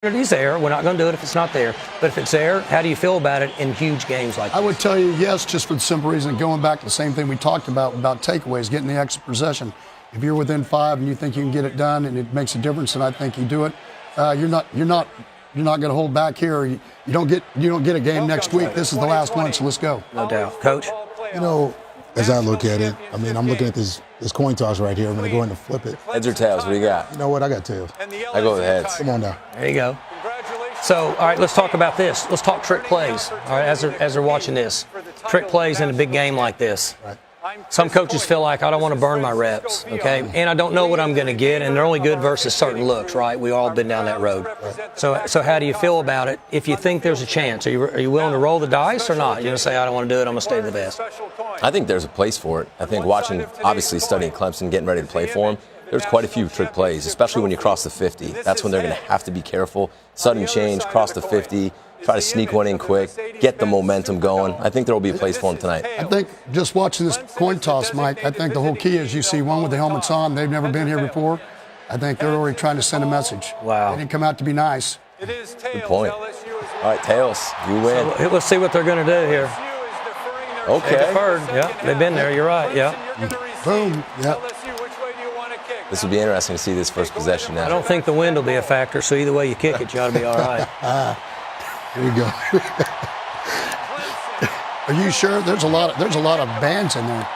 It's there. We're not going to do it if it's not there. But if it's there, how do you feel about it in huge games like this? I would tell you yes, just for the simple reason, going back to the same thing we talked about takeaways, getting the extra possession. If you're within 5 and you think you can get it done and it makes a difference, then I think you do it. You're not going to hold back here. You don't get a game next week. This is the last one, so let's go. No doubt. Coach? You know, as I look at it, I mean, I'm looking at this coin toss right here. I'm going to go in and flip it. Heads or tails? What do you got? You know what? I got tails. I go with heads. Come on now. There you go. So, all right, let's talk about this. Let's talk trick plays. All right, as they're watching this, trick plays in a big game like this. Right. Some coaches feel like I don't want to burn my reps, okay? And I don't know what I'm going to get, and they're only good versus certain looks, right? We've all been down that road. So how do you feel about it? If you think there's a chance, are you willing to roll the dice or not? You're going to say, I don't want to do it, I'm going to stay to the best. I think there's a place for it. I think watching, obviously studying Clemson, getting ready to play for them, there's quite a few trick plays, especially when you cross the 50. That's when they're going to have to be careful. Sudden change, cross the 50. Try to sneak one in quick, get the momentum going. I think there will be a place for them tonight. I think just watching this coin toss, Mike, I think the whole key is you see one with the helmets on. They've never been here before. I think they're already trying to send a message. Wow. They didn't come out to be nice. Good point. All right, tails, you win. So let's see what they're going to do here. Okay. They deferred. Yeah, they've been there. You're right. Yeah. Boom. Yeah. This will be interesting to see this first possession now. I don't think the wind will be a factor, so either way you kick it, you ought to be all right. Here we go. Are you sure? There's a lot of bands in there.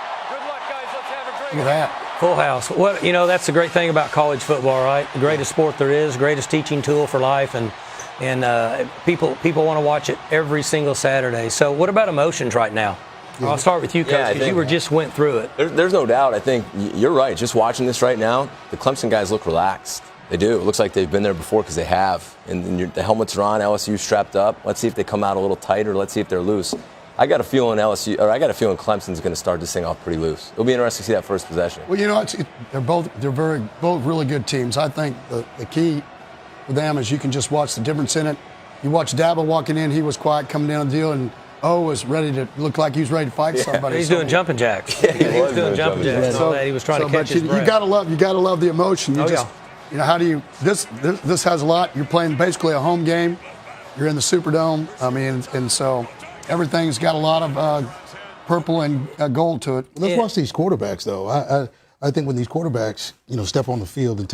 Look at that. Full house. What that's the great thing about college football, right? The greatest sport there is, greatest teaching tool for life, and people want to watch it every single Saturday. So what about emotions right now? I'll start with you, Coach, because you just went through it. There's no doubt. I think you're right. Just watching this right now, the Clemson guys look relaxed. They do. It looks like they've been there before because they have. And the helmets are on, LSU strapped up. Let's see if they come out a little tighter. Let's see if they're loose. I got a feeling Clemson's going to start this thing off pretty loose. It'll be interesting to see that first possession. Well, they're both really good teams. I think the key for them is you can just watch the difference in it. You watch Dabo walking in, he was quiet coming down the deal, and was ready to look like he was ready to fight somebody. He's doing jumping jacks. Yeah, he was doing jumping jacks. He was trying to catch his breath. You gotta love the emotion. How do you? This has a lot. You're playing basically a home game. You're in the Superdome. I mean, and so everything's got a lot of purple and gold to it. Let's watch these quarterbacks, though. I think when these quarterbacks, step on the field and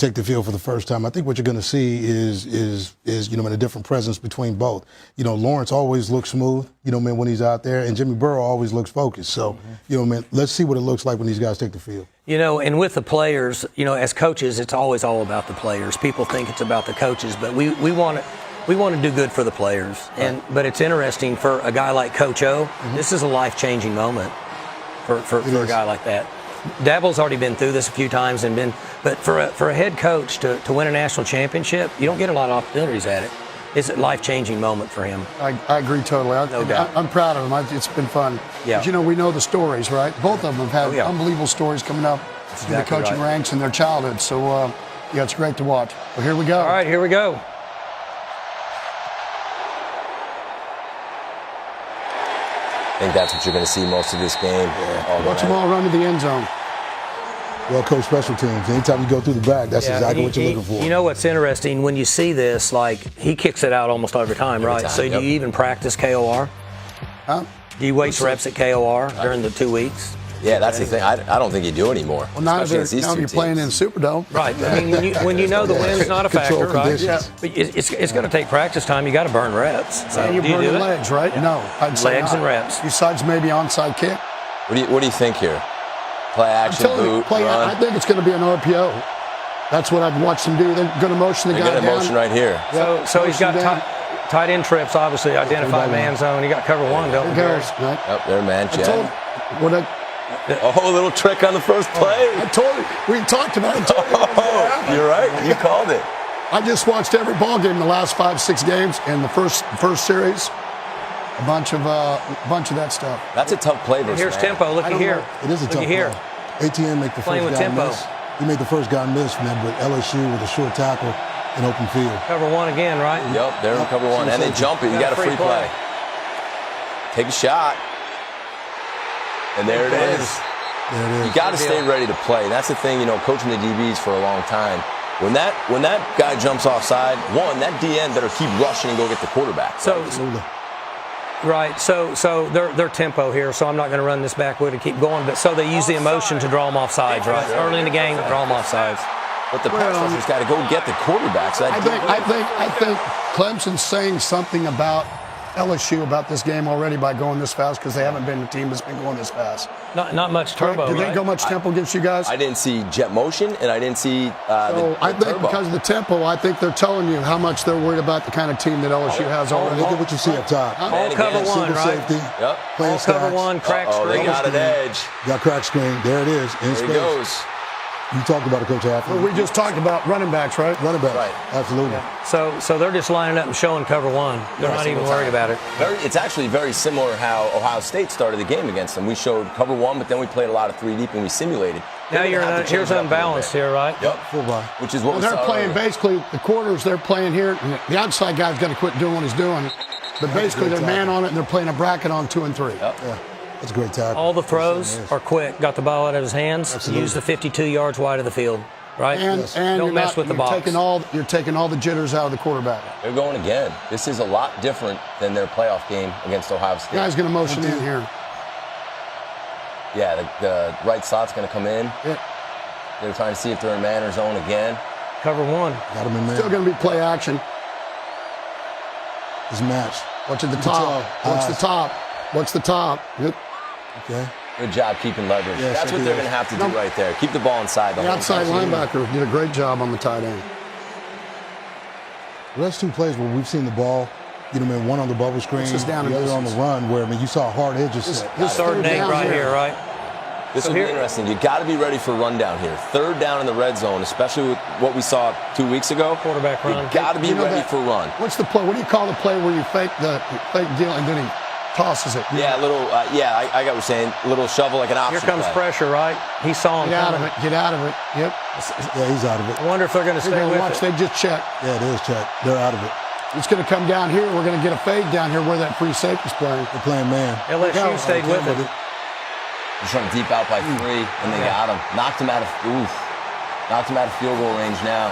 take the field for the first time, I think what you're going to see is a different presence between both. Lawrence always looks smooth, when he's out there, and Jimmy Burrow always looks focused. So, let's see what it looks like when these guys take the field. And with the players, as coaches, it's always all about the players. People think it's about the coaches, but we want to do good for the players. But it's interesting for a guy like Coach O. This is a life-changing moment for a guy like that. Dabo's already been through this a few times but for a head coach to win a national championship, you don't get a lot of opportunities at it. It's a life-changing moment for him. I agree totally. No doubt. I'm proud of him. It's been fun. Yeah. But, we know the stories, right? Both of them have had unbelievable stories coming up in the coaching ranks in their childhood. So, it's great to watch. Well, here we go. All right, here we go. I think that's what you're going to see most of this game. Watch them all run to the end zone. Well, coach, special teams. Anytime you go through the back, that's exactly what you're looking for. You know what's interesting? When you see this, he kicks it out almost every time, right? So do you even practice KOR? Huh? Do you waste reps at KOR during the 2 weeks? Yeah, that's the thing. I don't think you do anymore. Well, now you're playing in Superdome. Right. I mean, when you know the wind's not a factor, right? Yeah. But it's going to take practice time. You got to burn reps. So and you burn your legs, right? Yeah. No, I'd say legs not. and reps. Besides maybe onside kick. What do you think here? Play action, boot, run? I think it's going to be an RPO. That's what I've watched them do. They're going to motion the guy down. They're going to motion right here. So he's got tight end trips, obviously. Identify man zone. You got cover one, don't you? Right. Yep, there, man. A little trick on the first play. I told you. We talked about it. You're right. You called it. I just watched every ball game in the last 5-6 games, and the first series, a bunch of that stuff. That's a tough play. Here's tempo. Look at here. It is a tough play. ATM make the first guy miss. He made the first guy miss, man, but LSU with a short tackle in open field. Cover one again, right? Yep, they're in cover one, and they jump it. You got a free play. Take a shot. And there it is. You got to stay ready to play. That's the thing, coaching the DBs for a long time. When that guy jumps offside, that DN better keep rushing and go get the quarterback. Right. So their tempo here. So I'm not going to run this backward and keep going. But so they use the emotion to draw them off sides, right? Early in the game, draw them off sides. But the pass rusher's got to go get the quarterback. So I think Clemson's saying something about LSU about this game already by going this fast because they haven't been the team that's been going this fast. Not much turbo. Did they go much tempo against you guys? I didn't see jet motion, and I didn't see I think turbo. because of the tempo, I think they're telling you how much they're worried about the kind of team that LSU has already. Look at what you see up top. All cover one, Single right? safety. Yep. Playing All cover stacks. one, crack Oh, screen. they got an edge. Got crack screen. There it is. In There space. he goes. You talked about it, Coach Athley. Well, we just talked about running backs, right? Running back. Right. Absolutely. So they're just lining up and showing cover one. They're not even worried about it. It's actually very similar how Ohio State started the game against them. We showed cover one, but then we played a lot of 3 deep and we simulated. Now They're gonna have to change here's it up a little unbalanced bit. here, right? Yep. Full buy. Which is what we They're saw playing earlier. basically the quarters. They're playing here. And the outside guy's got to quit doing what he's doing. But basically, they're man on it and they're playing a bracket on 2 and 3. Yep. Yeah. That's a great tackle. All the throws Yes. are quick. Got the ball out of his hands. Absolutely. Used the 52 yards wide of the field, right? And Don't you're mess with the box. You're taking all the jitters out of the quarterback. They're going again. This is a lot different than their playoff game against Ohio State. Guy's going to motion in here. Yeah, the right slot's going to come in. Yeah. They're trying to see if they're in man or zone again. Cover one. Got him in there. Still going to be play action. It's matched. Watch at the You can top. tell. Watch the top. Watch the top. Yep. Okay. Good job keeping leverage. Yes, That's they what they're did. going to have to do right there. Keep the ball inside the The whole outside time. linebacker did a great job on the tight end. Well, that's two plays where we've seen the ball, one on the bubble screen, This is down the in other on the distance. run, where you saw hard edges. This Third and 8 down right here, right? This So will be here- interesting. You got to be ready for rundown here. Third down in the red zone, especially with what we saw 2 weeks ago. Quarterback run. You got to be You know ready that- for run. What's the play? What do you call the play where you fake deal and then he tosses it? Yeah, a little. I got what you're saying. A little shovel like an option. Here comes play. pressure, right? He saw him Get out of coming. it. Get out of it. Yep. Yeah, he's out of it. I wonder if they're going to They're stay going to watch. with it. They just check. Yeah, it is, Chuck. They're out of it. It's going to come down here. We're going to get a fade down here where that free safety's playing. They're playing man. LSU stayed with it. They're trying to deep out by 3, and they got him. Knocked him out of field goal range now.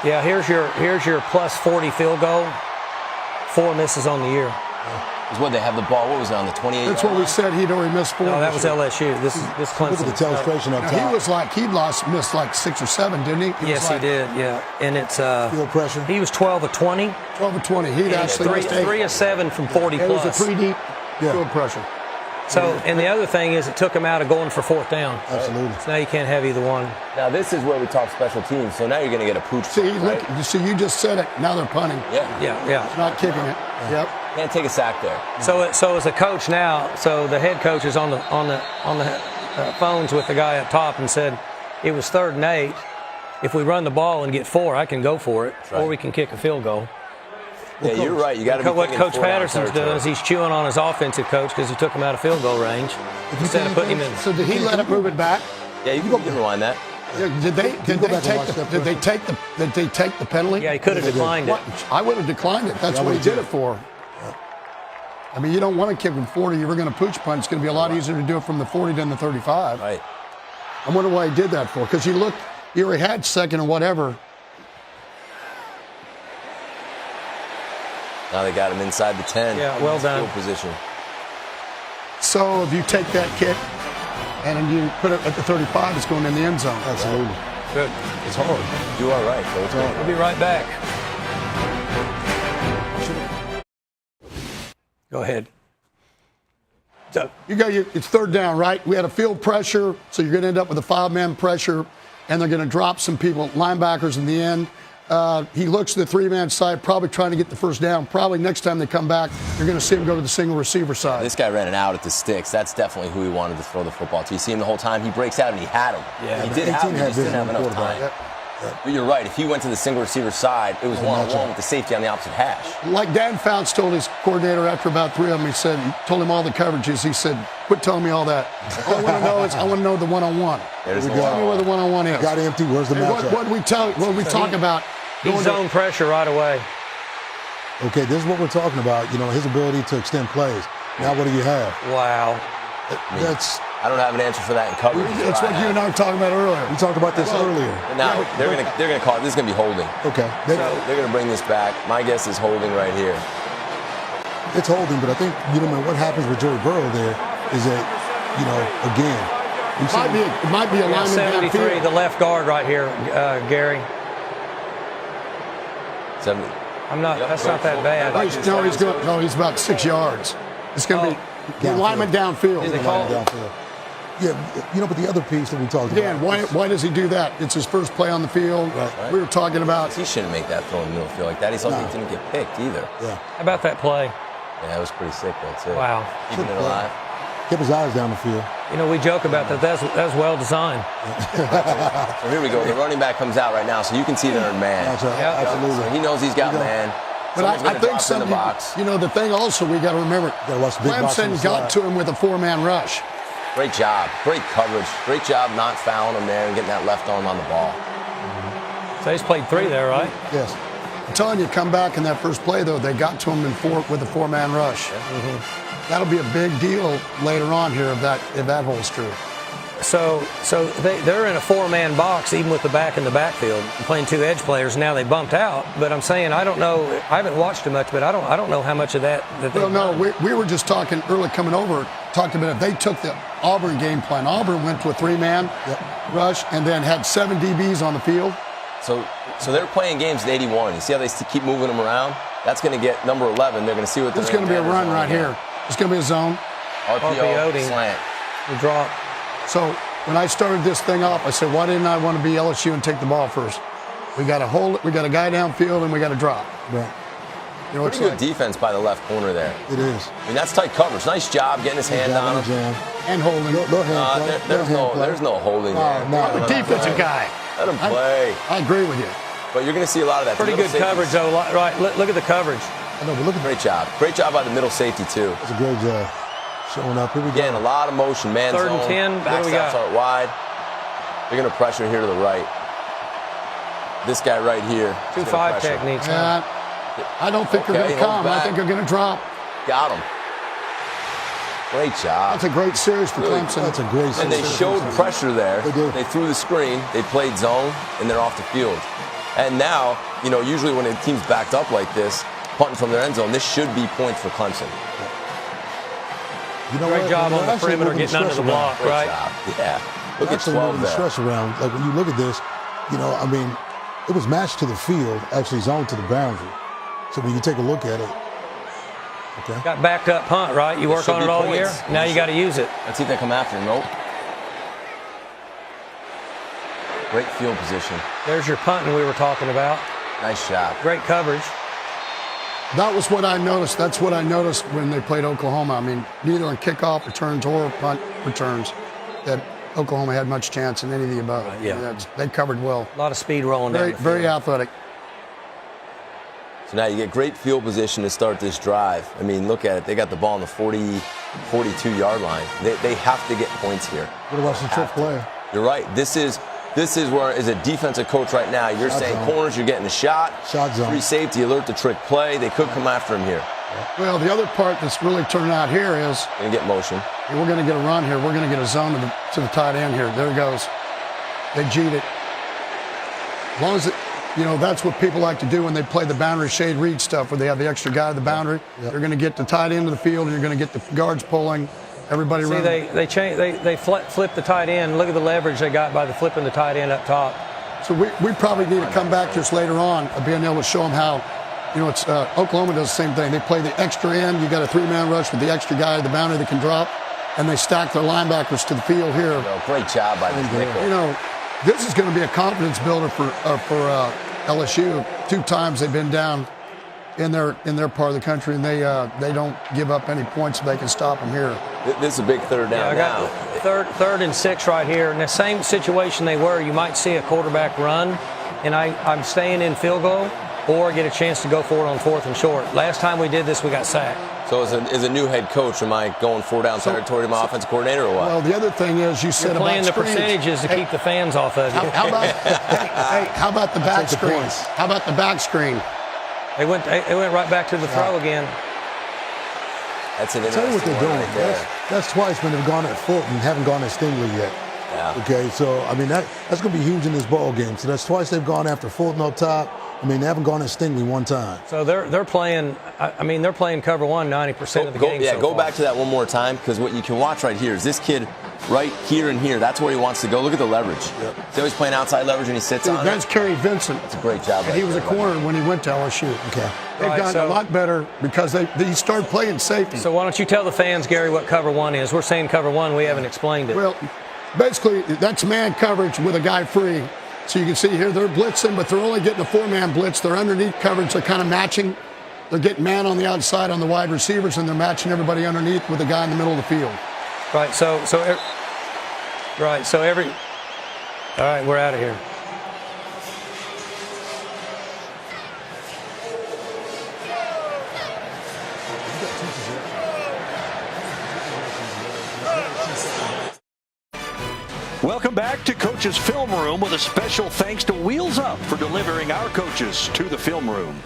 Yeah, here's your plus 40 field goal. 4 misses on the year. Is what they have the ball. What was it on the 28? That's what we said. He'd already missed 4. No, that this was year. LSU. This Clemson. Look at the illustration up Now, top. he missed like 6 or 7, didn't he? Yes, he did. Yeah, and it's Field pressure. he was 12 of 20. 12 or 20. He'd And actually missed 8. 3 of 7 from 40 It was a plus. 3 deep Yeah. field pressure. So, and the other thing is, it took him out of going for 4th down. Absolutely. So now you can't have either one. Now this is where we talk special teams. So now you're going to get a pooch. See, right? you just said it. Now they're punting. Yeah. Yeah. Not kicking it. Yep. Can't take a sack there. So as a coach now, so the head coach is on the phones with the guy up top and said, it was 3rd and 8. If we run the ball and get 4, I can go for it, right. or we can kick a field goal. Yeah, you're right. You got to be What thinking Coach 4 down Patterson's doing territory. is he's chewing on his offensive coach because he took him out of field goal range instead of putting him in. So did he let it move it back? Yeah, you can rewind that. Did they go back and watch that did they take the penalty? Yeah, he could have declined it. What? I would have declined it. That's Yeah, I what he would did too. it for. I mean, you don't want to kick from 40. You're going to pooch punt. It's going to be a lot easier to do it from the 40 than the 35. Right. I wonder why he did that for. Because you already had 2nd or whatever. Now they got him inside the 10. Yeah, well done. Field position. So if you take that kick and then you put it at the 35, it's going in the end zone. Absolutely. Good. It's hard. You are right, Coach. We'll be right back. Go ahead. So, It's 3rd down, right? We had a field pressure, so you're going to end up with a 5-man pressure, and they're going to drop some people, linebackers in the end. He looks to the 3-man side, probably trying to get the 1st down. Probably next time they come back, you're going to see him go to the single receiver side. This guy ran it out at the sticks. That's definitely who he wanted to throw the football to. You see him the whole time. He breaks out and he had him. Yeah, he but did have him. He had just didn't have vision on enough quarterback. time. But you're right. If he went to the single receiver side, it was one-on-one with the safety on the opposite hash. Like Dan Fouts told his coordinator after about 3 of them, he told him all the coverages. He said, quit telling me all that. All I want to know is I want to know the one-on-one. There's no Tell me where the one-on-one is. Got empty. Where's the Hey, matchup? what did we talk about? he Going to- zoned pressure right away. Okay, this is what we're talking about. His ability to extend plays. Now, what do you have? Wow. I don't have an answer for that in coverage. That's what you and I were talking about earlier. We talked about this earlier. Now they're gonna call it. This is gonna be holding. Okay. So they're gonna bring this back. My guess is holding right here. It's holding, but I think what happens with Joey Burrow there is that again. It might be a lineman 73, downfield. the left guard right here, Gary. 70. That's not that bad. He's about 6 yards. It's going to be the lineman downfield. They call it? Yeah, but the other piece that we talked Again, about. why does he do that? It's his first play on the field. Right. We were talking about. He shouldn't make that throw in the middle field like that. He didn't get picked either. Yeah. How about that play? Yeah, it was pretty sick though too. Wow. Keeping it alive. Kept his eyes down the field. We joke about that. That was well designed. So here we go. The running back comes out right now, so you can see they're in man. That's right. Yeah. Absolutely. So he knows he's got man. But I think in the box. the thing also we got to remember, Clemson got to him with a 4-man rush. Great job. Great coverage. Great job not fouling him there and getting that left arm on the ball. So he's played 3 there, right? Yes. I'm telling you, come back in that first play, though, they got to him with a 4-man rush. That'll be a big deal later on here if that holds true. So they're in a 4-man box, even with the back in the backfield, playing 2 edge players. Now they bumped out, but I'm saying I don't know. I haven't watched it much, but I don't know how much of that. Well, no, we were just talking early coming over. Talked about if they took the Auburn game plan. Auburn went to a 3-man rush and then had 7 DBs on the field. So they're playing games at 81. You see how they keep moving them around? That's going to get number 11. They're going to see what they're. There's going to be a run right here. It's going to be a zone. RPO slant. The drop. So when I started this thing off, I said, why didn't I want to be LSU and take the ball first? We got to hold it. We got a guy downfield, and we got to drop. Right. Pretty good defense by the left corner there. It is. I mean, that's tight coverage. Nice job getting his hand on him. And holding. There's no holding there. I'm a defensive guy. Let him play. I agree with you. But you're going to see a lot of that. Pretty good coverage, though. Right, look at the coverage. I know, but look at Great job. Great job by the middle safety, too. That's a great job. Showing up. Here we go. Again, a lot of motion. Man 3rd zone. and 10. What do we got? Backstops out wide. They're going to pressure here to the right. This guy right here. 2-5 techniques. I don't think they're going to come. I think they're going to drop. Got him. Great job. That's a great series for Clemson. That's a great series. And they showed pressure there. They did. They threw the screen. They played zone, and they're off the field. And now, usually when a team's backed up like this, punting from their end zone, this should be points for Clemson. Great job on the perimeter getting under the block, right? Job. Yeah. Look at actually 12 moving the there. stretch around. Like when you look at this, it was matched to the field, actually zoned to the boundary. So when you take a look at it, okay. Got backed up punt, right? You work on it all year. Now you got to use it. Let's see if they come after him. Nope. Great field position. There's your punting we were talking about. Nice shot. Great coverage. That was what I noticed. That's what I noticed when they played Oklahoma. I mean, neither on kickoff returns or punt returns that Oklahoma had much chance in any of the above. They covered well. A lot of speed rolling down the field. Very athletic. So now you get great field position to start this drive. I mean, look at it. They got the ball on the 42-yard line. They have to get points here. What about the trick play? You're right. This is where, as a defensive coach right now, you're saying corners, you're getting a shot. Shot zone. Free safety, alert the trick play. They could come after him here. Well, the other part that's really turned out here is Going to get motion. we're going to get a run here. We're going to get a zone to the tight end here. There it goes. They G'd it. As long as that's what people like to do when they play the boundary shade read stuff, where they have the extra guy at the boundary. Yep. They're going to get the tight end of the field, and you're going to get the guards pulling. Everybody running. They flip the tight end. Look at the leverage they got by flipping the tight end up top. So we probably need to come back just later on, being able to show them how. It's Oklahoma does the same thing. They play the extra end. You got a 3-man rush with the extra guy at the boundary that can drop, and they stack their linebackers to the field here. Great job by this nickel. This is going to be a confidence builder for LSU. 2 times they've been down in their part of the country, and they don't give up any points if they can stop them here. This is a big third down now. Third and 6 right here. In the same situation they were, you might see a quarterback run, and I'm staying in field goal or get a chance to go for it on 4th and short. Last time we did this, we got sacked. So as a new head coach, am I going 4-down territory to my offensive coordinator or what? Well, the other thing is you said You're playing about the percentages to keep the fans off of you. How about the back screen? How about the back screen? They went right back to the throw again. That's an interesting one right there. That's twice when they've gone at Fulton, haven't gone at Stingley yet. Yeah. Okay, so I mean that's going to be huge in this ball game. So that's twice they've gone after Fulton up top. I mean, they haven't gone at Stingley one time. So they're playing. I mean, they're playing cover one 90% of the game. Yeah, so go far. back to that one more time, because what you can watch right here is this kid right here and here. That's where he wants to go. Look at the leverage. Yep. He's always playing outside leverage, and he sits on That's it. Kerry Vincent. That's a great job. And he was a corner when he went to LSU. Okay. They've Right, gotten so- a lot better because they started playing safety. So why don't you tell the fans, Gary, what cover one is? We're saying cover one. We haven't explained it. Well, basically, that's man coverage with a guy free. So you can see here they're blitzing, but they're only getting a four-man blitz. They're underneath coverage. They're kind of matching. They're getting man on the outside on the wide receivers, and they're matching everybody underneath with a guy in the middle of the field. Right. So every. All right, we're out of here. Welcome back to Coach's Film Room with a special thanks to Wheels Up for delivering our coaches to the film room.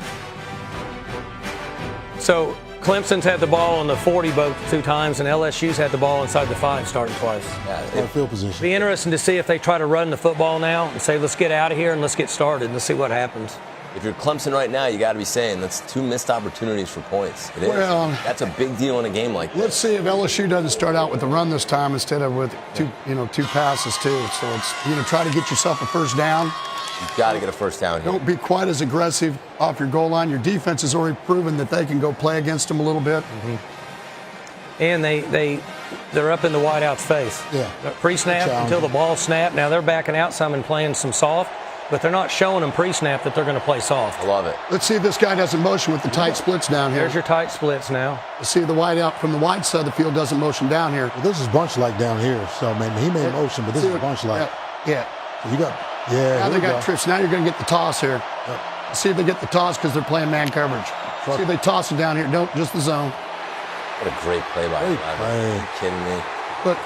So Clemson's had the ball on the 40 both 2 times, and LSU's had the ball inside the 5 starting twice. On field position. Be interesting to see if they try to run the football now and say, let's get out of here and let's get started. Let's see what happens. If you're Clemson right now, you got to be saying that's 2 missed opportunities for points. It is. Well, That's a big deal in a game like this. Let's see if LSU doesn't start out with the run this time instead of with two passes too. So it's try to get yourself a first down. You've got to get a first down here. Don't be quite as aggressive off your goal line. Your defense has already proven that they can go play against them a little bit. And they're up in the wideout's face. Yeah. Pre-snap until the ball snapped. Now they're backing out some and playing some soft, but they're not showing them pre-snap that they're going to play soft. I love it. Let's see if this guy doesn't motion with the tight splits down here. There's your tight splits now. Let's see if the wideout from the wide side of the field doesn't motion down here. Well, this is bunch like down here. So man, he made motion, but this is bunch like. Yeah. So you got Now here they we got go. trips. Now you're going to get the toss here. See if they get the toss because they're playing man coverage. See if they toss it down here. Don't just the zone. What a great play by him. Are you kidding me? But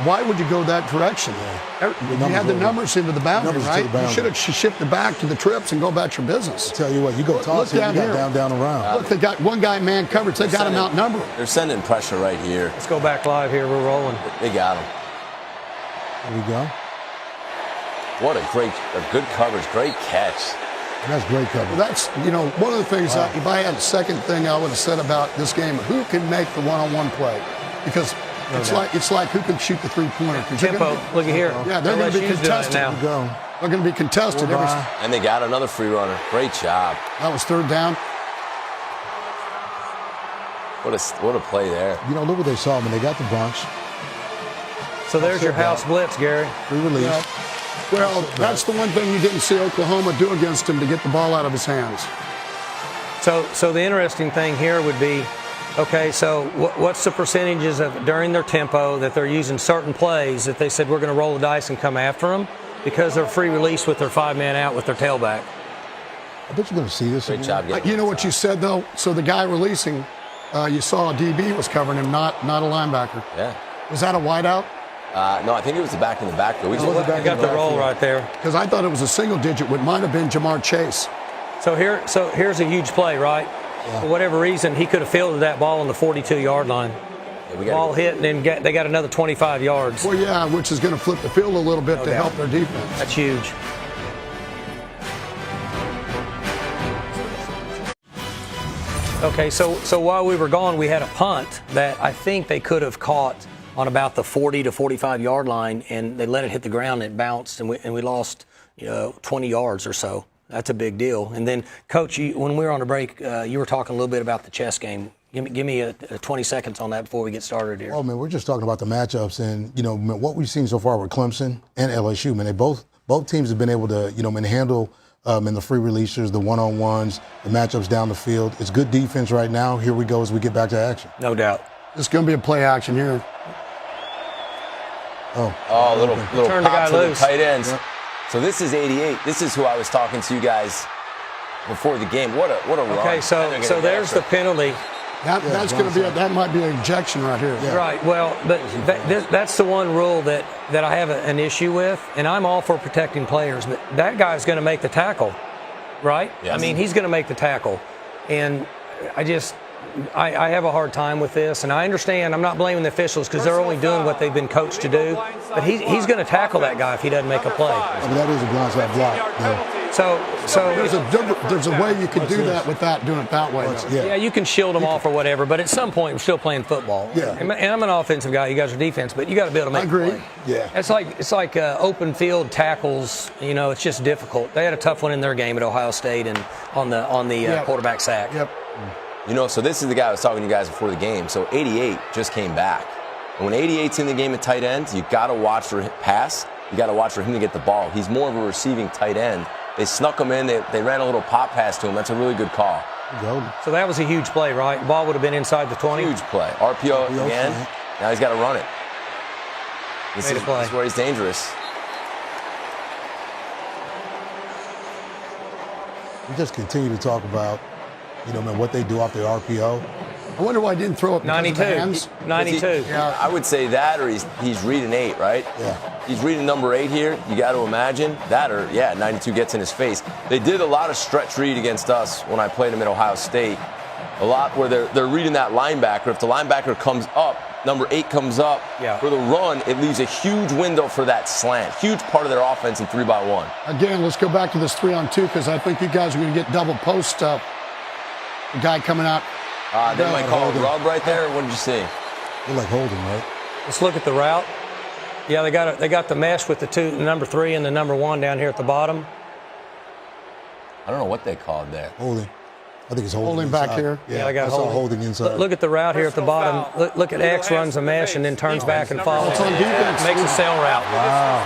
why would you go that direction? You had the numbers into the boundary, Numbers to right? the boundary. You should have shifted back to the trips and go about your business. Tell you what, you go toss look it, you down got here. down around. Look, they got one guy in man coverage. They got him outnumbered. They're sending pressure right here. Let's go back live here. We're rolling. They got him. There we go. What a good coverage. Great catch. That's great coverage. That's, one of the things, if I had a second thing I would have said about this game, who can make the one-on-one play? Because it's like who can shoot the three-pointer. Tempo. Look at here. Yeah, they're going to be LSU's doing it contested. now. Go. They're going to be contested. And they got another free runner. Great job. That was third down. What a play there. Look what they saw when they got the bunch. So there's your house blitz, Gary. Free release. Yeah. Well, that's the one thing you didn't see Oklahoma do against him to get the ball out of his hands. So the interesting thing here would be, okay, so what's the percentages of during their tempo that they're using certain plays that they said we're going to roll the dice and come after them because they're free release with their 5-man out with their tailback. I bet you're going to see this. Great job getting You know what you said, though? So the guy releasing, you saw a DB was covering him, not a linebacker. Yeah. Was that a wideout? No, I think it was the back in the back. We I got the roll right there. Because I thought it was a single digit, what might have been Jamar Chase. So here's a huge play, right? For whatever reason, he could have fielded that ball on the 42-yard line. Ball hit, and then they got another 25 yards. Well, yeah, which is going to flip the field a little bit to help their defense. That's huge. Okay, so while we were gone, we had a punt that I think they could have caught on about the 40 to 45-yard line, and they let it hit the ground and it bounced, and we lost 20 yards or so. That's a big deal. And then, Coach, when we were on the break, you were talking a little bit about the chess game. Give me a 20 seconds on that before we get started here. Oh, man, we're just talking about the matchups and, what we've seen so far with Clemson and LSU. Man, both teams have been able to, handle in the free releasers, the one-on-ones, the matchups down the field. It's good defense right now. Here we go as we get back to action. No doubt. It's going to be a play action here. Oh, little Turn the guy pop to the loose. tight ends. Yep. So this is 88. This is who I was talking to you guys before the game. What a run. Okay, so there's the penalty. That's going to be that might be an ejection right here. Yeah. Right. Well, but that's the one rule that I have an issue with, and I'm all for protecting players, but that guy's going to make the tackle, right? Yes. I mean, he's going to make the tackle, and I have a hard time with this, and I understand. I'm not blaming the officials because they're only doing what they've been coached to do. But he's going to tackle that guy if he doesn't make a play. I mean, that is a blindside block. Yeah. So there's a way you could do that without doing it that way. Yeah, you can shield them off or whatever, but at some point, we're still playing football. Yeah. And I'm an offensive guy. You guys are defense, but you got to be able to make I agree. a play. Yeah. It's like open field tackles. You know, it's just difficult. They had a tough one in their game at Ohio State and on the quarterback sack. Yep. You know, so this is the guy I was talking to you guys before the game. So 88 just came back. And when 88's in the game at tight end, you got to watch for pass. You got to watch for him to get the ball. He's more of a receiving tight end. They snuck him in. They ran a little pop pass to him. That's a really good call. So that was a huge play, right? The ball would have been inside the 20. Huge play. RPO again. Now he's got to run it. This is where he's dangerous. We just continue to talk about, man, what they do off their RPO. I wonder why he didn't throw up 92. 92. Yeah. I would say that, or he's reading 8, right? Yeah. He's reading number 8 here. You got to imagine that, or 92 gets in his face. They did a lot of stretch read against us when I played them at Ohio State. A lot where they're reading that linebacker. If the linebacker comes up, number 8 comes up for the run, it leaves a huge window for that slant. Huge part of their offense in 3-by-1. Again, let's go back to this 3-on-2 because I think you guys are going to get double post stuff. The guy coming out. They might call a rub right there. What did you see? They're like holding, right? Let's look at the route. Yeah, they got the mesh with the number 3 and the number 1 down here at the bottom. I don't know what they called there. Holding. I think it's holding back here. Yeah, they got holding inside. Look at the route here at the bottom. Look at X runs a mesh and then turns back and follows. It's on defense. Makes a sail route. Wow.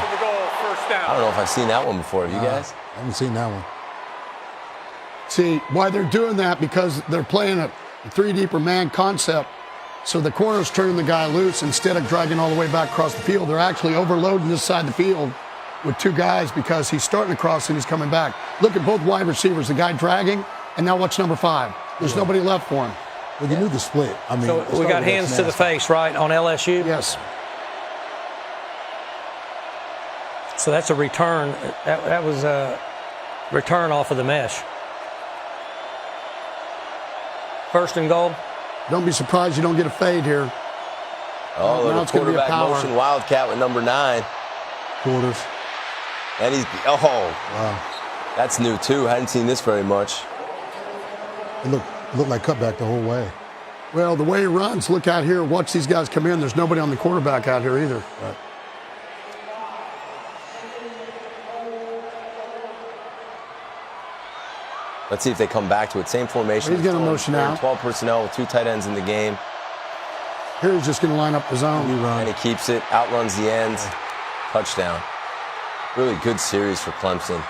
I don't know if I've seen that one before. Have you guys? I haven't seen that one. See, why they're doing that, because they're playing a 3-deeper man concept. So the corner's turning the guy loose instead of dragging all the way back across the field. They're actually overloading this side of the field with 2 guys because he's starting across and he's coming back. Look at both wide receivers. The guy dragging, and now watch number 5. There's nobody left for him. Well, you knew the split. I mean, So we got hands to the face, right, on LSU? Yes. So that's a return. That was a return off of the mesh. First and goal. Don't be surprised you don't get a fade here. Oh, now the it's gonna be a quarterback power. motion wildcat with number 9. Quarters. And he's, Wow. that's new too. Hadn't seen this very much. It looked like cutback the whole way. Well, the way he runs, look out here. Watch these guys come in. There's nobody on the quarterback out here either. Right. Let's see if they come back to it. Same formation. He's going to motion out. 12 personnel with 2 tight ends in the game. Here he's just going to line up the zone. And he keeps it, outruns the end. Touchdown. Really good series for Clemson.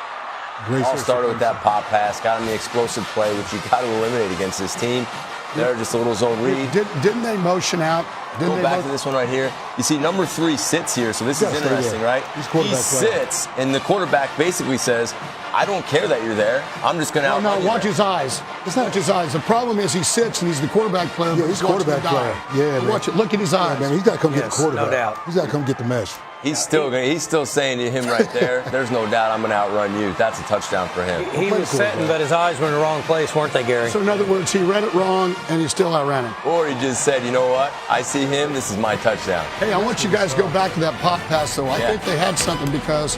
All started with that pop pass, got him the explosive play, which you got to eliminate against this team. They're just a little zone read. Didn't they motion out? Go back to this one right here. You see number 3 sits here, so this is interesting, right? He sits, and the quarterback basically says, I don't care that you're there. I'm just going to outrun you. Watch his eyes. Watch his eyes. The problem is he sits and he's the quarterback player. Yeah, he's quarterback player. Yeah, man. Watch it. Look at his eyes. Yeah, man, he's got to come get the quarterback. No doubt. He's got to come get the mesh. He's still saying to him right there, there's no doubt I'm going to outrun you. That's a touchdown for him. He was setting, but his eyes were in the wrong place, weren't they, Gary? So in other words, he read it wrong and he still outran him. Or he just said, you know what? I see him. This is my touchdown. Hey, I want you guys to go back to that pop pass, though. I think they had something because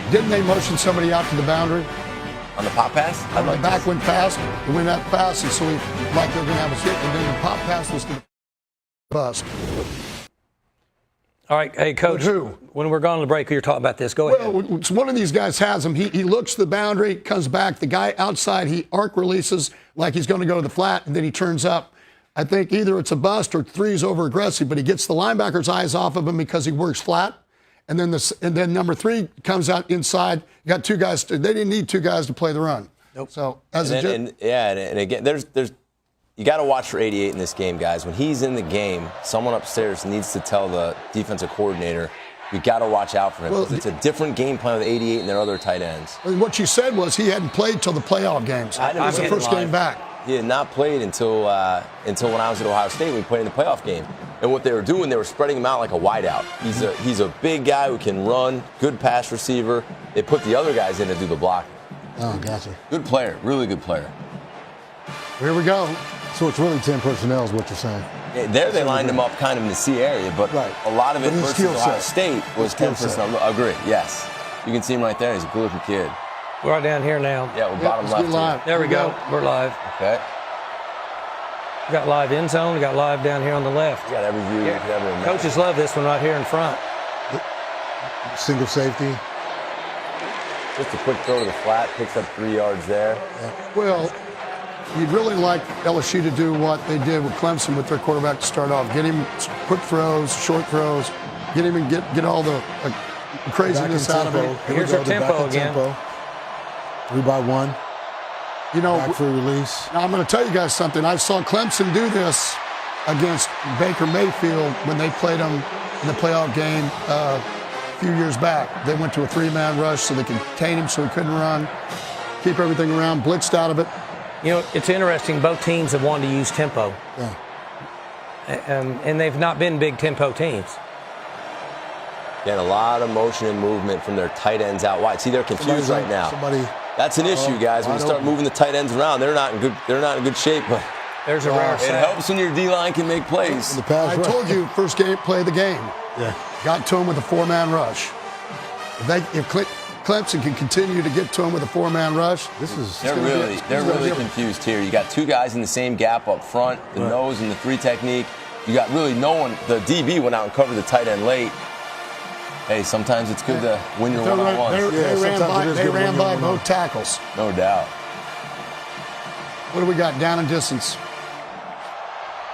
didn't they motion somebody out to the boundary? On the pop pass? The back went fast. It went that fast, and so he, like they're going to have a hit, and then the pop pass was to the bust. All right, hey, Coach. Who? When we're gone to the break, you're talking about this. Go ahead. Well, one of these guys has him. He looks the boundary, comes back. The guy outside, he arc releases like he's going to go to the flat, and then he turns up. I think either it's a bust or 3's over aggressive, but he gets the linebacker's eyes off of him because he works flat. And then number 3 comes out inside. You got 2 guys. They didn't need 2 guys to play the run. Nope. So and again, there's you got to watch for 88 in this game, guys. When he's in the game, someone upstairs needs to tell the defensive coordinator, we got to watch out for him. Well, it's a different game plan with 88 and their other tight ends. And what you said was he hadn't played till the playoff games. It was the first game back. He had not played until when I was at Ohio State. We played in the playoff game. And what they were doing, they were spreading him out like a wideout. He's a big guy who can run, good pass receiver. They put the other guys in to do the blocking. Oh, gotcha. Good player, really good player. Here we go. So it's really 10 personnel is what you're saying. Yeah, there they lined him up kind of in the C area, but a lot of it versus Ohio State was 10 personnel. Agree, yes. You can see him right there. He's a good-looking kid. We're right down here now. Yeah, we're bottom left here. There we go. We're live. Okay. We got live end zone. We got live down here on the left. You got every view you could ever imagine. Coaches love this one right here in front. Single safety. Just a quick throw to the flat, picks up 3 yards there. Yeah. Well, you'd really like LSU to do what they did with Clemson with their quarterback to start off. Get him quick throws, short throws. Get him and get all the craziness out of it. Here's our tempo again. 3-by-1. You know, back for a release. Now I'm going to tell you guys something. I saw Clemson do this against Baker Mayfield when they played them in the playoff game a few years back. They went to a 3-man rush so they could contain him so he couldn't run, keep everything around, blitzed out of it. You know, it's interesting. Both teams have wanted to use tempo. Yeah. And they've not been big tempo teams. Getting a lot of motion and movement from their tight ends out wide. See, they're confused right now. That's an issue, guys. When you start moving the tight ends around, they're not in good shape. But there's a rare it helps when your D-line can make plays. I told you, first game, play the game. Yeah. Got to him with a 4-man rush. If Clemson can continue to get to him with a 4-man rush, they're really confused here. You got 2 guys in the same gap up front, the nose and the 3 technique. You got really no one. The DB went out and covered the tight end late. Hey, sometimes it's good to win your one-on-ones. They ran by both tackles. No doubt. What do we got down and distance?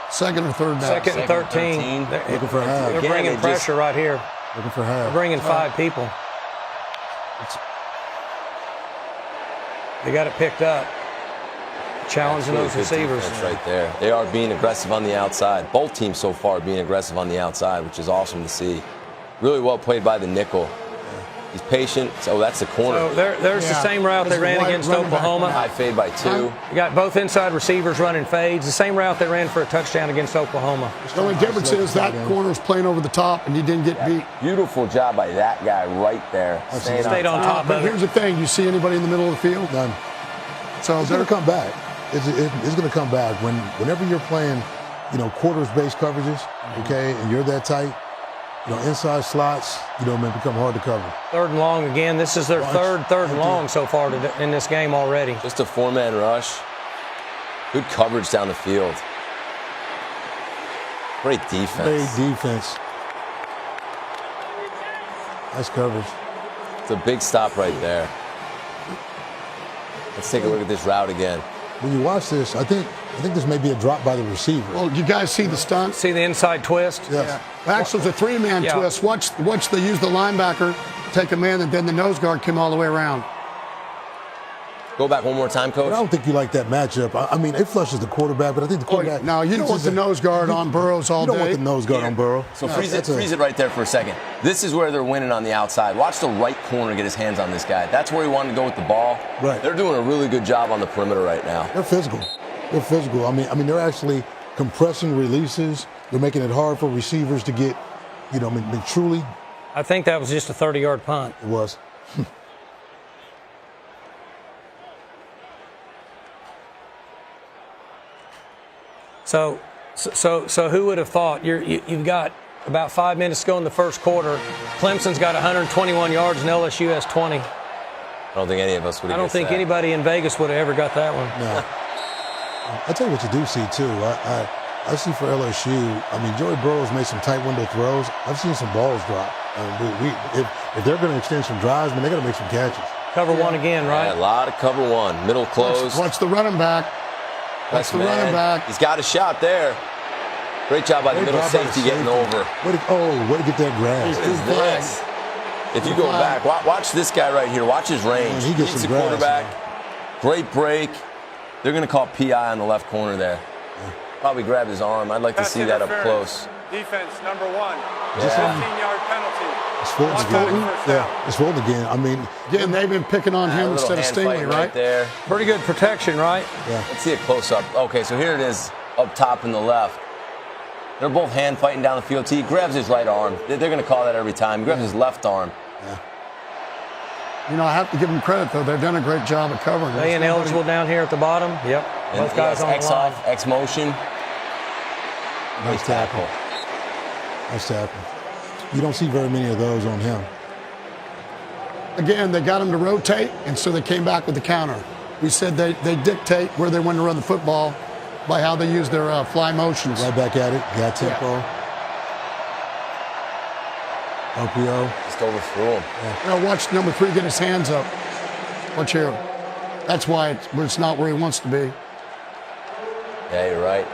Second or third down? Second and 13. Looking for a half. They're bringing pressure right here. Looking for a half. They're bringing 5 people. They got it picked up. Challenging really those receivers. That's right there. They are being aggressive on the outside. Both teams so far are being aggressive on the outside, which is awesome to see. Really well played by the nickel. He's patient. So that's the corner. So there's the same route they ran against Oklahoma. High fade by 2. You got both inside receivers running fades. The same route they ran for a touchdown against Oklahoma. The only difference is that corner's playing over the top and he didn't get beat. Beautiful job by that guy right there. Stayed on top but of it. Here's the thing. You see anybody in the middle of the field? None. So it's going to come back. It's going to come back. Whenever you're playing, quarters-based coverages, okay, and you're that tight, inside slots, may become hard to cover. 3rd and long again. This is their third and long so far in this game already. Just a 4-man rush. Good coverage down the field. Great defense. Great defense. Nice coverage. It's a big stop right there. Let's take a look at this route again. When you watch this, I think this may be a drop by the receiver. Well, you guys see the stunt? See the inside twist? Yes. Yeah. Actually, it's a 3-man twist. Watch they use the linebacker, take a man, and then the nose guard came all the way around. Go back one more time, Coach. But I don't think you like that matchup. I mean, it flushes the quarterback, but I think the quarterback... No, you don't want the nose guard on Burrows all day. You don't want the nose guard on Burrow. So freeze it right there for a second. This is where they're winning on the outside. Watch the right corner get his hands on this guy. That's where he wanted to go with the ball. Right. They're doing a really good job on the perimeter right now. They're physical. I mean, they're actually compressing releases. They're making it hard for receivers to get, truly... I think that was just a 30-yard punt. It was. So who would have thought? You've got about 5 minutes to go in the first quarter. Clemson's got 121 yards and LSU has 20. I don't think any of us would have. I don't think anybody in Vegas would have ever got that one. No. I'll tell you what you do see, too. I see for LSU, I mean, Joey Burrow's made some tight window throws. I've seen some balls drop. If they're going to extend some drives, they're going to make some catches. Cover 1 again, right? Yeah, a lot of cover 1. Middle close. Watch the running back. That's the running back. He's got a shot there. Great job by the middle safety getting over. Way to get that grab. If you go back, watch this guy right here. Watch his range. He gets some quarterback. Great break. They're going to call PI on the left corner there. Probably grabbed his arm. I'd like to see that up close. Defense, number 1. 15-yard penalty. It's Fulton again. Yeah, it's Fulton again. I mean, again, they've been picking on him instead of Stingley, right? There. Pretty good protection, right? Yeah. Let's see a close-up. Okay, so here it is up top in the left. They're both hand fighting down the field. He grabs his right arm. They're going to call that every time. He grabs his left arm. Yeah. I have to give them credit, though. They've done a great job of covering. They ineligible down here at the bottom. Yep. Both guys on the X line. off, X motion. Nice tackle. Nice tackle. You don't see very many of those on him. Again, they got him to rotate, and so they came back with the counter. We said they dictate where they want to run the football by how they use their fly motions. Right back at it. Got tempo. OPO. Just overthrew him. Watch number 3 get his hands up. Watch here. That's why it's not where he wants to be. Yeah, you're right.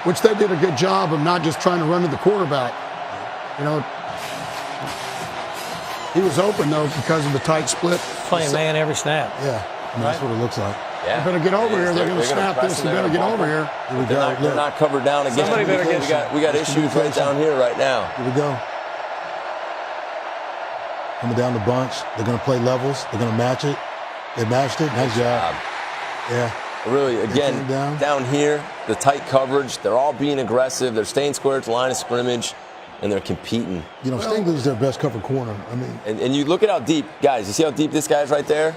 Which they did a good job of not just trying to run to the quarterback. He was open, though, because of the tight split. Playing man every snap. Yeah, that's what it looks like. Yeah. They better get over here. They're going to snap this. They better get over here. Here we go. They're not covered down again. Somebody better get we got issues right down here right now. Here we go. Coming down the bunch. They're going to play levels. They're going to match it. They matched it. Nice job. Yeah. Really, again, down here, the tight coverage, they're all being aggressive. They're staying square at the line of scrimmage, and they're competing. Stingley's their best cover corner. I mean, and you look at how deep, guys, you see how deep this guy is right there?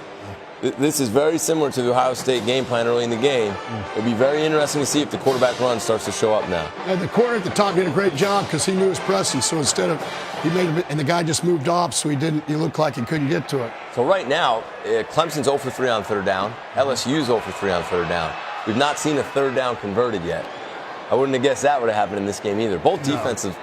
This is very similar to the Ohio State game plan early in the game. It'll be very interesting to see if the quarterback run starts to show up now. The corner at the top did a great job because he knew his pressing. So instead of he made it, and the guy just moved off, so he looked like he couldn't get to it. So right now, Clemson's 0 for 3 on third down. LSU's 0 for 3 on third down. We've not seen a third down converted yet. I wouldn't have guessed that would have happened in this game either. Both defensive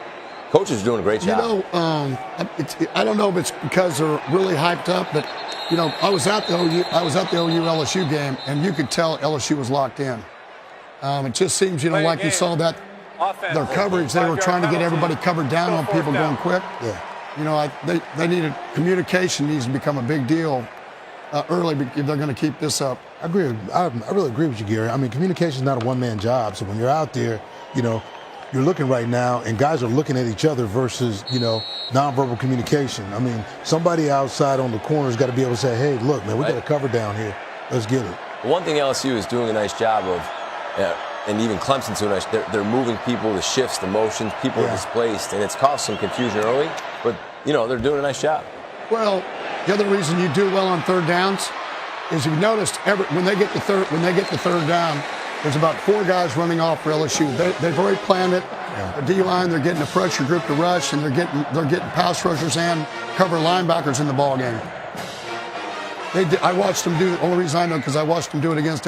coaches are doing a great job. I don't know if it's because they're really hyped up, but I was at the OU LSU game, and you could tell LSU was locked in. It just seems, like you saw that their coverage. They were trying to get everybody covered down on people going quick. Yeah. They needed communication needs to become a big deal early if they're going to keep this up. I agree. I really agree with you, Gary. I mean, communication is not a one-man job. So when you're out there, you're looking right now, and guys are looking at each other versus, nonverbal communication. I mean, somebody outside on the corner's got to be able to say, hey, look, man, we got a cover down here. Let's get it. One thing LSU is doing a nice job of, and even Clemson's doing nice, they're moving people, the shifts, the motions, people are displaced, and it's caused some confusion early, but, they're doing a nice job. Well, the other reason you do well on third downs is you've noticed when they get the third down, there's about 4 guys running off for LSU. They've already planned it. The D-line, they're getting a pressure group to rush, and they're getting pass rushers and cover linebackers in the ball game. I watched them do it. The only reason I know because I watched them do it against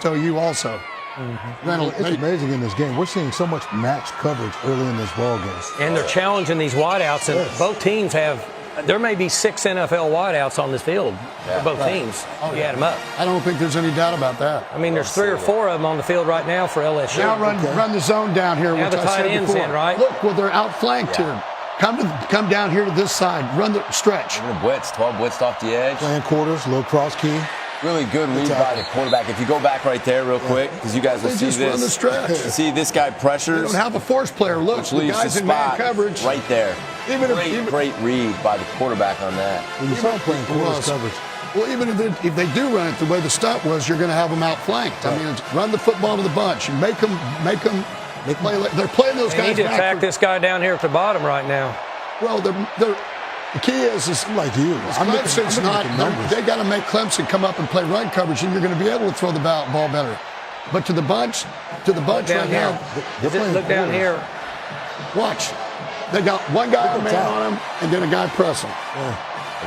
OU also. It's amazing in this game. We're seeing so much match coverage early in this ball game. And they're challenging these wideouts, and both teams have. There may be 6 NFL wideouts on this field for both teams. You add them up. I don't think there's any doubt about that. I mean, there's 3 or 4 of them on the field right now for LSU. Now run the zone down here. Now which the I tight said end's before. in, right? Look, well, they're outflanked here. Come down here to this side. Run the stretch. They're gonna blitz. 12 blitzed off the edge. Playing quarters, little cross key. Really good read by the quarterback. If you go back right there real quick, because you guys will see just run the this. stretch. You see this guy They pressures. don't have a force player. Look, Which the leaves guys the in man spot coverage. right there. Great read by the quarterback on that. When you saw him playing quarters coverage. Well, even if they do run it the way the stunt was, you're going to have them outflanked. I mean, it's run the football to the bunch and make them play. They're playing those They guys need to back attack for- this guy down here at the bottom right now. Well, the key is like you. Clemson's not. They got to make Clemson come up and play run coverage, and you're going to be able to throw the ball better. But to the bunch Down right here. now. Look down here. Watch. They got one guy man on him, and then a guy pressing. I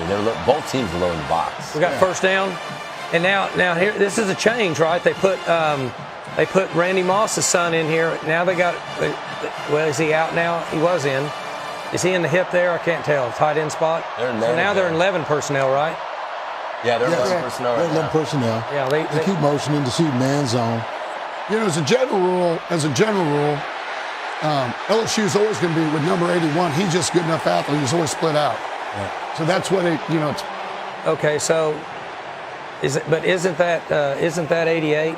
mean, both teams are low in the box. We got first down, and now here this is a change, right? They put Randy Moss's son in here. Now they got. Well, is he out now? He was in. Is he in the hip there? I can't tell. Tight end spot. They're in So now they're in 11 personnel, right? Yeah, they're 11 personnel They're right 11 now. personnel. Yeah, They keep motioning to see man zone. As a general rule, LSU is always going to be with number 81. He's just a good enough athlete. He's always split out. Right. So that's what it's. Okay, so isn't that 88?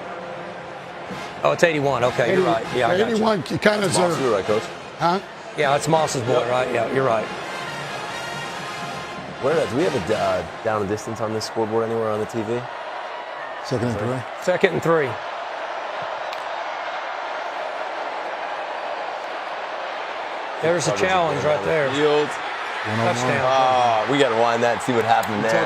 Oh, it's 81. Okay, you're right. Yeah, I got you. 81 kind of. You're right, Coach. Huh? Yeah, it's Moss's boy, right? Yeah, you're right. Do we have a down and distance on this scoreboard anywhere on the TV? 2nd and 3. 2nd and 3. There's a challenge right there. Field. Touchdown. Oh, we got to wind that and see what happened there.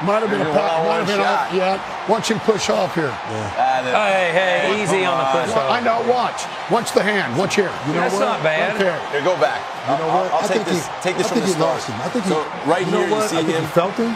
Might have been a one shot. off. Yeah. Watch him push off here. Hey, easy on the push off. I know. Watch the hand. Watch here. That's not bad. Okay. Here, go back. You know what? I'll take this from the start. I think so right you here, know what? you see I think him. he felt him.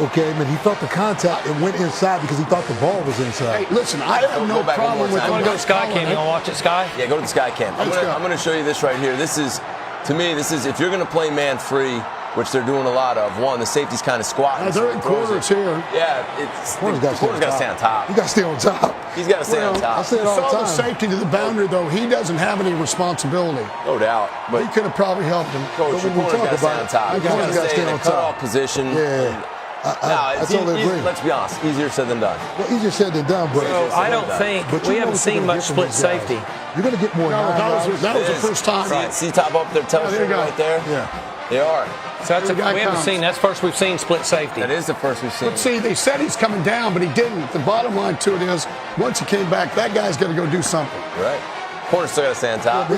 Okay, man, he felt the contact and went inside because he thought the ball was inside. Hey, listen, I have no back one more problem with. time. You want to go to Sky Cam? You want to watch it, Sky? Yeah, go to the Sky Cam. I'm Let's go. going to show you this right here. This is, to me, if you're going to play man free, which they're doing a lot of. One, the safety's kind of squatting. They're in quarters here. Yeah, the corner's got to stay on top. He got to stay on top. He's got to stay on top. I say it all the Saw time. the safety to the boundary, though. He doesn't have any responsibility. No doubt. But He could have probably helped him. Coach, your corner's got to stay on top. He's got to stay in a cutoff position. Yeah. Now, I totally agree. Let's be honest, easier said than done. Well, easier said than done, but I don't think we haven't seen much split safety. You're going to get more. That was the first time. See top up there, tell there you go. right there? Yeah. They are. So that's Here the guy we haven't comes. seen. That's first we've seen split safety. That is the first we've seen. But see, they said he's coming down, but he didn't. The bottom line to it is, once he came back, that guy's got to go do something. Right. Corner's still got to stay on top. We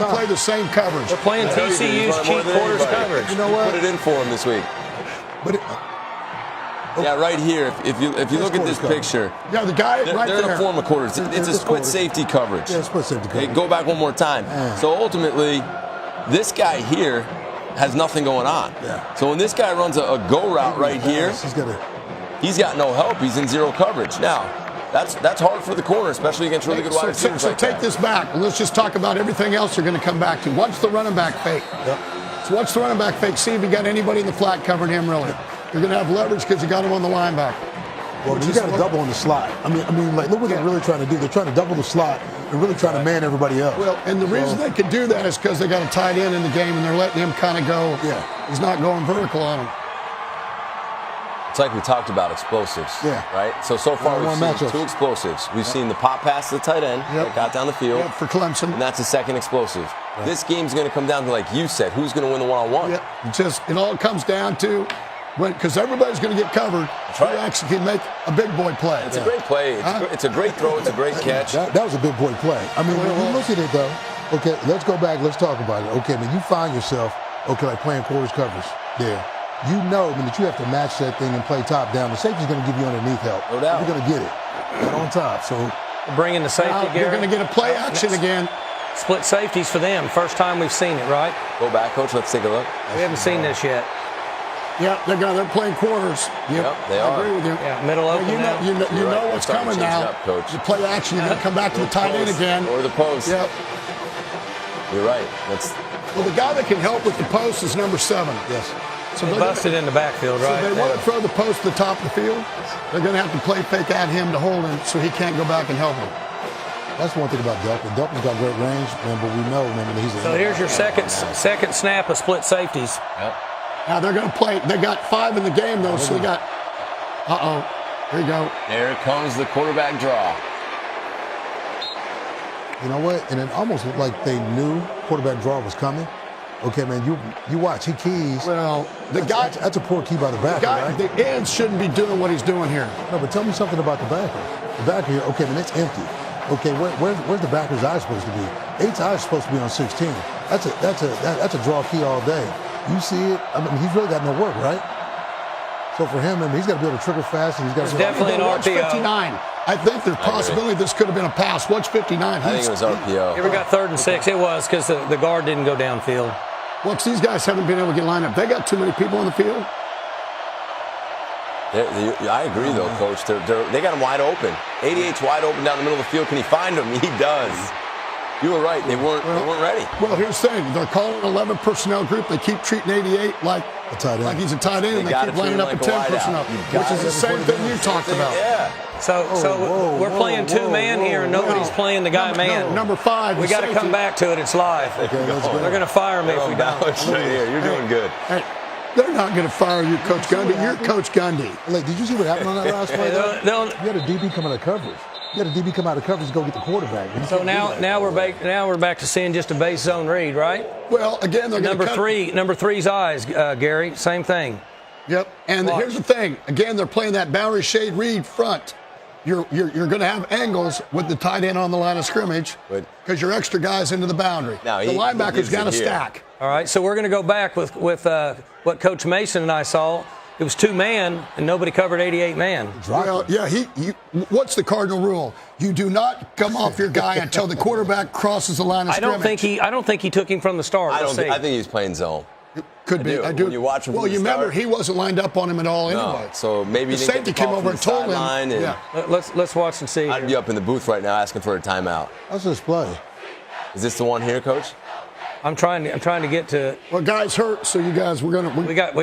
play the same coverage. We're playing TCU's cheap quarters coverage. You know what? Put it in for him this week. But Yeah, right here. If you look at this picture, Yeah, the guy they're, right they're there. in a form of quarters. It's a split safety coverage. Yeah, split safety coverage. Okay, go back one more time. So ultimately, this guy here has nothing going on. Yeah. So when this guy runs a go route right here, he's got no help. He's in zero coverage. Now, that's hard for the corner, especially against really good wide receivers So like take that. this back, and let's just talk about everything else you're going to come back to. Watch the running back fake. Yep. So watch the running back fake. See if you got anybody in the flat covering him, really. You're going to have leverage because you got him on the linebacker. Well, you got to double on the slot. I mean, like, look what they're really trying to do. They're trying to double the slot and really trying to man everybody else. Well, and the reason they could do that is because they got a tight end in the game, and they're letting him kind of go. Yeah. He's not going vertical on him. It's like we talked about explosives. Yeah. Right? So far we've One-on-one seen matchups. two explosives. We've seen the pop pass to the tight end that got down the field. Yep, for Clemson. And that's a second explosive. This game's going to come down to, like you said, who's going to win the one-on-one. It all comes down to because everybody's going to get covered. right. Who actually can make a big boy play? It's a great play. It's a great throw. It's a great catch. That was a big boy play. I mean, when you look at it, though, okay, let's go back. Let's talk about it. Okay, when you find yourself, okay, like playing quarters coverage there, you know that you have to match that thing and play top down. The safety's going to give you underneath help. No doubt. You're going to get it right on top. So Bringing the safety, Now, Gary. you're going to get a play action again. Split safeties for them. First time we've seen it, right? Go back, Coach. Let's take a look. We haven't seen this yet. Yeah, they're playing quarters. Yep, they I are. agree with you. Yeah, middle Well, open you now. know You're right. what's They're starting coming to change now. it up, Coach. The play action, you're going to come back to the tight end Post. again. Or the post. Yep. You're right. Well, the guy that can help with the post is number 7. yes, So He they're busted in the backfield, So right? they want to throw the post to the top of the field. They're going to have to play fake at him to hold him so he can't go back and help him. that's one thing about Delpin. Delpin's got great range, man, but we know, man, that he's a So here's your second snap of split safeties. Yep. Now they're going to play. They got 5 in the game though, so they got. There you go. There comes the quarterback draw. You know what? And it almost looked like they knew quarterback draw was coming. Okay, man, you watch. He keys. Well, That's a poor key by the backer, right? The ends shouldn't be doing what he's doing here. No, but tell me something about the backer. The backer here, okay, man, it's empty. Okay, where's the backer's eye supposed to be? 8's eye is supposed to be on 16. That's a draw key all day. You see it? I mean, he's really got no work, right? So for him, I mean, he's got to be able to trigger fast, and he's got to definitely an Watch RPO. 59. I think there's possibility this could have been a pass. Watch 59. I think it was RPO. Here we got 3rd and 6. It was because the guard didn't go downfield. Well, these guys haven't been able to get lined up. They got too many people on the field. I agree, though, Coach. They got him wide open. 88's wide open down the middle of the field. Can he find him? He does. You were right. They weren't ready. Well, here's the thing. They're calling an 11 personnel group. They keep treating 88 like a tight end. Like he's a tight end, and they gotta keep lining treat up him a like a 10 personnel, wideout. which is the same thing you talked about. Yeah. So we're playing two-man here, and nobody's playing the guy man. Number 5. We got to come back to it. It's live. Okay, let's go. They're going to fire me if we don't. Right here. You're doing good. Hey, they're not going to fire you, Coach Gundy. You're Coach Gundy. Like, did you see what happened on that last play? They'll- You had a DB come out of coverage. You had a DB come out of coverage to go get the quarterback. So now we're back to seeing just a base zone read, right? Well, again, they're going to Number three's eyes, Gary. Same thing. Yep. And Watch. here's the thing. Again, they're playing that boundary shade read front. You're going to have angles with the tight end on the line of scrimmage because your extra guys into the boundary. Now, the linebacker's got to stack. All right, so we're going to go back with what Coach Mason and I saw. It was 2-man, and nobody covered 88 man. Well, yeah, what's the cardinal rule? You do not come off your guy until the quarterback crosses the line of scrimmage. I don't think he took him from the start. I think he was playing zone. Could be. I do. When you watch him well, you remember he wasn't lined up on him at all anyway. So maybe the safety came over and told him. Yeah. Let's watch and see. I'd be up in the booth right now asking for a timeout. How's this play? Is this the one here, Coach? I'm trying to get to. Well, guys hurt, so you guys we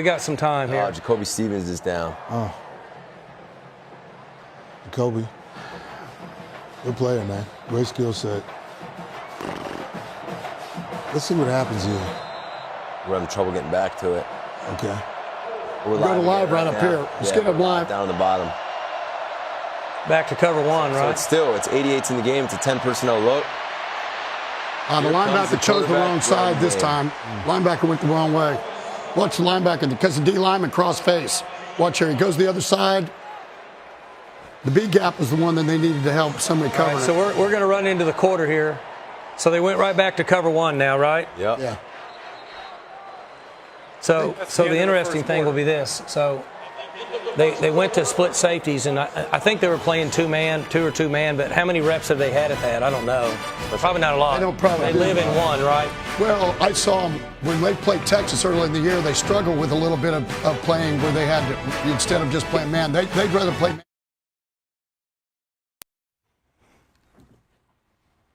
got some time here. Jacoby Stevens is down. Oh, Jacoby, good player, man. Great skill set. Let's see what happens here. We're having trouble getting back to it. Okay. We're going live right up here. Let's get him live. Down on the bottom. Back to cover one, right? So it's 88's in the game. It's a 10 personnel look. The linebacker chose the wrong side this time. Linebacker went the wrong way. Watch the linebacker because the D lineman cross face. Watch here. He goes the other side. The B gap was the one that they needed to help somebody cover. So we're going to run into the quarter here. So they went right back to cover one now, right? Yep. Yeah. So the interesting thing will be this. So they went to split safeties, and I think they were playing two or two man, but how many reps have they had at that? I don't know. Probably not a lot. They live in one, right? Well, I saw them when they played Texas early in the year. They struggled with a little bit of playing where they had to, instead of just playing man, they'd rather play man.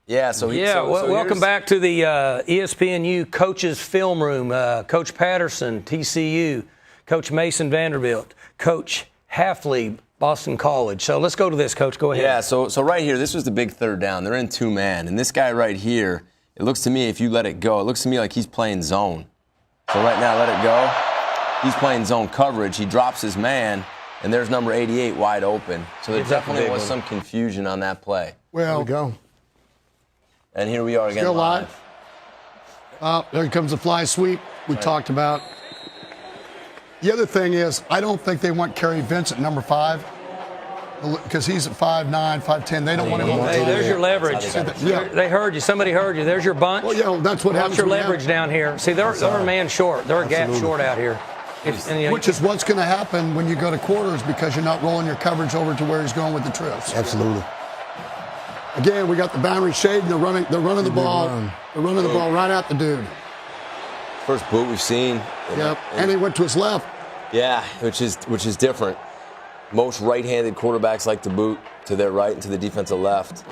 Yeah, welcome back to the ESPNU Coaches Film Room. Coach Patterson, TCU, Coach Mason, Vanderbilt, Coach Hafley, Boston College. So let's go to this, Coach. Go ahead. Yeah, so right here, this was the big third down. They're in 2-man, and this guy right here, it looks to me, if you let it go, it looks to me like he's playing zone. So right now, let it go. He's playing zone coverage. He drops his man, and there's number 88 wide open. So there definitely was some confusion on that play. Well, here we go. And here we are again. Still live. There comes the fly sweep we talked about. The other thing is, I don't think they want Kerry Vincent, number 5, because he's at 5'9", 5'10". They don't want him on the Hey, there's your leverage. Yeah. They heard you. Somebody heard you. There's your bunch. Well, yeah, that's what happens. Your leverage down here. See, they're a man short. They're a gap short out here. Which is what's going to happen when you go to quarters because you're not rolling your coverage over to where he's going with the trips. Absolutely. Again, we got the boundary shade, and they're running the ball. They're running the ball right at the dude. First boot we've seen. Yep, and he went to his left. Yeah, which is different. Most right-handed quarterbacks like to boot to their right and to the defensive left.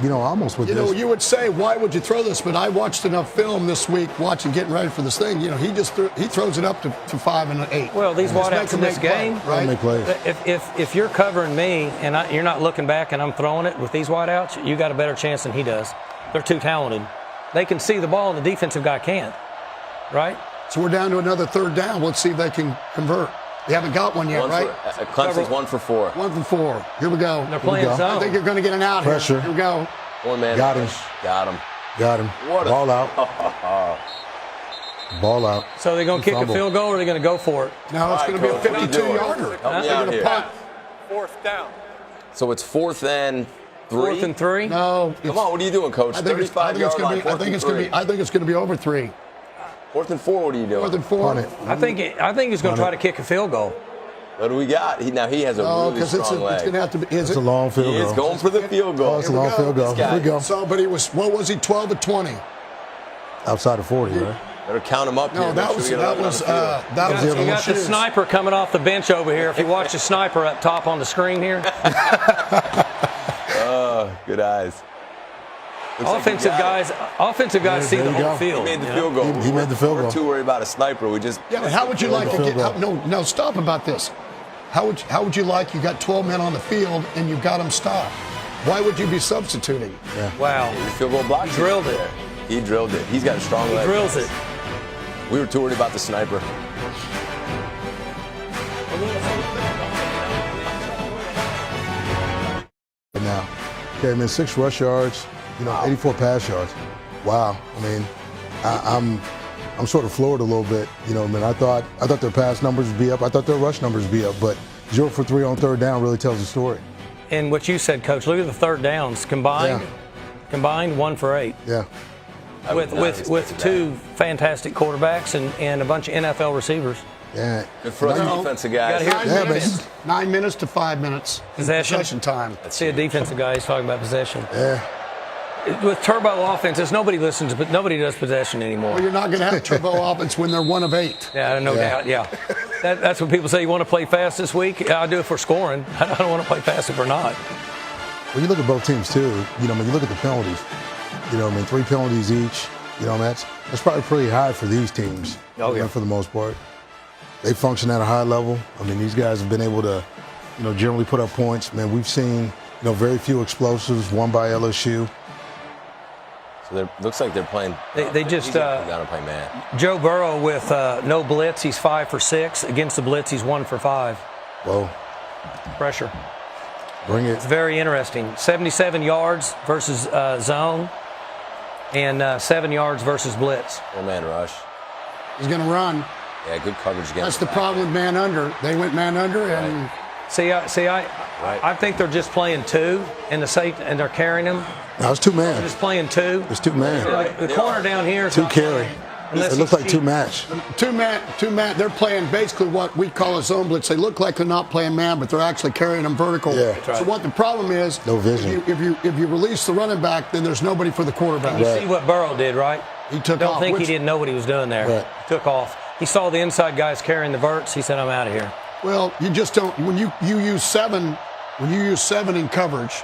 You know, almost with this. You would say, why would you throw this? But I watched enough film this week, getting ready for this thing. He just he throws it up to 5 and 8. Well, these wideouts in this game, right? If you're covering me and you're not looking back and I'm throwing it with these wideouts, you got a better chance than he does. They're too talented. They can see the ball and the defensive guy can't. Right? So we're down to another third down. Let's see if they can convert. They haven't got one yet, right? Clemson's 1 for 4. 1 for 4. Here we go. They're playing zone. I think you're going to get an out Pressure. Here we go. 4-man. Got him. Got him. Ball out. Ball out. So they're going to kick a field goal or are they going to go for it? No, it's going to be a 52-yarder. Help me out here. Punt. 4th down. So it's 4th and 3? 4th and 3? No. Come on, what are you doing, Coach? I think it's going to be over 3. 4th and 4, what are you doing? 4th and 4. I think he's going to try to kick a field goal. What do we got? He has a really strong leg. It's going to have to be. It's a long field goal. He is going for the field goal. It's a long field goal. Here we go. So, but what was he, 12 or 20? Outside of 40, right? Better count him up here. No, that was You got the sniper coming off the bench over here. If you watch the sniper up top on the screen here. Good eyes. Offensive guys see the whole field. He made the field goal. He made the field goal. We're too worried about a sniper. Yeah, but how would you like to get? No, stop about this. How would you like? You got 12 men on the field and you got them stopped. Why would you be substituting? Yeah. Wow. The field goal block. He drilled it. He drilled it. He's got a strong leg. He drills it. We were too worried about the sniper. Now, okay, 6 rush yards, 84 pass yards. Wow. I mean, I'm sort of floored a little bit. I thought their pass numbers would be up. I thought their rush numbers would be up, but 0 for 3 on third down really tells the story. And what you said, Coach, look at the third downs combined. Yeah. Combined 1 for 8. Yeah. with two fantastic quarterbacks and a bunch of NFL receivers. Yeah. Good for us defensive guys. Gotta hear 9 minutes to 5 minutes. Possession time. See a defensive guy. He's talking about possession. Yeah. With turbo offenses, nobody listens, but nobody does possession anymore. Well, you're not going to have turbo offense when they're 1 of 8. Yeah, no doubt. Yeah, that's what people say. You want to play fast this week? Yeah, I do it for scoring. I don't want to play fast if we're not. Well, you look at both teams too. You look at the penalties. 3 penalties each. That's probably pretty high for these teams. Oh, yeah. For the most part, they function at a high level. These guys have been able to, generally put up points. Man, we've seen, very few explosives won by LSU. So it looks like they're playing. They just down to play man. Joe Burrow with no blitz. He's 5 for 6 against the blitz. He's 1 for 5. Whoa! Pressure. Bring it. It's very interesting. 77 yards versus zone, and 7 yards versus blitz. 4-man rush. He's going to run. Yeah, good coverage again. That's the problem with man under. They went man under, and Right. I think they're just playing 2 and they're carrying them. No, it's 2 man. They're just playing 2. It's 2 man. The corner down here is 2 not carry. unless It looks he's like 2 cheap. match. 2 man. They're playing basically what we call a zone blitz. They look like they're not playing man, but they're actually carrying them vertical. Yeah. That's right. So what the problem is, No vision. If you release the running back, then there's nobody for the quarterback. You see what Burrow did, right? He took Don't off. think he didn't know what he was doing there. Right. He took off. He saw the inside guys carrying the verts. He said, "I'm out of here." Well, you just don't. When you use 7, in coverage,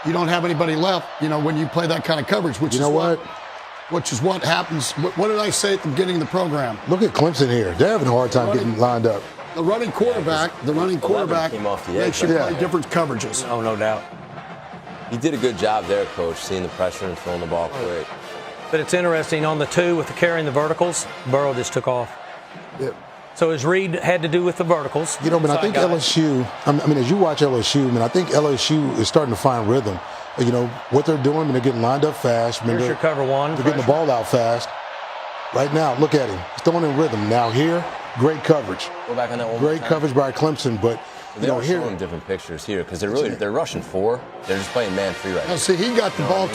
you don't have anybody left. When you play that kind of coverage, which is what happens. What did I say at the beginning of the program? Look at Clemson here. They're having a hard time getting lined up. The running quarterback came off the makes edge. you play different coverages. Oh, no doubt. He did a good job there, Coach, seeing the pressure and throwing the ball quick. But it's interesting on the 2 with the carrying the verticals. Burrow just took off. Yeah. So his read had to do with the verticals. But I think Inside guys. LSU, as you watch LSU, I think LSU is starting to find rhythm. What they're doing, and they're getting lined up fast. Here's your cover 1. They're getting the ball out fast. Right now, look at him. He's throwing in rhythm. Now here, great coverage. Go back on that one more Great time. coverage by Clemson, but They are here. showing different pictures here because they're rushing 4. They're just playing man free right now. Now, see, he got the ball.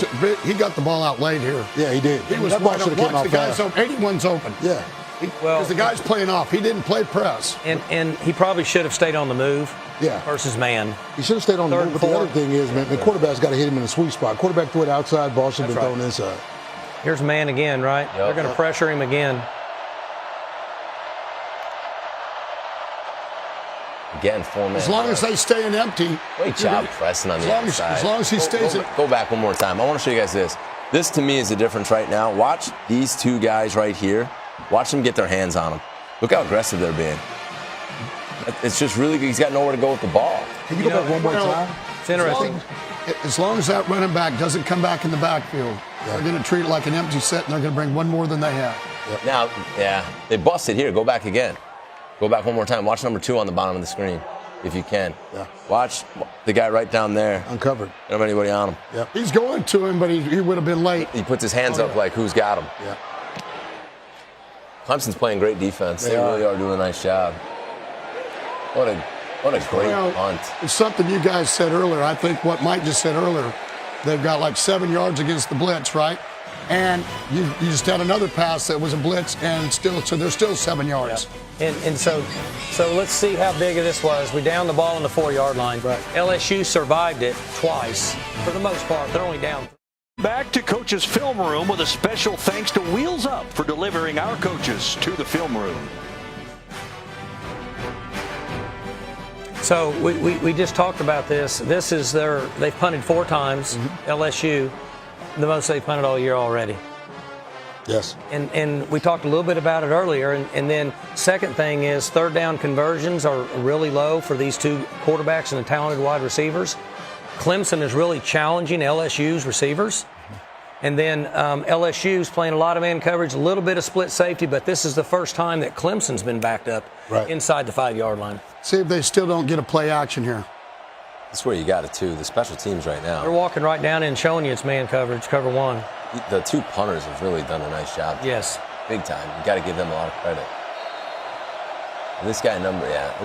He got the ball out late here. Yeah, he did. He was that ball wide should open. have came Watch out the guy's fast. open. 81's open. Yeah. Because the guy's playing off. He didn't play press. And he probably should have stayed on the move Yeah. versus man. He should have stayed on the Third move. and But the 4. other thing is, man, the quarterback's got to hit him in the sweet spot. Quarterback threw it outside. Ball should have been That's thrown inside. Here's man again, right? They're going to pressure him again. Again, 4-man. As long as they stay in empty. Great job pressing on the outside. As long as he stays in. Go back one more time. I want to show you guys this. This, to me, is the difference right now. Watch these 2 guys right here. Watch them get their hands on them. Look how aggressive they're being. It's just really good. He's got nowhere to go with the ball. Can you go back one more time? It's interesting. As long as that running back doesn't come back in the backfield, they're going to treat it like an empty set, and they're going to bring 1 more than they have. Now, they busted here. Go back again. Go back one more time. Watch number 2 on the bottom of the screen, if you can. Yeah. Watch the guy right down there. Uncovered. Don't have anybody on him. Yep. He's going to him, but he would have been late. He puts his hands up like, who's got him? Yeah. Clemson's playing great defense. They really are doing a nice job. What a great punt. It's something you guys said earlier. I think what Mike just said earlier. They've got like 7 yards against the blitz, right? And you just had another pass that was a blitz, and so they're still 7 yards. Yeah. And so let's see how big this was. We downed the ball on the 4-yard line. Right. LSU survived it twice. For the most part, they're only down. Back to Coach's Film Room with a special thanks to Wheels Up for delivering our coaches to the film room. So we just talked about this. This is they've punted 4 times, LSU, the most they've punted all year already. Yes. And we talked a little bit about it earlier. And then second thing is 3rd down conversions are really low for these 2 quarterbacks and the talented wide receivers. Clemson is really challenging LSU's receivers. And then LSU's playing a lot of man coverage, a little bit of split safety, but this is the first time that Clemson's been backed up inside the 5-yard line. See if they still don't get a play action here. That's where you got it, too. The special teams right now. They're walking right down and showing you it's man coverage, cover 1. The 2 punters have really done a nice job. Yes. Big time. You got to give them a lot of credit. And this guy, it'll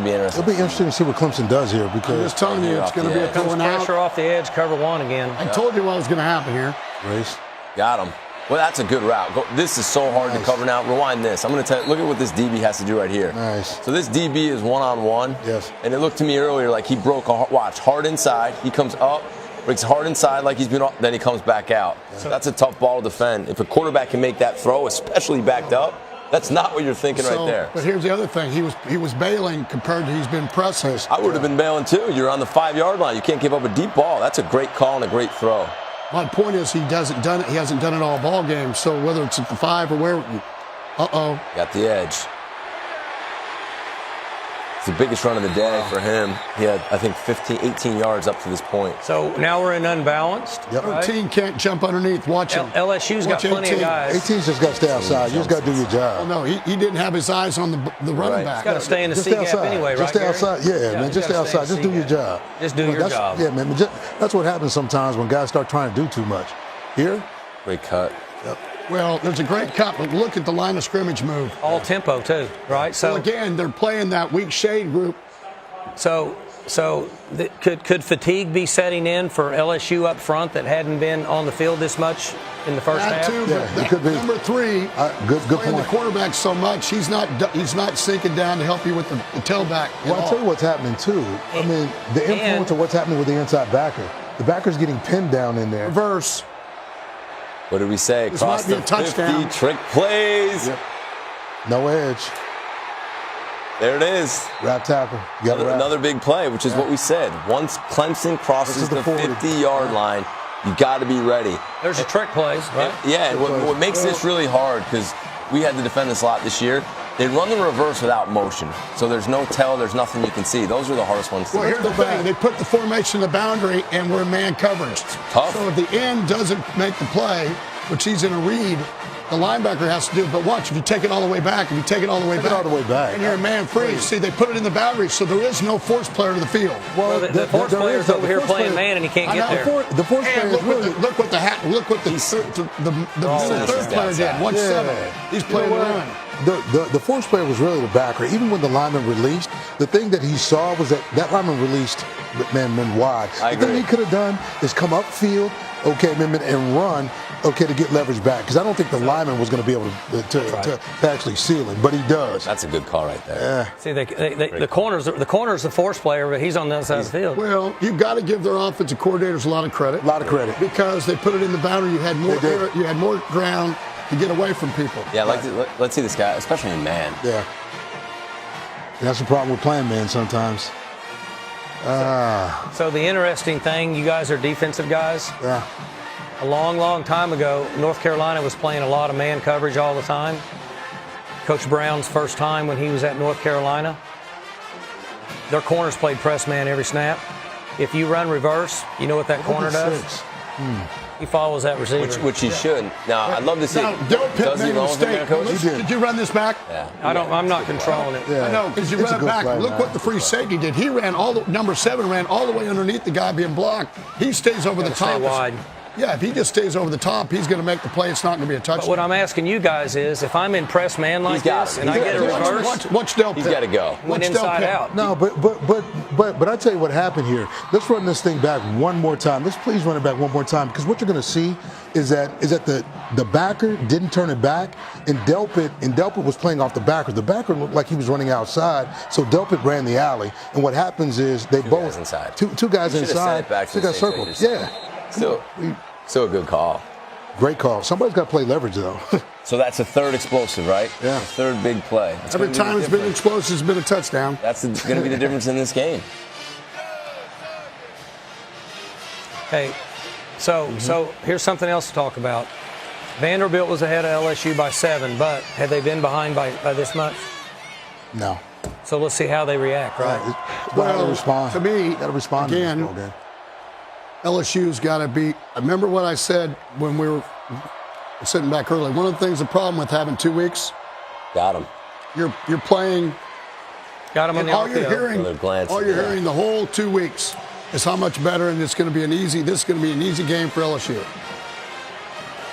be interesting. It'll be interesting to see what Clemson does here I'm because just telling you, it's going to be a Comes throwing out. pressure off the edge, cover 1 again. I told you what was going to happen here. race. Got him. Well, that's a good route. This is so hard to cover now. Rewind this. I'm going to tell you, look at what this DB has to do right here. Nice. So this DB is one-on-one. Yes. And it looked to me earlier like he broke watch, hard inside. He comes up, breaks hard inside like he's been off, then he comes back out. So that's a tough ball to defend. If a quarterback can make that throw, especially backed up, that's not what you're thinking right there. But here's the other thing. He was bailing compared to he's been pressing. I would have been bailing too. You're on the 5-yard line. You can't give up a deep ball. That's a great call and a great throw. My point is he hasn't done it all ball game. So whether it's at the 5 or where, Got the edge. It's the biggest run of the day for him. He had, I think, 18 yards up to this point. So now we're in unbalanced. Yep. Right? 13 can't jump underneath. Watch him. LSU's got plenty of guys. 18's just got to stay outside. You just got to do your job. Well, no, he didn't have his eyes on the running back. He's got to stay in the Just C stay gap outside. anyway, Just right, stay Gary? outside. Yeah, man. Just stay outside. Just do your job. Just do your job. Yeah, man. That's what happens sometimes when guys start trying to do too much. Here? Great cut. Yep. Well, there's a great cut, but look at the line of scrimmage move. All tempo too, right? So again, they're playing that weak shade group. Could fatigue be setting in for LSU up front that hadn't been on the field this much in the first half? Too, Yeah, it could be. Number 3, good playing point. the quarterback so much, he's not sinking down to help you with the tailback. Well, I'll tell you what's happening, too. I mean, the influence of what's happening with the inside backer. The backer's getting pinned down in there. Reverse. What did we say? This Cross might be the a touchdown. 50, trick plays. Yep. No edge. There it is. Wrap tackle. You got Another big play, which is what we said. Once Clemson crosses the 50-yard line, you got to be ready. There's a trick plays, right? And what makes this really hard, because we had to defend this a lot this year, they run the reverse without motion. So there's no tell, there's nothing you can see. Those are the hardest ones to Well, here's the thing. They put the formation in the boundary, and we're in man coverage. Tough. So if the end doesn't make the play, which he's in a read, the linebacker has to do it. But watch, if you take it all the way back, and you're a man free. See, they put it in the boundary, so there is no force player to the field. Well, the force player's over here playing man, and he can't get there. The force player is really. Look what the third player did. 1-7. He's playing the run. The force player was really the backer. Even when the lineman released, the thing that he saw was that lineman released man wide. The thing he could have done is come upfield, and run, to get leverage back. Because I don't think the lineman was going to be able to actually seal it, but he does. That's a good call right there. Yeah. See, the corner's the force player, but he's on the other side of the field. Well, you've got to give their offensive coordinators a lot of credit. Because they put it in the boundary. You had more ground to get away from people. Yeah, let's see this guy, especially in man. Yeah. And that's the problem with playing man sometimes. So the interesting thing, you guys are defensive guys. Yeah. A long, long time ago, North Carolina was playing a lot of man coverage all the time. Coach Brown's first time when he was at North Carolina, their corners played press man every snap. If you run reverse, you know what that corner does? He follows that receiver. Which he should. Now, I'd love to see. Now, Del Pitt made a mistake. Did you run this back? Yeah. I'm not controlling it. I know, because you ran it back. Look what the free safety did. He ran number 7 ran all the way underneath the guy being blocked. He stays over the top. Stay wide. Yeah, if he just stays over the top, he's going to make the play. It's not going to be a touchdown. But what I'm asking you guys is, if I'm in press man like this and I get a reverse, watch Del Pitt. He's got to go. went inside out. No, but I tell you what happened here. Let's run this thing back one more time. Let's please run it back one more time, because what you're going to see is that the backer didn't turn it back, and Del Pitt was playing off the backer. The backer looked like he was running outside, so Del Pitt ran the alley. And what happens is they both inside. Two guys inside. Two guys circled. Yeah. Still a good call. Great call. Somebody's got to play leverage, though. So that's a third explosive, right? Yeah. The third big play. Every time it's been explosive, it's been a touchdown. That's going to be the difference in this game. Hey, so here's something else to talk about. Vanderbilt was ahead of LSU by 7, but had they been behind by this much? No. So let's see how they react, right? Well, respond. To me, got to respond again, LSU's got to beat. I remember what I said when we were sitting back early. One of the things, the problem with having 2 weeks, Got him. you're playing. Got them on the All you're RPO. hearing the whole 2 weeks is how much better, and it's going to be this is going to be an easy game for LSU.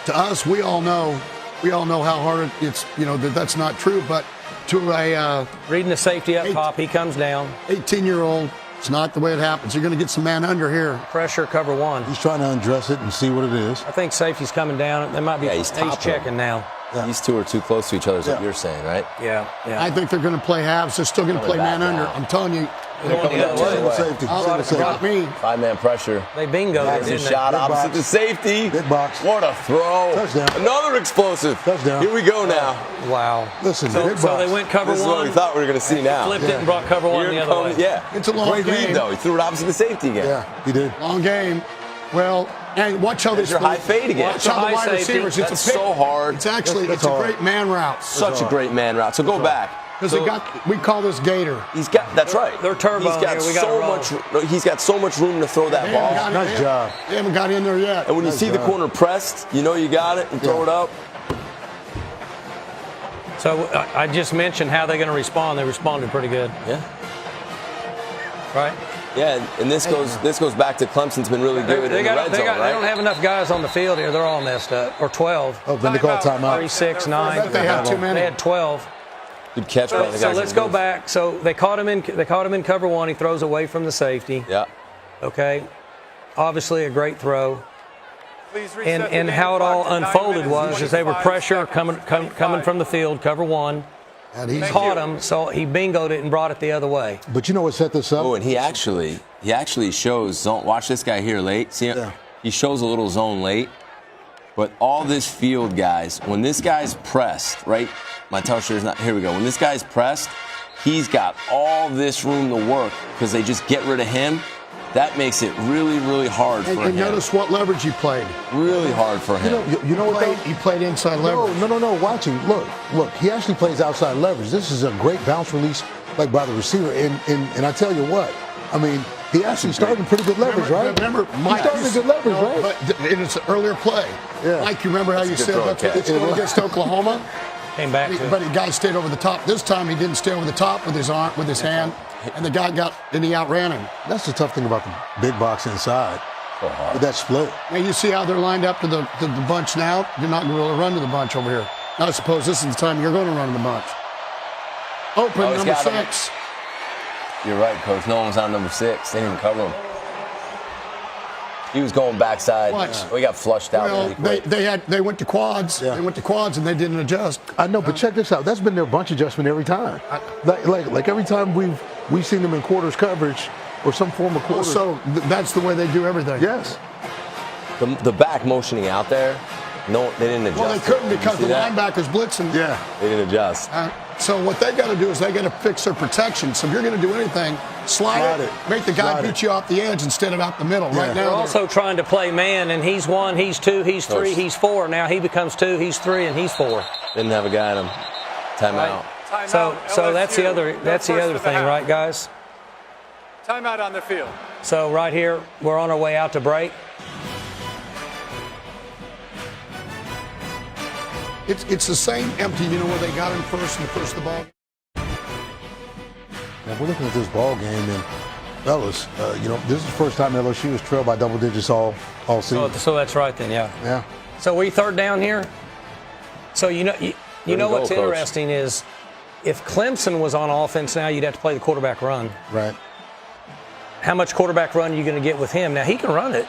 To us, we all know how hard it's. That's not true, but to a Reading the safety up top, he comes down. 18-year-old It's not the way it happens. You're going to get some man under here. Pressure, cover one. He's trying to undress it and see what it is. I think safety's coming down. They might be. He's checking now. Yeah. These two are too close to each other, is what you're saying, right? Yeah. I think they're going to play halves. They're still going to play man under. I'm telling you. They're coming the other way. Safety. Got me. 5-man pressure. They bingo. Just shot opposite the safety. Big box. What a throw. Touchdown. Another explosive. Touchdown. Here we go now. Wow. Listen, So they went cover This one. is what we thought we were going to see now. Flipped it and brought cover one the other way. Yeah. It's a long Great game. read, though. He threw it opposite the safety again. Yeah, he did. Long game. Well, and watch how There's this. your high fade again. Watch how the wide safety. receivers. That's It's a pick. so hard. It's actually That's it's a hard. great man route. Such a great man route. So go back. Because we call this Gator. He's got. That's right. They're turbo He's got here. We gotta so roll. much. He's got so much room to throw that They ball. haven't got Nice in- job. They haven't got in there yet. And when you see the corner pressed, you know you got it and throw it up. So I just mentioned how they're going to respond. They responded pretty good, Yeah. right? Yeah, and this goes back to Clemson's been really good in the red zone, They right? don't have enough guys on the field here. They're all messed up. Or 12. Oh, then they call timeout. 36, 9. I bet they had too many. They had 12. Good catch by the guys. So let's go back. So they caught him in cover one. He throws away from the safety. Yeah. Okay. Obviously a great throw. And how it all unfolded was they were pressure coming from the field, cover one. And he Caught him, so he bingoed it and brought it the other way. But you know what set this up? Oh, and he actually shows zone. Watch this guy here late. See him? Yeah. He shows a little zone late. But all this field, guys, when this guy's pressed, right? My toucher is not. Here we go. When this guy's pressed, he's got all this room to work because they just get rid of him. That makes it really, really hard for him. And notice what leverage he played. Really hard for him. You know what? He played inside leverage. No. Watch him. Look. He actually plays outside leverage. This is a great bounce release, like by the receiver. And I tell you what, I mean, he actually started in pretty good leverage, right? Remember, Mike, he started in good leverage, right? But in its earlier play, Yeah. Mike, you remember how you a good said throw, that's what Cat. it's going against Oklahoma? Came back to But the guy stayed over the top. This time he didn't stay over the top with his arm, with his hand, and the guy he outran him. That's the tough thing about the big box inside. So hard. With that split. Now you see how they're lined up to the bunch now. You're not going to really run to the bunch over here. Now I suppose this is the time you're going to run to the bunch. Open Oh, he's number got him. 6. You're right, Coach. No one was on number 6. They didn't even cover him. He was going backside. Watch. We got flushed out Well, really quick. they went to quads. Yeah. They went to quads and they didn't adjust. I know, but check this out. That's been their bunch adjustment every time. Like every time we've seen them in quarters coverage or some form of quarters. So that's the way they do everything. Yes. The back motioning out there, no, they didn't adjust. Well, they couldn't Did you because see the that? linebacker's blitzing. Yeah. They didn't adjust. So what they got to do is they got to fix their protection. So if you're going to do anything, slide it, make the guy beat you off the edge instead of out the middle. Yeah. Right now, They're also trying to play man, and he's 1, he's 2, he's 3, he's 4. Now he becomes 2, he's 3, and he's 4. Didn't have a guy on him. Timeout. So that's the other thing, right, guys? Timeout on the field. So right here, we're on our way out to break. it's the same empty. You know where they got him first and first the ball. Now, we're looking at this ball game, and fellas, this is the first time LSU has trailed by double digits all season. So that's right then, yeah. Yeah. So we third down here. So you know what's Coach. interesting is if Clemson was on offense now, you'd have to play the quarterback run. Right. How much quarterback run are you going to get with him? Now he can run it.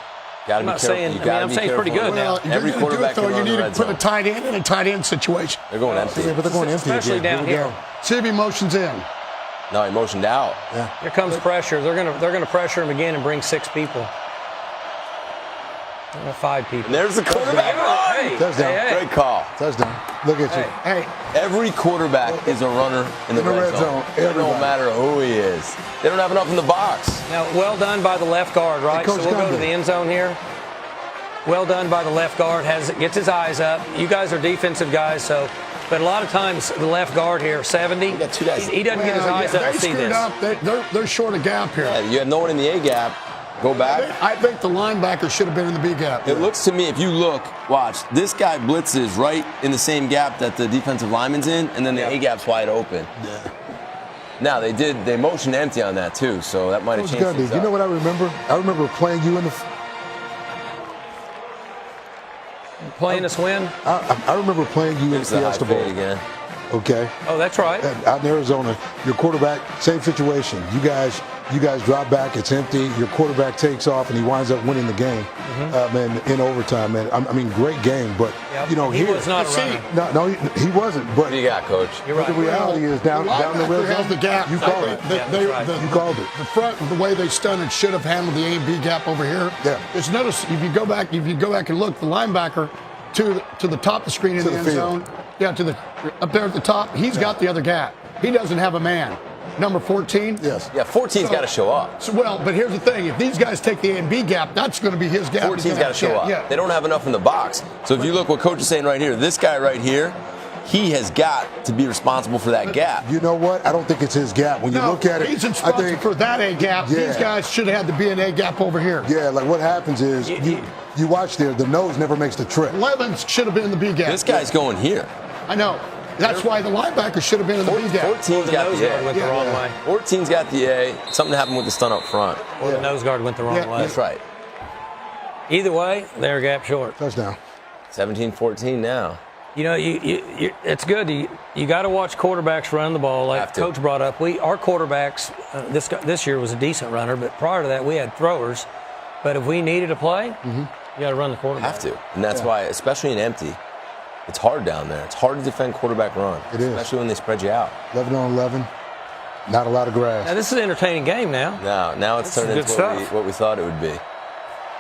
Gotta I'm be not careful. saying. You I gotta I'm be saying pretty careful. good now. Well, you're Every going to do it quarterback though. can You run need the to red put zone. a tight end in a tight end situation. They're going empty. Yeah, but they're going empty Especially again. down we here. go. See if he motions in. No, he motioned out. Here comes pressure. They're gonna pressure him again and bring 6 people. 5 people. And there's the quarterback. Hey, Touchdown. hey, hey. Great call. Touchdown. Look at you. Hey, Every quarterback is a runner in the red zone. It don't Everybody. matter who he is. They don't have enough in the box. Now, well done by the left guard, right? Coach So we'll go to Gundy. the end zone here. Well done by the left guard. Gets his eyes up. You guys are defensive guys, but a lot of times the left guard here, 70, got 2 guys. he doesn't get his eyes up they to see screwed this. up. They're short a gap here. Yeah, you have no one in the A gap. Go back. I think the linebacker should have been in the B gap. It looks to me, if you look, watch, this guy blitzes right in the same gap that the defensive lineman's in, and then the A gap's wide open. Yeah. Now, they motioned empty on that, too, so that might have Coach changed Gundy, things you know up. what I remember? I remember playing you in the. Playing us win? I remember playing you in There's the high Fiesta Bowl. fade again. Okay. Oh, that's right. Out in Arizona, your quarterback, same situation. You guys You guys drop back, it's empty. Your quarterback takes off, and he winds up winning the game, in overtime. Man, I mean, great game. But Yep. you know, he was not a runner. No, he wasn't. But What do you got, Coach? You're right. the reality is down the red has zone. the gap. You called it. You called it. The front, the way they stunned and should have handled the A and B gap over here. Yeah. Just notice if you go back and look, the linebacker to the top of the screen in To the the end field. zone. Yeah, to the up there at the top. He's got the other gap. He doesn't have a man. Number 14. Yes. Yeah, 14's got to show up. So, well, but here's the thing: if these guys take the A and B gap, that's going to be his gap. 14's got to show up. Yeah. They don't have enough in the box. So if you look what Coach is saying right here, this guy right here, he has got to be responsible for that gap. You know what? I don't think it's his gap. When you look at it, he's I responsible think for that A gap. Yeah. These guys should have had to be an A gap over here. Yeah, like what happens is you watch there, the nose never makes the trip. Levens should have been in the B gap. This guy's going here. I know. That's why the linebacker should have been in the B gap. 14's got nose the guard A. went the wrong way. 14's got the A. Something happened with the stun up front. Or the nose guard went the wrong Yeah. way. That's right. Either way, they're gap short. Touchdown. 17-14 now. You know, it's good. You got to watch quarterbacks run the ball. Like Have to. Coach brought up, our quarterbacks this year was a decent runner, but prior to that we had throwers. But if we needed a play, you got to run the quarterback. Have to. And that's why, especially in empty, it's hard down there. It's hard to defend quarterback run. It is. Especially when they spread you out. 11 on 11. Not a lot of grass. Now this is an entertaining game now. Now it's This is turned good into stuff. what we thought it would be.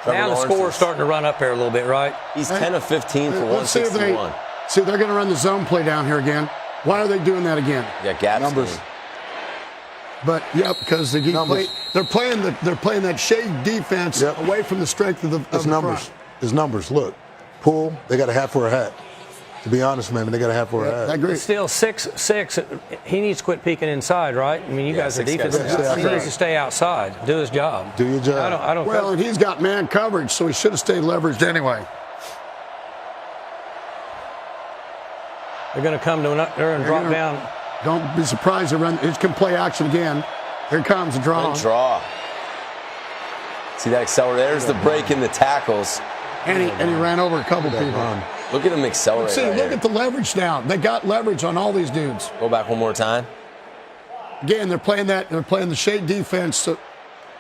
Trevor Now the Lawrence score's is- starting to run up there a little bit, right? He's 10 of 15 for Let's see if 161. See, they're going to run the zone play down here again. Why are they doing that again? You got gaps. Numbers. in. But because they're Numbers. playing that shade defense Yep. away from the strength of the It's numbers. front. It's numbers. Look, pull. They got a hat for a hat. To be honest, man, they got a hat for a I hat. agree. It's still 6-6. He needs to quit peeking inside, right? I mean, you Yeah, guys are 6 guys defensive. outside. He needs to stay outside, do his job. Do your job. I don't. Well, and he's got man coverage, so he should have stayed leveraged anyway. They're going to come to there and drop gonna- down. Don't be surprised they run. It can play action again. Here comes the draw. Good draw. See that accelerator? There's the break in the tackles. And he ran over a couple people. Run. Look at him accelerate. See, right look here. at the leverage now. They got leverage on all these dudes. Go back one more time. Again, they're playing the shade defense. So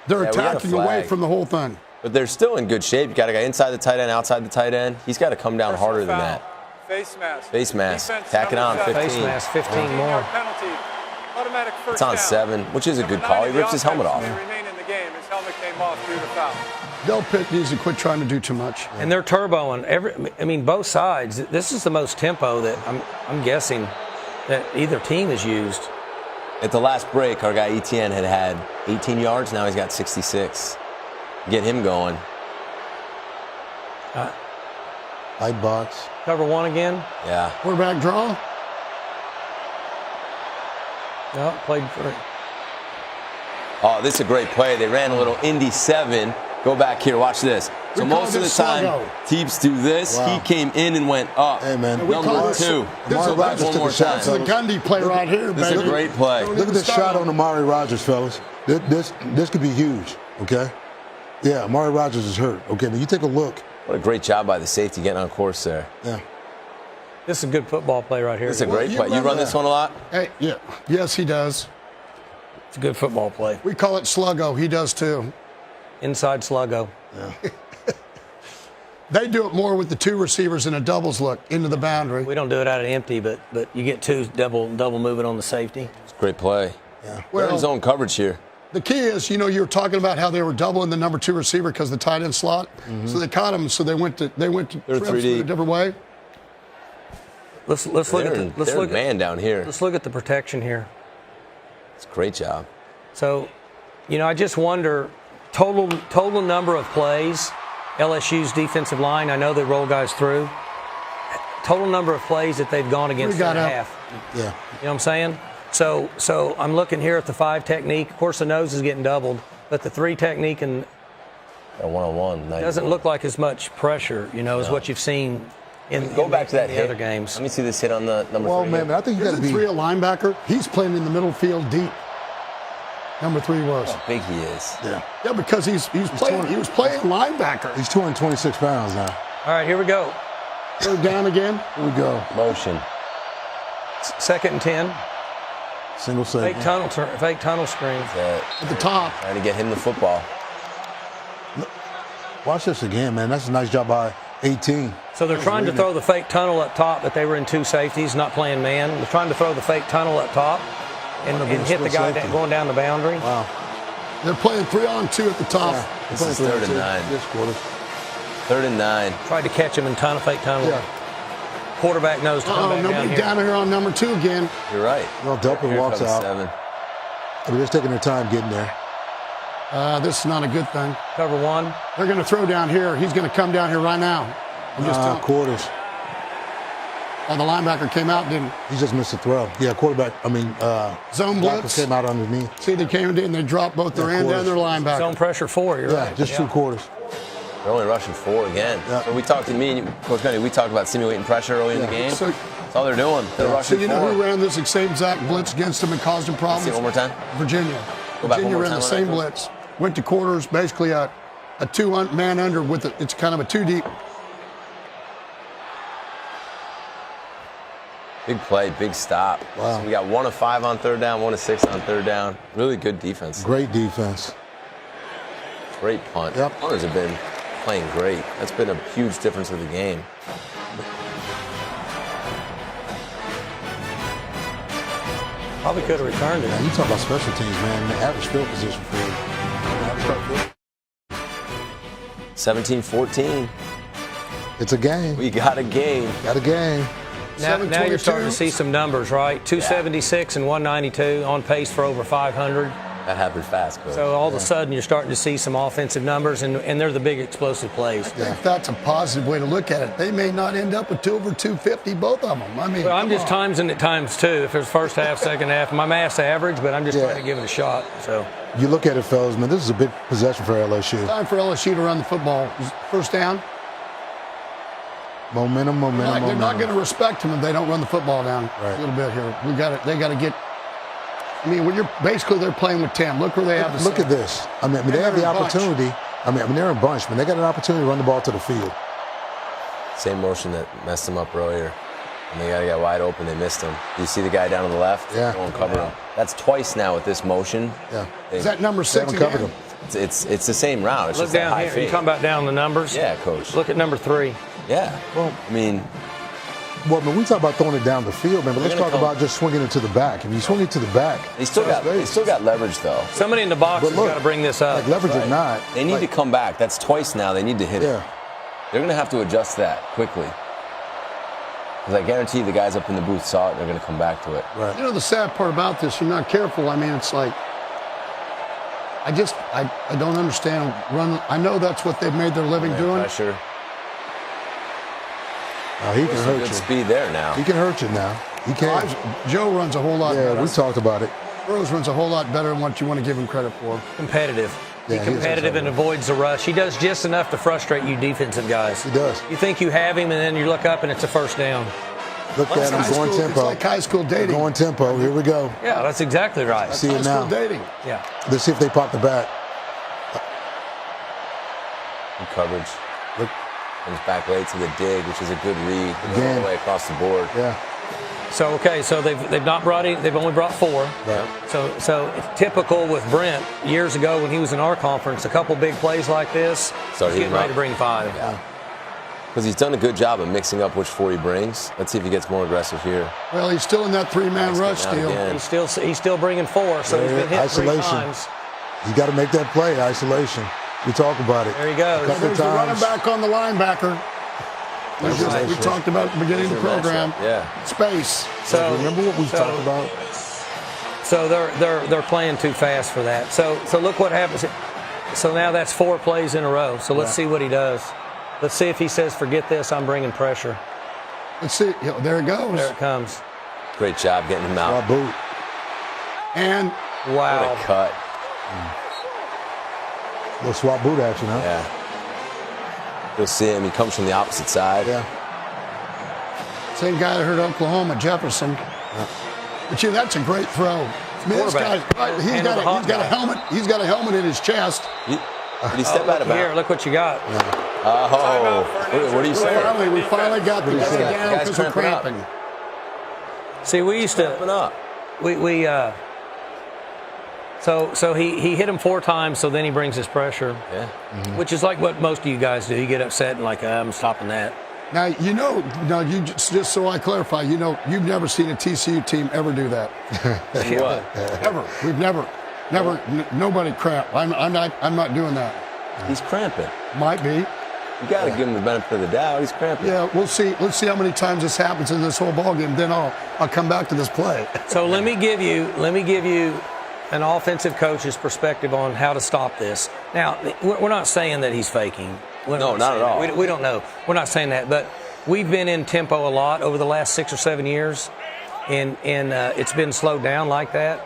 they're Yeah, we got a attacking away flag. from the whole thing. But they're still in good shape. You got a guy inside the tight end, outside the tight end. He's got to come down harder than that. Face mask. Face mask. Defense Tack it on, number 15. Face mask, 15 15 more. yard penalty. Automatic first It's on down. 7, which is a good Number call. 9 He of the rips his helmet off. offense may remain in the game. His helmet came off due to foul. Del Pitt needs to quit trying to do too much. And they're turboing both sides. This is the most tempo that I'm guessing that either team has used. At the last break, our guy Etienne had 18 yards. Now he's got 66. Get him going. Light box. Cover one again. Yeah. Quarterback draw. No, played for. Oh, this is a great play. They ran a little Indy 7. Go back here. Watch this. So We call most of the this time, sluggo. Teeps do this. Wow. He came in and went up. Hey, man. We call Number this- 2. this Amari is- Rodgers one took more a shot. time. This is a Gundy play right here, This is baby. a great play. Look at the shot on Amari Rodgers, fellas. This could be huge, okay? Yeah, Amari Rodgers is hurt. Okay, but you take a look. What a great job by the safety getting on course there. Yeah. This is a good football play right here. This is a great you play. You run run this that. one a lot? Hey, yeah. Yes, he does. It's a good football play. We call it sluggo. He does too. Inside sluggo. They do it more with the two receivers in a doubles look into the boundary. We don't do it out of empty, but you get two double moving on the safety. It's a great play. Yeah. They're in Well, zone coverage here. the key is, you were talking about how they were doubling the number 2 receiver because the tight end slot. So they caught him. So they went to They're trips 3D. a different way. Let's look They're, at the, let's they're look man down here. let's look at the protection here. It's a great job. So, I just wonder total number of plays. LSU's defensive line. I know they roll guys through. Total number of plays that they've gone against in got a up. half. Yeah. You know what I'm saying? So I'm looking here at the 5 technique. Of course, the nose is getting doubled, but the 3 technique and A one-on-one. doesn't look like as much pressure, as what you've seen in Go back to that the hit. other games. Let me see this hit on the number Well, 3. man, I think you got to Isn't be. 3 a linebacker? He's playing in the middle field deep. Number 3 was. How big he is. Yeah. Yeah, because he was playing linebacker. He's 226 pounds now. All right, here we go. Third down again. Here we go. Motion. 2nd and 10. Single safety. Fake tunnel screen. At the top. Trying to get him the football. Watch this again, man. That's a nice job by 18. So they're trying to throw the fake tunnel up top, but they were in two safeties, not playing man. They're trying to throw the fake tunnel up top and hit the guy going down the boundary. Wow. They're playing 3-on-2 at the top. Yeah, This is 3rd and 9. This quarter. 3rd and 9. Tried to catch him in fake tunnel. Yeah. Quarterback knows to come back down Nobody here. down here on number 2 again. You're right. Well, Delpit Here walks comes out. 7. They're just taking their time getting there. This is not a good thing. Cover 1. They're going to throw down here. He's going to come down here right now. Quarters. Oh, the linebacker came out, didn't He just missed a throw. Yeah, quarterback. Zone blocker blitz. came out underneath. See, they came in and they dropped both their end and their linebacker. Zone pressure 4, you're Yeah, right. just 2 quarters. They're only rushing 4 again. Yeah. So we talked to me and Coach Gundy, we talked about simulating pressure early in the game. So, That's all they're doing. They're so rushing you know 4. who ran this same exact blitz against them and caused them problems? See it one more time. Virginia. Go back one Virginia more ran time the on same that, Coach. blitz. Went to quarters, basically a 2-man under with it's kind of a 2 deep. Big play, big stop. Wow. So we got 1 of 5 on 3rd down, 1 of 6 on 3rd down. Really good defense. Great defense. Great punt. Yep. Punters have been playing great. That's been a huge difference of the game. Probably could have returned it. Yeah, you talk about special teams, man. The average field position for you. 17-14. It's a game. We got a game. Got a game. Now you're starting to see some numbers, right? 276 and 192 on pace for over 500. That happened fast, Coach. So all of a sudden you're starting to see some offensive numbers, and they're the big explosive plays. I think that's a positive way to look at it. They may not end up with over 250, both of them. I mean, Well, I'm come just on. timesing it times 2. If it's first half, second half, my math's average, but I'm just trying to give it a shot. So You look at it, fellas, man, this is a big possession for LSU. Time for LSU to run the football. First down. Momentum. They're not going to respect them if they don't run the football down Right. a little bit here. They got to get. I mean, when they're playing with 10. Look where they have the Look at this. I mean, they have the they're in bunch. opportunity. They're in bunch, man. They got an opportunity to run the ball to the field. Same motion that messed them up earlier. And they got to get wide open. They missed him. Do you see the guy down on the left? Yeah. Go and cover him. That's twice now with this motion. Yeah. Is that number 6 They haven't covered again? him. It's the same route. It's look just that down high here. fade. You talking about down the numbers? Yeah, Coach. Look at number 3. Yeah. Well, I mean, Well, man, we talk about throwing it down the field, man, but let's gonna talk come- about just swinging it to the back. If you swing it to the back, they still got leverage though. Somebody in the box But has look, got to bring this up. like leverage or not, They need like, to come back. That's twice now. They need to hit Yeah. it. They're going to have to adjust that quickly. Because I guarantee the guys up in the booth saw it. They're going to come back to it. Right. You know, the sad part about this, you're not careful. I mean, it's like, I don't understand. I know that's what they've made their living doing. Pressure. He can There's hurt good you. speed there now. He can hurt you now. He can. Joe runs a whole lot Yeah, better. we talked about it. Rose runs a whole lot better than what you want to give him credit for. Competitive. Yeah, He's he is competitive and avoids the rush. He does just enough to frustrate you defensive guys. He does. You think you have him, and then you look up and it's a first down. Look at him going It's tempo. like high school dating. Going tempo. Here we go. Yeah, that's exactly right. See high it school now. dating. Yeah. Let's see if they pop the back. Good coverage. Look. Comes back late to the dig, which is a good read. All Again. the way across the board. Yeah. So they've not brought in. They've only brought 4. Right. So typical with Brent years ago when he was in our conference, a couple big plays like this, he's hitting getting ready up. to bring 5. Yeah. Because he's done a good job of mixing up which 4 he brings. Let's see if he gets more aggressive here. Well, he's still in that 3-man Nice rush getting out still. again. He's still bringing 4, so he's been hit Isolation. 3 times. You got to make that play, isolation. We talk about it. There he goes. A couple There's the running times. back on the linebacker. We talked about at the beginning of the program. Yeah. Space. So Remember what we talked about? So they're playing too fast for that. So look what happens. So now that's 4 plays in a row. So let's see what he does. Let's see if he says, "Forget this, I'm bringing pressure." Let's see. There it goes. There it comes. Great job getting him out. Swap boot. And Wow. What a cut. Little swap boot action, huh? Yeah. You'll see him. He comes from the opposite side. Yeah. same guy that hurt Oklahoma, Jefferson. But that's a great throw. I mean, this guy, Quarterback. he's got a helmet. He's got a helmet in his chest. Did he step out of Here, bounds? look what you got. Oh, what are you saying? We finally got the guy down Guys because we're cramping up. cramping. See, we used Open to up. So he hit him 4 times, so then he brings his pressure. Yeah. Which is like what most of you guys do. You get upset and like, I'm stopping that. Now, you just so I clarify, you've never seen a TCU team ever do that. What? Ever. We've never, nobody cramp. I'm not doing that. He's cramping. Might be. You got to give him the benefit of the doubt. He's cramping. Yeah, we'll see. Let's see how many times this happens in this whole ballgame. Then I'll come back to this play. So let me give you an offensive coach's perspective on how to stop this. Now, we're not saying that he's faking. No, not at all. We don't know. We're not saying that, but we've been in tempo a lot over the last 6 or 7 years, and it's been slowed down like that.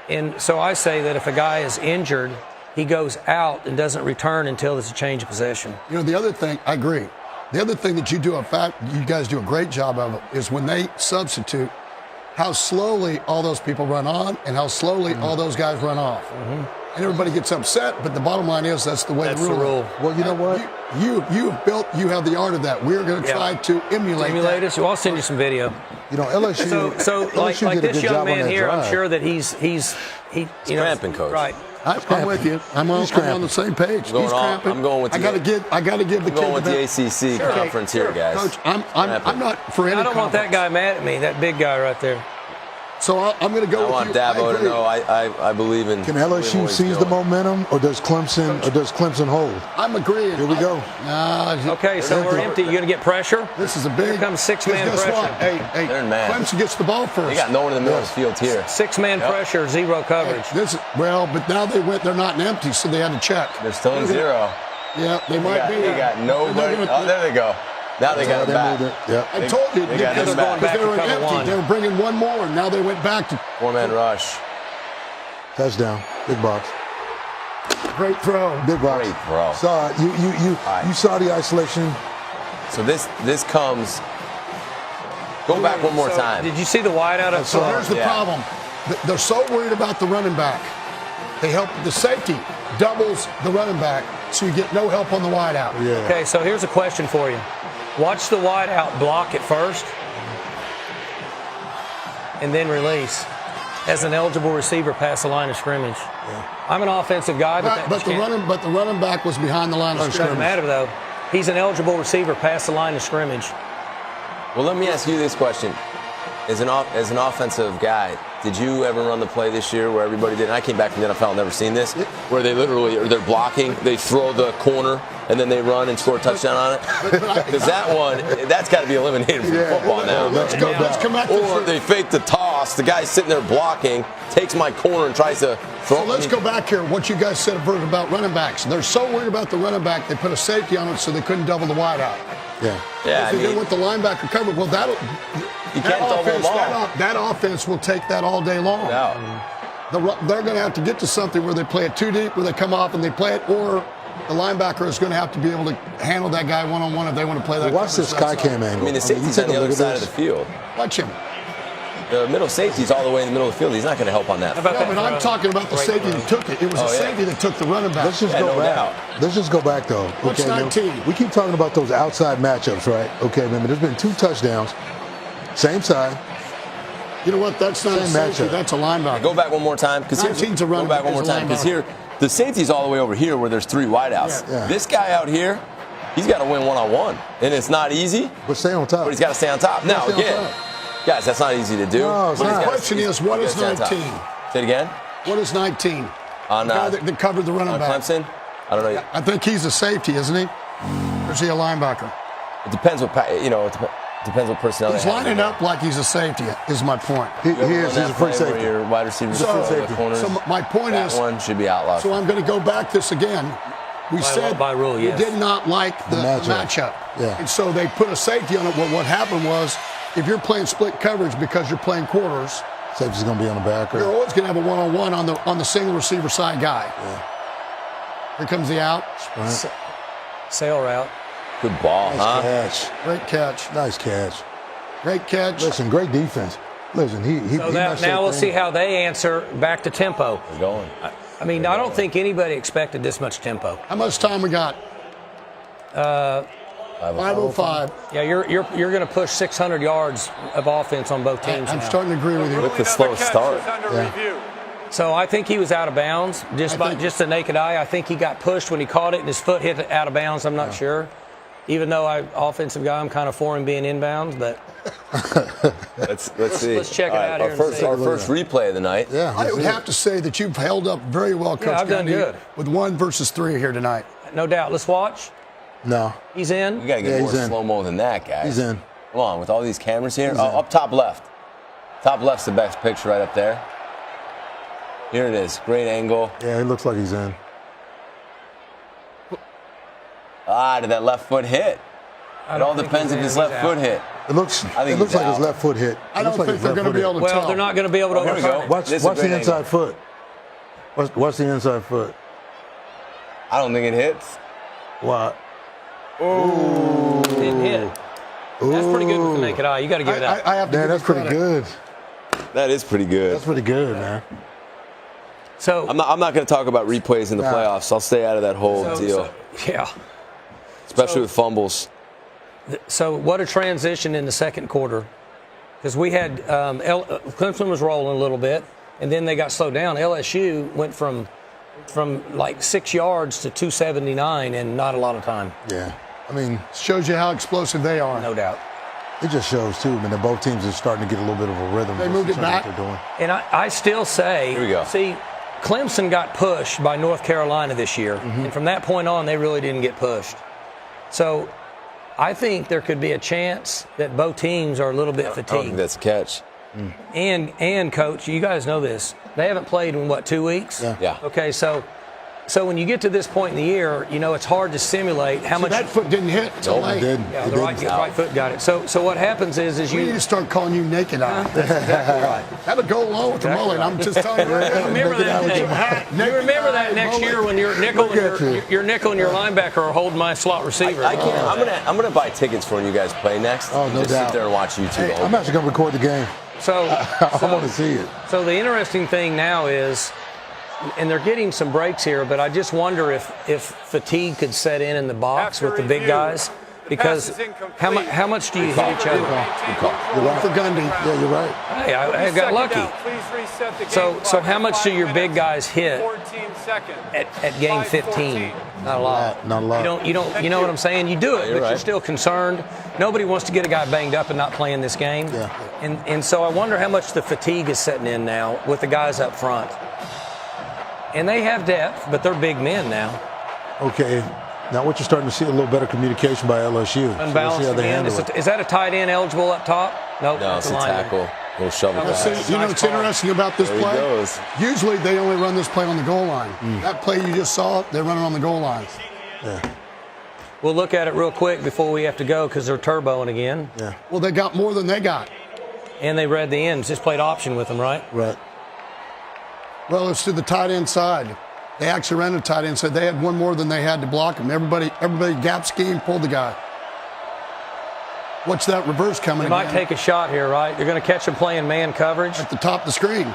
And so I say that if a guy is injured, he goes out and doesn't return until there's a change of possession. The other thing, I agree. The other thing that you guys do a great job of is when they substitute, how slowly all those people run on and how slowly all those guys run off. And everybody gets upset, but the bottom line is that's the way the rule. Well, you know what? You have the art of that. We're going to try to emulate us. Well, I'll send you some video. LSU. So like did a this good young job on man that here, drive. I'm sure that he's cramping, coach. Right. I'm with you. I'm on the same page. He's cramping. I'm going with I got to give the kid with the ACC conference here, guys. Coach, I'm not for any. I don't want that guy mad at me. That big guy right there. So I'm going to go. I want Dabo to know I believe in. Can LSU seize the momentum, or does Clemson hold? I'm agreeing. Here we go. Okay, so we're empty. You're going to get pressure. This is a big. Here comes 6-man guess pressure. What? Hey, They're in man. Clemson gets the ball first. They got no one in the middle of the field here. 6-man pressure, 0 coverage. But now they're not in empty, so they had to check. They're still in 0. Yeah, they might be. They got nobody. Oh, there they go. Now they got it back. I told you, they got because him back. they were in Cover empty. one. They were bringing one more, and now they went back to 4-man rush. Touchdown. Big box. Great throw. Big box. Great throw. Saw it. You saw the isolation. So this comes. Go back one more time. Did you see the wide out of So here's the problem. They're so worried about the running back. They help the safety doubles the running back, so you get no help on the wide out. Yeah. Okay, so here's a question for you. Watch the wide out block at first, and then release. As an eligible receiver past the line of scrimmage. Yeah. I'm an offensive guy, but the running back was behind the line of scrimmage. Doesn't matter though. He's an eligible receiver past the line of scrimmage. Well, let me ask you this question: as an offensive guy, did you ever run the play this year where everybody did? And I came back from the NFL, never seen this, where they literally they're blocking, they throw the corner, and then they run and score a touchdown on it? Because that's got to be eliminated from football now. Let's come back. Or they fake the toss. The guy's sitting there blocking, takes my corner and tries to throw. So let's go back here. What you guys said about running backs. They're so worried about the running back, they put a safety on it so they couldn't double the wide out. Yeah. If they did with the linebacker covered, well, you can't double them all. That offense will take that all day long. They're going to have to get to something where they play it too deep, where they come off and they play it, or the linebacker is going to have to be able to handle that guy one-on-one if they want to play that. Watch this sky cam angle. I mean, the safety's on the other side of the field. Watch him. The middle safety's all the way in the middle of the field. He's not going to help on that. No, but I'm talking about the safety that took it. It was the safety that took the running back. Let's just go back. Let's just go back, though. What's 19? We keep talking about those outside matchups, right? Okay, remember, there's been 2 touchdowns. Same side. You know what? That's not a safety. Matchup. That's a linebacker. Go back one more time. 19's a running back. Go back one more time. Because here, the safety's all the way over here where there's 3 wideouts. Yeah. This guy out here, he's got to win one-on-one. And it's not easy. But stay on top. But he's got to stay on top. Now, again, guys, that's not easy to do. No, it's not. The question is, what is 19? Say it again. What is 19? On the guy that covered the running back. Clemson? I don't know. I think he's a safety, isn't he? Or is he a linebacker? It depends what depends what personnel. He's lining up like he's a safety. Is my point. He is. He's a free safety. Your wide receiver. So my point is, that one should be outlawed. So I'm going to go back this again. We said by rule, yes. we did not like the matchup. Yeah. And so they put a safety on it. Well, what happened was, if you're playing split coverage because you're playing quarters, safety's going to be on the back. You're always going to have a one-on-one on the single receiver side guy. Yeah. Here comes the out. Sail route. Good ball, nice catch. Great catch. Nice catch. Great catch. Listen, great defense. Listen, now we'll see how they answer back to tempo. We're going. I mean, I don't think anybody expected this much tempo. How much time we got? 505. Yeah, you're going to push 600 yards of offense on both teams. I'm now. starting to agree with you. With the slow start. So I think he was out of bounds just the naked eye. I think he got pushed when he caught it and his foot hit out of bounds. I'm not sure. Even though offensive guy, I'm kind of for him being inbounds, but Let's see. Let's check it out here. Our first replay of the night. Yeah. I would have to say that you've held up very well, Coach. I've done Gundy, good. with 1 versus 3 here tonight. No doubt. Let's watch. No. He's in. We got to get more slow-mo than that, guys. He's in. Come on, with all these cameras here. Up top left. Top left's the best picture right up there. Here it is. Great angle. Yeah, it looks like he's in. Did that left foot hit? It all depends if his left foot hit. It looks like his left foot hit. I don't think they're going to be able to tell. Well, they're not going to be able to Here we go. overturn it. Watch the inside foot. Watch the inside foot. I don't think it hits. What? Didn't hit. That's pretty good with the naked eye. You got to give it up. I have to give That's you pretty credit. good. That is pretty good. That's pretty good, man. So I'm not going to talk about replays in the playoffs. I'll stay out of that whole deal. Yeah. Especially with fumbles. So what a transition in the second quarter, because we had Clemson was rolling a little bit, and then they got slowed down. LSU went from like 6 yards to 279 in not a lot of time. Yeah. I mean, Shows you how explosive they are. No doubt. it just shows, too, man, that both teams are starting to get a little bit of a rhythm. They moved it back. What they're doing. And I still say, Here we go. See, Clemson got pushed by North Carolina this year, and from that point on, they really didn't get pushed. So I think there could be a chance that both teams are a little bit I don't fatigued. think that's a catch. And Coach, you guys know this. They haven't played in, 2 weeks? Yeah. Okay, so when you get to this point in the year, it's hard to simulate how much. That foot didn't hit till Nope, it late. didn't. Yeah, It the right foot got it. So what happens is We need you to start calling you naked eye. that's exactly right. That would go along with the mullet. I'm just telling you. Remember that. You remember that next year when your nickel and your nickel and your linebacker are holding my slot receiver. I can't. I'm gonna buy tickets for when you guys play next. Oh, no Just doubt. sit there and watch YouTube. Hey, the whole I'm actually going to record the game. So I want to see it. So the interesting thing now is, and they're getting some breaks here, but I just wonder if fatigue could set in the box After with the big review, guys, because pass is incomplete. how much do you hit each other? Good call. You're right for Gundy. Yeah, you're right. Hey, I got lucky. Please reset the game So clock. how much do your 5 big minutes, guys hit 14 seconds. at game 15? Not a lot. Not a lot. You don't. You know what I'm saying? You do it, you're but right. you're still concerned. Nobody wants to get a guy banged up and not playing this game. Yeah. And so I wonder how much the fatigue is setting in now with the guys up front. And they have depth, but they're big men now. Okay. Now what you're starting to see a little better communication by LSU. So we'll see Unbalanced how they again. handle it. Is that a tight end eligible up top? Nope. No, it's a lineman. tackle. Little shovel Okay. pass. You know what's interesting about this There he play? goes. Usually they only run this play on the goal line. That play you just saw, they're running on the goal line. Yeah. We'll look at it real quick before we have to go because they're turboing again. Yeah. Well, they got more than they got. And they read the ends. Just played option with them, right? Right. Well, it's to the tight end side. They actually ran the tight end side. They had one more than they had to block him. Everybody gap scheme, pulled the guy. Watch that reverse coming They might again. take a shot here, right? They're going to catch them playing man coverage. At the top of the screen.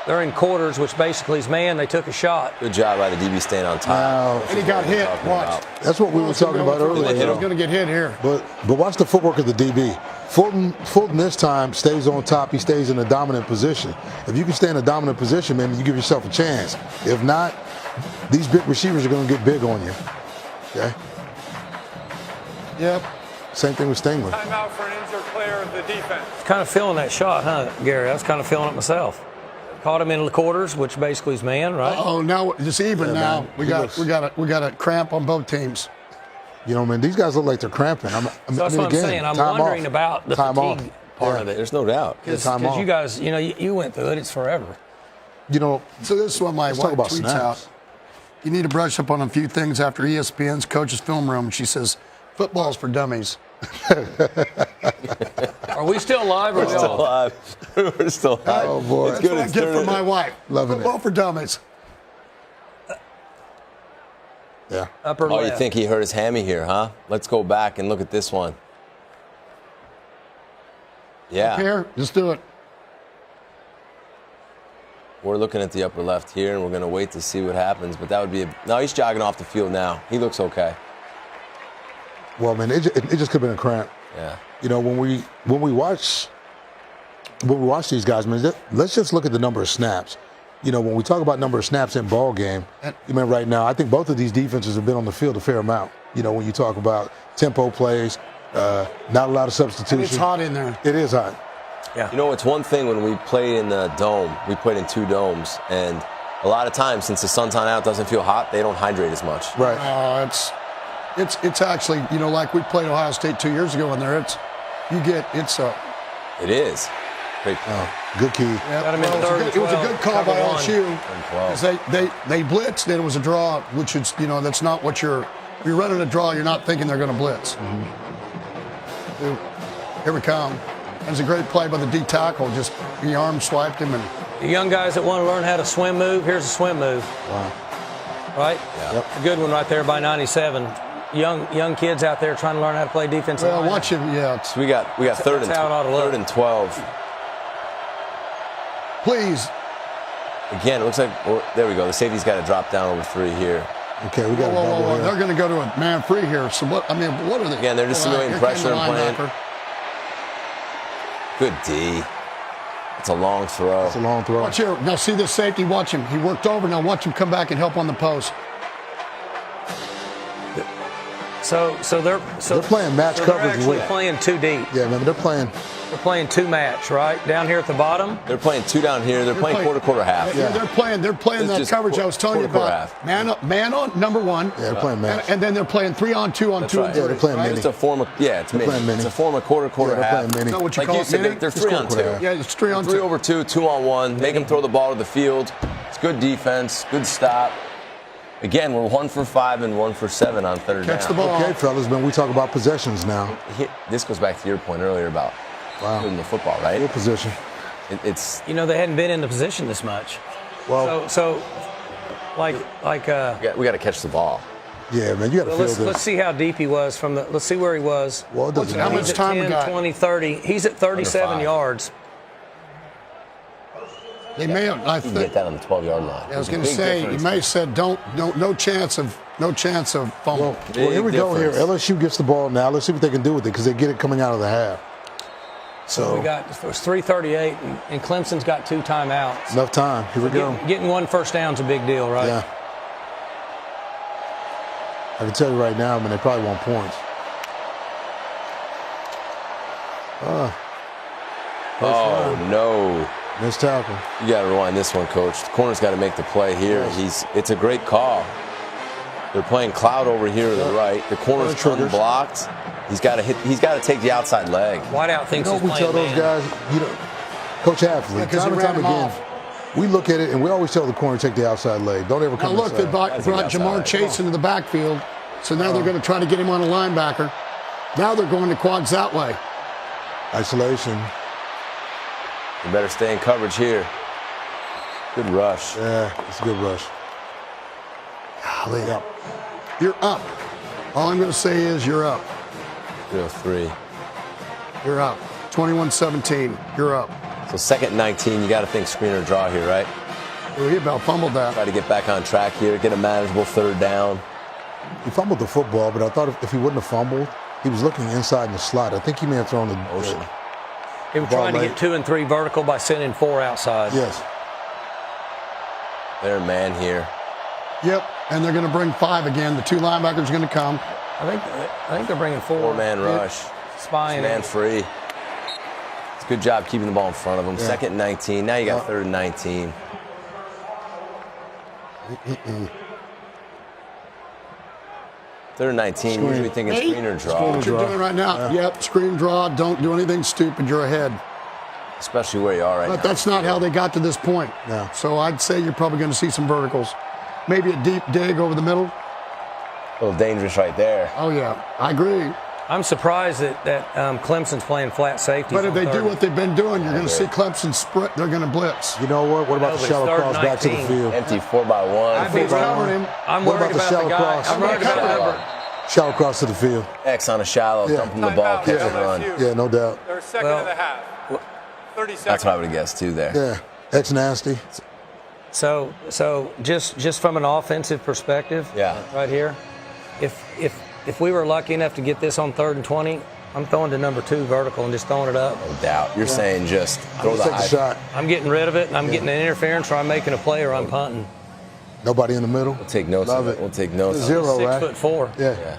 They're in quarters, which basically is man. They took a shot. Good job by the DB staying on top. Now, And he got hit. Talking Watch. about. that's what we were talking about earlier. He's going to get hit here. But watch the footwork of the DB. Fulton this time stays on top. He stays in a dominant position. If you can stay in a dominant position, man, you give yourself a chance. If not, these big receivers are going to get big on you. Okay? Yep. Same thing with Stingler. Timeout for an injured player of the defense. Kind of feeling that shot, huh, Gary? I was kind of feeling it myself. Caught him in the quarters, which basically is man, right? Oh, now it's even Yeah, now. man. We He got a cramp on both teams. You know, man, these guys look like they're cramping. So that's what I'm saying. I'm wondering about the fatigue part of it. There's no doubt. Yeah, Because time off. you guys, you went through it. It's forever. You know, So this is what my let's wife talk about tweets snaps. out. You need to brush up on a few things after ESPN's coach's film room. She says, football's for dummies. Are we still live or We're we still off? alive. We're still alive. Oh, boy. It's That's good. what I It's get from turning. my wife. Loving Football it. for dummies. Yeah. Upper Oh, left. you think he hurt his hammy here, huh? Let's go back and look at this one. Yeah. Here, just do it. We're looking at the upper left here, and we're going to wait to see what happens. But that would be no, he's jogging off the field now. He looks okay. Well, man, it just could have been a cramp. Yeah. You know, when we watch these guys, man, let's just look at the number of snaps. You know, when we talk about number of snaps in ball game, you mean right now, I think both of these defenses have been on the field a fair amount. You know, when you talk about tempo plays, not a lot of substitution. It's hot in there. It is hot. Yeah. You know, it's one thing when we play in the dome. We played in 2 domes, and a lot of times, since the sun's on out, it doesn't feel hot. They don't hydrate as much. Right. It's actually, you know, like we played Ohio State 2 years ago in there. It is. Great. Good key. Got him in third and it was a 12, good call cover by one. LSU. Because they blitzed, and it was a draw, which is, you know, that's not what you're running a draw, you're not thinking they're going to blitz. Here we come. It was a great play by the D tackle. Just the arm swiped him. And The young guys that want to learn how to swim move, here's a swim move. Wow. Right? Yeah. Yep. A good one right there by 97. Young kids out there trying to learn how to play defensive line. watch him, yeah. So we got third that's how it ought to look. and 12. Please. Again, it looks like there we go. The safety's got to drop down over 3 here. Okay, we got a double here. They're going to go to a man free here. So what are they? Again, they're just simulating Here pressure came the and playing. linebacker. Good D. It's a long throw. It's a long throw. Watch here. Now see this safety. Watch him. He worked over. Now watch him come back and help on the post. So they're playing match so coverage They're actually with- playing 2 deep. Yeah, man, they're playing. They're playing 2 match, right? Down here at the bottom. They're playing 2 down here. They're playing quarter, half. Yeah, they're playing It's that just coverage I was telling you quarter, about. half. Man on number 1. Yeah, they're playing match. And then they're playing 3 on 2 on That's 2 right. and Yeah, 3. they're playing right? mini. It's a form of it's mini. playing mini. It's a form of quarter, Yeah, they're half. playing mini. Is that what you Like call you it? said, Mini? they're It's 3 called on quarter 2. half. Yeah, it's 3 on 3 2. over 2, 2 on 1. Make them throw the ball to the field. It's good defense, good stop. Again, we're 1 for 5 and 1 for 7 on third down. Catch the ball. Okay, fellas, man, we talk about possessions now. This goes back to your point earlier about in the football, right? Good position. It's You know, they hadn't been in the position this much. Well, So like we got to catch the ball. yeah, man, you got to feel let's this. see how deep he was from the. Let's see where he was. Well, it doesn't How matter. much He's time at we 10, got? 20, 30. He's at 37 5. yards. They may have. I You can think. get that on the 12-yard line. I was There's a going to big say, you difference. may have said no chance of fumble. Well, here we go here. difference. LSU gets the ball now. Let's see what they can do with it because they get it coming out of the half. So we got it was 3:38, and Clemson's got 2 timeouts. Enough time. Here we go. Getting 1 first down's a big deal, right? Yeah. I can tell you right now, man, they probably want points. Oh, no. Missed tackle. You got to rewind this one, Coach. The corner's got to make the play here. It's a great call. They're playing cloud over here to the right. The corner's Triggers. unblocked. He's got to take the outside leg. Whiteout thinks You know, he's we tell playing those man. guys, you know, Coach Hafley, Yeah, 'cause time he and time ran him again, off. we look at it and we always tell the corner to take the outside leg. Don't ever Now come look, they inside. brought Jamar Chase into the backfield, so now they're going to try to get him on a linebacker. Now they're going to quads that way. Isolation. You better stay in coverage here. Good rush. Yeah, it's a good rush. Golly. You're up. All I'm going to say is you're up. 303. You're up. 21-17. You're up. So second and 19, you got to think screen or draw here, right? Ooh, he about fumbled that. Try to get back on track here, get a manageable third down. He fumbled the football, but I thought if he wouldn't have fumbled, he was looking inside in the slot. I think he may have thrown the Motion. They were ball trying to late. get 2 and 3 vertical by sending 4 outside. Yes. They're man here. Yep. And they're going to bring 5 again. The 2 linebackers are going to come. I think they're bringing 4. 4-man rush. Spying Man it. free. It's a good job keeping the ball in front of him. Yeah. Second and 19. Now you got third and 19. Third and 19. Screen. Usually thinking screen or draw. What you're doing right now. Yep. Screen draw. Don't do anything stupid. You're ahead. Especially where you are right But now. that's not how they got to this point. No. So I'd say you're probably going to see some verticals. Maybe a deep dig over the middle. A little dangerous right there. Oh, yeah. I agree. I'm surprised that Clemson's playing flat safety. But if they do what they've been doing, you're going to see Clemson sprint. They're going to blitz. You know what? What about No, the but shallow it's third cross and back to the 19. field? Empty 4x1. I'd be He's covering him. I'm What worried about the about the shallow guy. cross? I'm worried about the number. Shallow cross to the field. X on a shallow. Yeah. Dump him the ball. Timeout, Catch and run. LSU. Yeah, no doubt. They're second Well, and a half. 30 seconds. That's what I would have guessed too there. Yeah, X nasty. So just from an offensive perspective, Yeah. right here, if if we were lucky enough to get this on 3rd and 20, I'm throwing to number 2 vertical and just throwing it up. No doubt. You're saying just throw the Take high a shot. I'm getting rid of it, and I'm getting an interference, or I'm making a play, or I'm punting. Nobody in the middle. We'll take notes Love of it. it. We'll take notes. 0, right? 6'4". Yeah.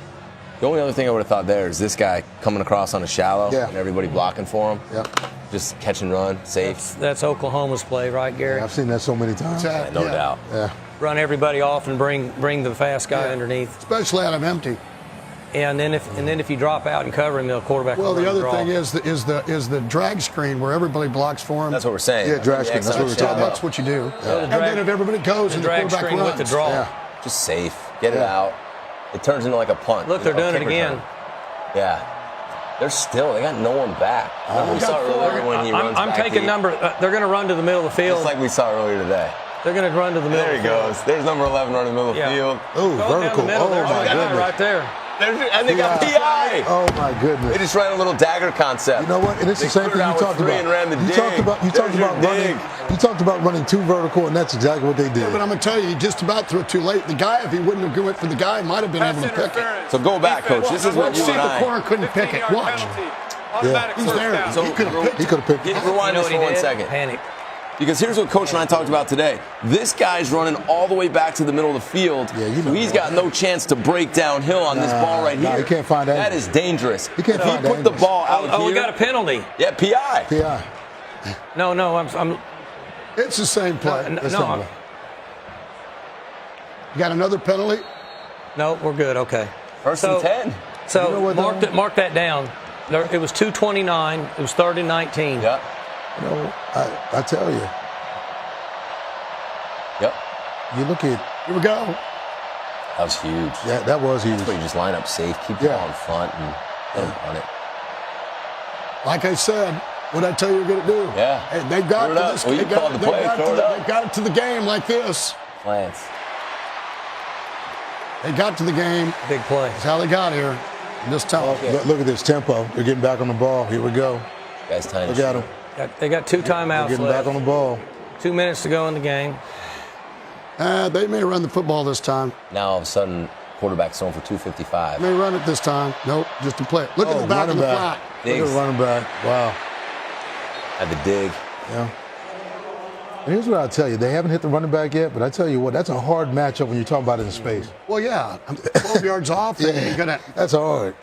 The only other thing I would have thought there is this guy coming across on a shallow Yeah. and everybody blocking for him. Yep. Just catch and run, safe. That's Oklahoma's play, right, Gary? I've seen that so many times. No doubt. Yeah. Run everybody off and bring the fast guy underneath. Especially out of empty. And then if you drop out and cover him, the quarterback. Well, will the run other draw. thing is the drag screen where everybody blocks for him. That's what we're saying. Yeah, drag screen. That's what we're talking That's about. what you do. The And drag- then if everybody goes the and the drag quarterback screen runs. with the draw. Yeah. Just safe. Get it out. It turns into like a punt. Look, they're A doing it kick again. return. Yeah. They got no one back. Remember we saw earlier when he runs I'm back taking deep? number. They're going to run to the middle of the field. Just like we saw earlier today. They're going to run to the middle. There he of the field. goes. There's number 11 running in the middle of the Yeah. field. Oh, Go down vertical. the middle. Oh, There's my the guy goodness. right there. And they got PI. Oh, my They goodness. just ran a little dagger concept. You know what? And it's the They same cleared thing you out with talked 3 about. and ran the You dig. talked about There's your running. dig. You talked about running 2 vertical, and that's exactly what they did. But I'm going to tell you, he just about threw it too late. The guy, if he wouldn't have went for the guy, might have been able to pick it. So go back, Coach. This is what Let's you see and if the I. corner couldn't pick it. Watch. He's there. So He could have picked He it. could have picked it. Rewind this what for he 1 did? second. Panic. Because here's what Coach and I talked about today. This guy's running all the way back to the middle of the field. Yeah, you know so he's got no chance to break downhill on this ball right here. he can't find that. That is dangerous. He can't if he find put the angles. ball out Oh, here. we got a penalty. Yeah, PI. PI. No, I'm It's the same play. no, That's no, not You got another penalty? no, we're good. Okay. First and 10. So You know what, mark that down. It was 2:29. It was 3rd and 19. Yep. You know, I tell you, Yep. you look at Here we go. That was huge. that was huge. That's where you just line up safe, keep the Yeah. ball in front, and let him run it. Like I said, what I tell you you're going to do. Yeah. Hey, they got Throw it to up. this. Well, you they got, called the they play. got Throw to it the, up. they got it to the game like this. Lance. They got to the game. Big play. That's how they got here. This time. Look at this tempo. They're getting back on the ball. Here we go. Guy's tiny. Look at him. They got 2 They're timeouts getting left. back on the ball. 2 minutes to go in the game. They may run the football this time. Now all of a sudden, quarterback's thrown for 255. May run it this time. Nope, just to play it. Look at the back of running the back. flat. Look at the running back. Wow. Had the dig. Yeah. And here's what I'll tell you. They haven't hit the running back yet, but I tell you what, that's a hard matchup when you're talking about it in space. Well, yeah, 12 yards off. Yeah. You're gonna. That's hard.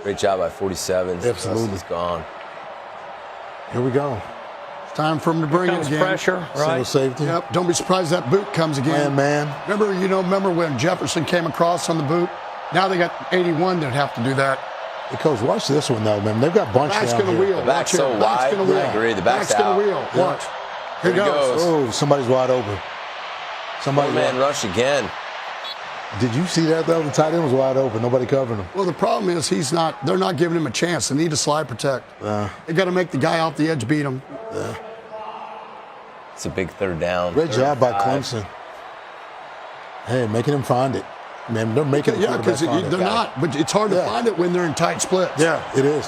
Great job by 47. Absolutely. It's gone. Here we go. It's time for him to bring it Comes again. pressure, Single right? safety. Yep. Don't be surprised that boot comes again. Man. Remember when Jefferson came across on the boot? Now they got 81 that have to do that. Hey, Coach, watch this one, though, man. They've got bunch Back's down gonna here. wheel. The back's Watch so here. Back's wide. gonna wheel. I agree. The back's gonna out. wheel. Yeah. Watch. Here he goes. Oh, somebody's wide open. Somebody's Man wide. rush again. Did you see that, though? The tight end was wide open. Nobody covering him. Well, the problem is they're not giving him a chance. They need to slide protect. They got to make the guy off the edge beat him. It's a big 3rd down. Great job by 35. Clemson. Hey, making him find it. Man, they're making the Yeah, because quarterback find they're it. not. But it's hard to Yeah. find it when they're in tight splits. Yeah, it is.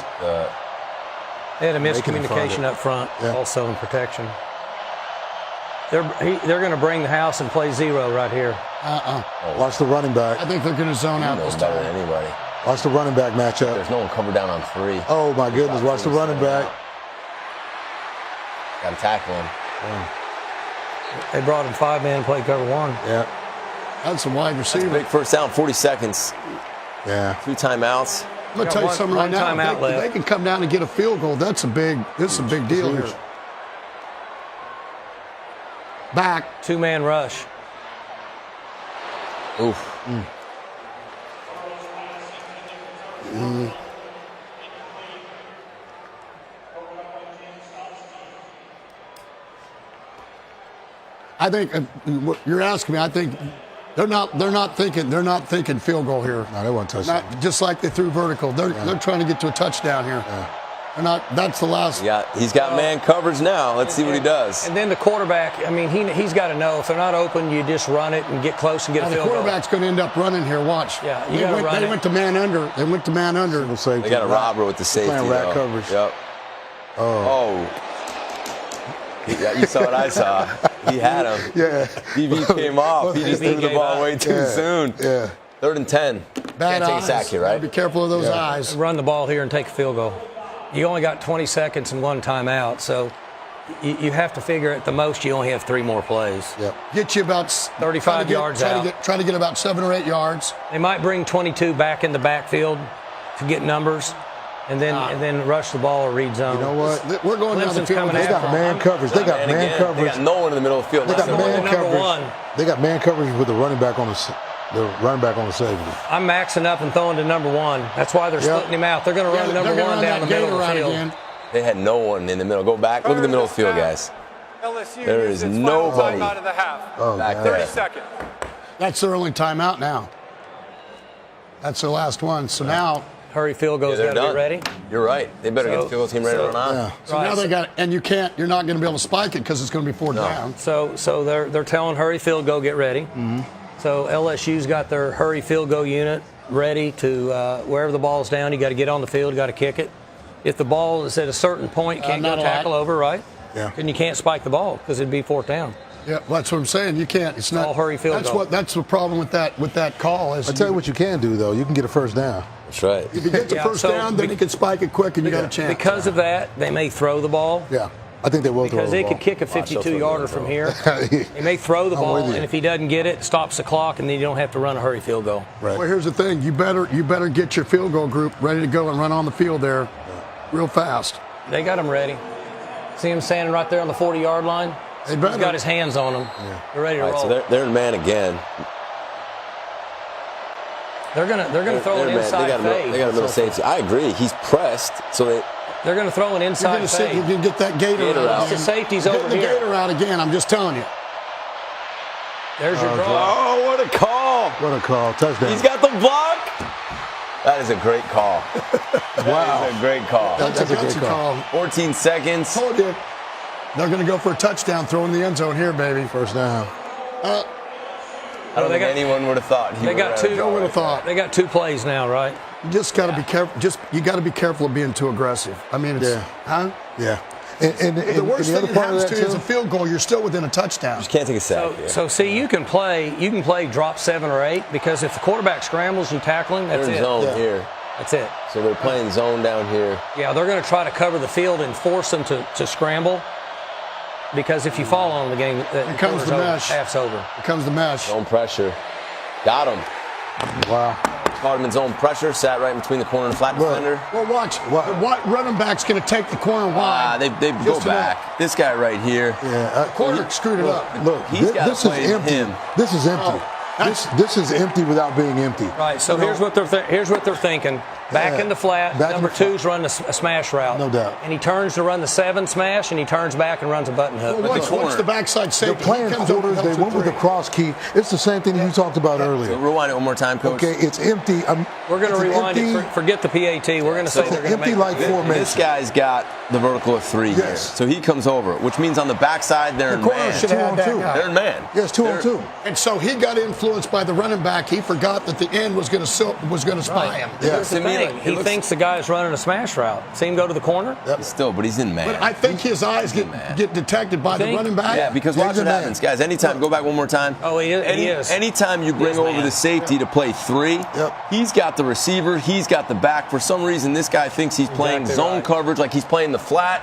They had a Making him find miscommunication it. up front, Yeah. also in protection. They're going to bring the house and play 0 right here. Watch the running back. I think they're going to zone He out knows this better time. than anybody. Watch the running back matchup. There's no one covered down on 3. Oh, my goodness. Watch the running back. Got to tackle him. They brought him 5-man play cover 1. Yeah. That's a wide receiver. Big first down, 40 seconds. Yeah. 2 timeouts. I'm going to tell you something right one now. timeout If left. they can come down and get a field goal, this is a big deal Huge. here. Back. 2-man rush. Oof. I think what you're asking me. I think they're not thinking field goal here. No, they won't touch that. Not just like they threw vertical. They're trying to get to a touchdown here. They're not. That's the last. He's got man coverage now. Let's see what he does. And then the quarterback, I mean, he's got to know if they're not open, you just run it and get close and get Now a the field goal. quarterback's going to end up running here. Watch. Yeah, you gotta run They it. went to man under. They went to man under. Single safety. They got a robber with the safety. Playing rat though. coverage. Yep. Oh. You saw what I saw. He had him. Yeah. DB came off. He just threw the ball way too soon. Yeah. 3rd and 10. Bad Can't take a eyes. sack here, Gotta right? be careful of those eyes. Run the ball here and take a field goal. You only got 20 seconds and 1 timeout, so you have to figure at the most you only have 3 more plays. Yep. Get you about 35 yards out. Try to get about 7 or 8 yards. They might bring 22 back in the backfield to get numbers, and then rush the ball or read zone. You know what? We're going down the Clemson's field. coming They after got man coverage. They got man They coverage. got no one in the middle of the field. They got Number man coverage. 1. They got man coverage with the running back on the safety. I'm maxing up and throwing to number 1. That's why they're splitting him out. They're going to run number 1 down the middle of the field. Again. They had no one in the middle. Go back. Look at the middle of the field, guys. LSU There uses is its final nobody. timeout of the half. Oh, Back God. there. 30 seconds. That's their only timeout now. That's their last one. So now, Hurry field goal's They're got to be done. ready. You're right. They better get the field goal team ready to run on. Yeah. so now they got, and you're not going to be able to spike it because it's going to be 4th down. So they're telling hurry field goal, get ready. Mm-hmm. So LSU's got their hurry field goal unit ready to wherever the ball's down, you got to get on the field, you got to kick it. If the ball is at a certain point, you can't go not a tackle lot. over, right? Yeah. And you can't spike the ball because it'd be 4th down. Yeah, that's what I'm saying. You can't. It's not all hurry field goal. That's the problem with that call. Is I tell you what you can do though. You can get a 1st down. That's right. if you get the first so down, then you can spike it quick and you got a chance. Because of that, they may throw the ball. Yeah. I think they will throw Because the they ball. could kick a they'll throw 52-yarder the from ball. here. They may throw the I'm ball, with you. and if he doesn't get it, stops the clock, and then you don't have to run a hurry field goal. Right. Well, here's the thing. You better get your field goal group ready to go and run on the field there, real fast. They got him ready. See him standing right there on the 40-yard line? They He's better. got his hands on them. They're ready to All right, roll. so they're in man again. They're gonna throw They're an in man. inside fade. They got a middle safety. I agree. He's pressed, so They're gonna throw an You're inside going to sit. fade. You're going to get that gator Gator out. out. again. The safety's Get over the here. gator out again. I'm just telling you. There's your draw. Oh, what a call! What a call. Touchdown. He's got the block. That is a great call. Wow. That is a great call. That's a a great gutsy call. call. 14 seconds. Told you. They're going to go for a touchdown, throw in the end zone here, baby. 1st down. I don't they think got- anyone would have thought. They got two. I would have thought. They got 2 plays now, right? You just got to be careful. You got to be careful of being too aggressive. I mean, it's, Yeah. huh? Yeah. And The worst the thing other that part of happens that to you is too. a field goal. You're still within a touchdown. Just can't take a sack. here. So see, you can play drop 7 or 8 because if the quarterback scrambles, you tackle him. That's They're in it. zone Yeah. here. That's it. So they're playing zone down here. Yeah, they're going to try to cover the field and force them to scramble. Because if you fall on the game, the comes the quarter's over, mesh. half's over. Here comes the mesh. Zone pressure. Got him. Wow. Caught him in zone pressure. Sat right in between the corner and the flat Look. defender. Well, watch. What running back's going to take the corner wide? They go Just enough. back. This guy right here. Yeah. Corner screwed it up. Look, He's gotta this is play empty. him. This is empty. This is empty without being empty. Right. So here's what they're thinking. Back Yeah. in the flat. Back in Number the flat. 2's running a smash route. No doubt. And he turns to run the 7 smash, and he turns back and runs a button hook. Well, watch corner. the backside They're safety. playing He comes over quarters. and They helps went with the three. cross key. It's the same thing you talked about So earlier. rewind it one more time, Coach. Okay, it's empty. We're going to rewind it. Forget the PAT. We're going to say It's they're an going to empty make like formation. This guy's got the vertical of 3 here. Yes. So he comes over, which means on the backside they're in corner man. should have had that 2-on-2. guy. They're in man. Yes, 2-on-2. And so he got influenced by the running back. He forgot that the end was going to spy him. Yeah. Here's the To me, thing. it He looks- thinks the guy's running a smash route. See him go to the corner? Still, but he's in man. But I think his eyes get detected by the think? running back. Yeah, because Yeah, watch he's what a man. happens, guys. Anytime, go back one more time. Oh, he is. Anytime you bring is over man. the safety to play 3, Yep. he's got the receiver, he's got the back. For some reason, this guy thinks he's playing Exactly zone right. coverage, like he's playing the flat,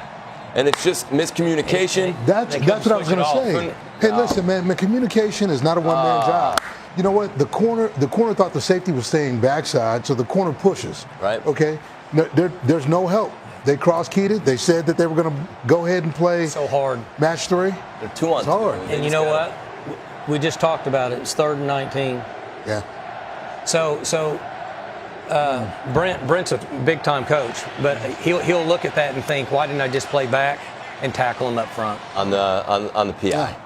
and it's just miscommunication. That's They what I was couldn't going to switch it say. off. Hey, listen, man. Communication is not a one-man job. You know what? The corner thought the safety was staying backside, so the corner pushes. Right. Okay. No, there's no help. They cross-keyed it. They said that they were going to go ahead and play So hard. match 3. They're 2 on It's hard. 2. And you know what? We just talked about it. It's 3rd and 19. Yeah. So Brent's a big-time coach, but he'll look at that and think, why didn't I just play back and tackle him up front? On the PI.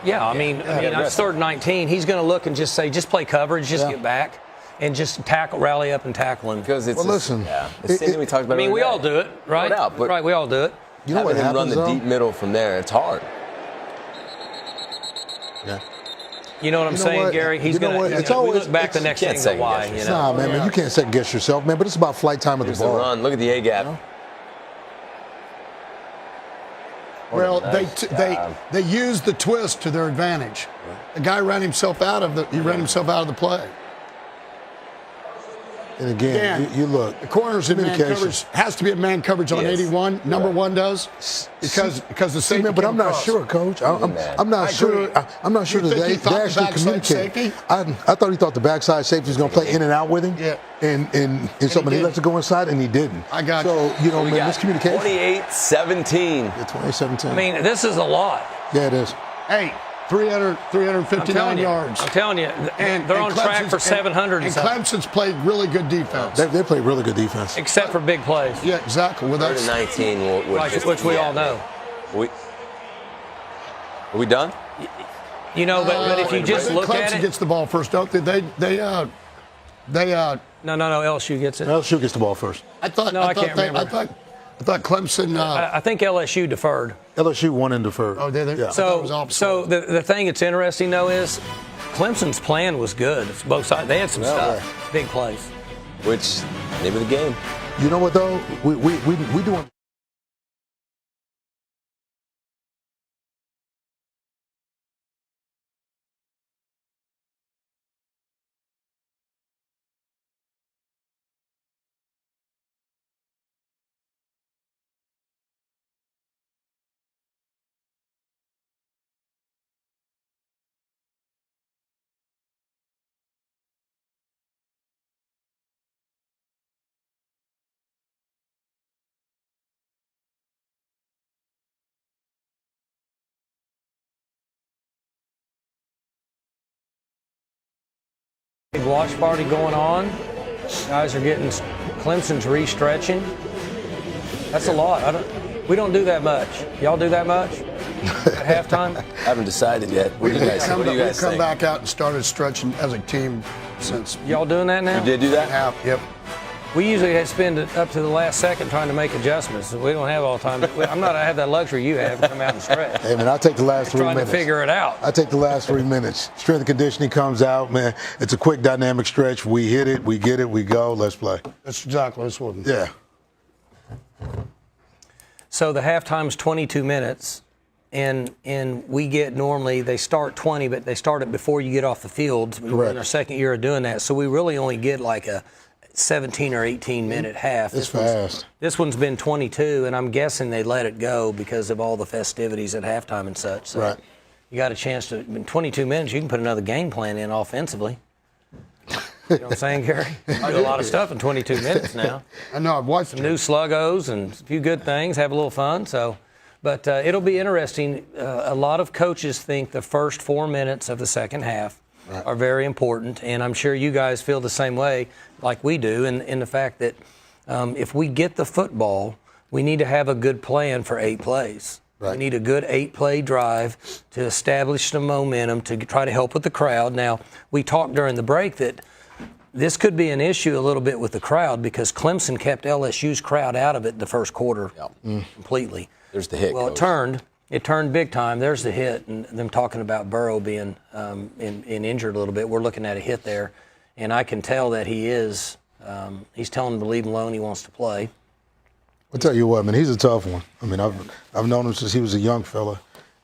Yeah, I mean, it's 3rd and 19. He's going to look and just say, just play coverage, just Yeah. get back, and just rally up and tackle him. Because it's Well, listen, it's the same thing we talked about. I mean, we earlier all today. do it, right? No doubt, but right, we all do it. You know what having him happens, run the though? deep middle from there, it's hard. Yeah. You know what I'm You know saying, what? Gary? He's You know going what? to. It's We always- look back the it's- next can't inning and second go, why? guess You yourself. know? Nah, man, you can't second guess yourself, man. But it's about flight time of Here's the the ball. run. Look at the A gap. Well, they used the twist to their advantage. The guy ran himself out of the play. And again, you look. The corners in man coverage has to be a man coverage on 81. Number one does because the safety. But I'm not sure, Coach. I'm not sure. I'm not sure that they actually communicate. I thought he thought the backside safety was going to play in and out with him. Yeah. And somebody left to go inside, and he didn't. I got you. So man, miscommunication. 28-17. Yeah, 28-17. I mean, this is a lot. Yeah, it is. Hey. 359 yards. I'm telling you, and they're on track for 700. And Clemson's played really good defense. They played really good defense. Except for big plays. Yeah, exactly. With 19, which we all know. Are we done? You know, but if you just look at it. Clemson gets the ball first, don't they? No, LSU gets it. LSU gets the ball first. I can't remember. I thought Clemson. I think LSU deferred. LSU won and deferred. Oh, did they? Yeah. So the thing that's interesting though is Clemson's plan was good. It's both sides. They had some stuff, big plays. Which name of the game? You know what though? We doing. Big watch party going on. Guys are getting Clemson's re-stretching. That's a lot. We don't do that much. Y'all do that much at halftime? Haven't decided yet. What do you guys think? We've come back out and started stretching as a team since. Y'all doing that now? You did do that? Yep. We usually spend it up to the last second trying to make adjustments. We don't have all the time. I have that luxury you have to come out and stretch. Hey, man, I'll take the last 3 minutes. Trying to figure it out. I take the last 3 minutes. Strength and conditioning comes out, man. It's a quick, dynamic stretch. We hit it, we get it, we go. Let's play. That's exactly what's what. Yeah. So the halftime's 22 minutes, and we get normally they start 20, but they start it before you get off the field. We're in our second year of doing that, so we really only get like a 17 or 18 minute half. It's fast. This one's been 22, and I'm guessing they let it go because of all the festivities at halftime and such. So you got a chance to, in 22 minutes, you can put another game plan in offensively. You know what I'm saying, Gary? You do a lot of stuff in 22 minutes now. I know, I've watched some new sluggos and a few good things, have a little fun. But it'll be interesting. A lot of coaches think the first 4 minutes of the second half are very important, and I'm sure you guys feel the same way like we do in the fact that if we get the football, we need to have a good plan for 8 plays. We need a good 8-play drive to establish some momentum to try to help with the crowd. Now, we talked during the break that this could be an issue a little bit with the crowd because Clemson kept LSU's crowd out of it the first quarter completely. There's the hit. Well, it turned big time. There's the hit, and them talking about Burrow being injured a little bit. We're looking at a hit there, and I can tell that he is. He's telling him to leave him alone. He wants to play. I'll tell you what, man, he's a tough one. I mean, I've known him since he was a young fella,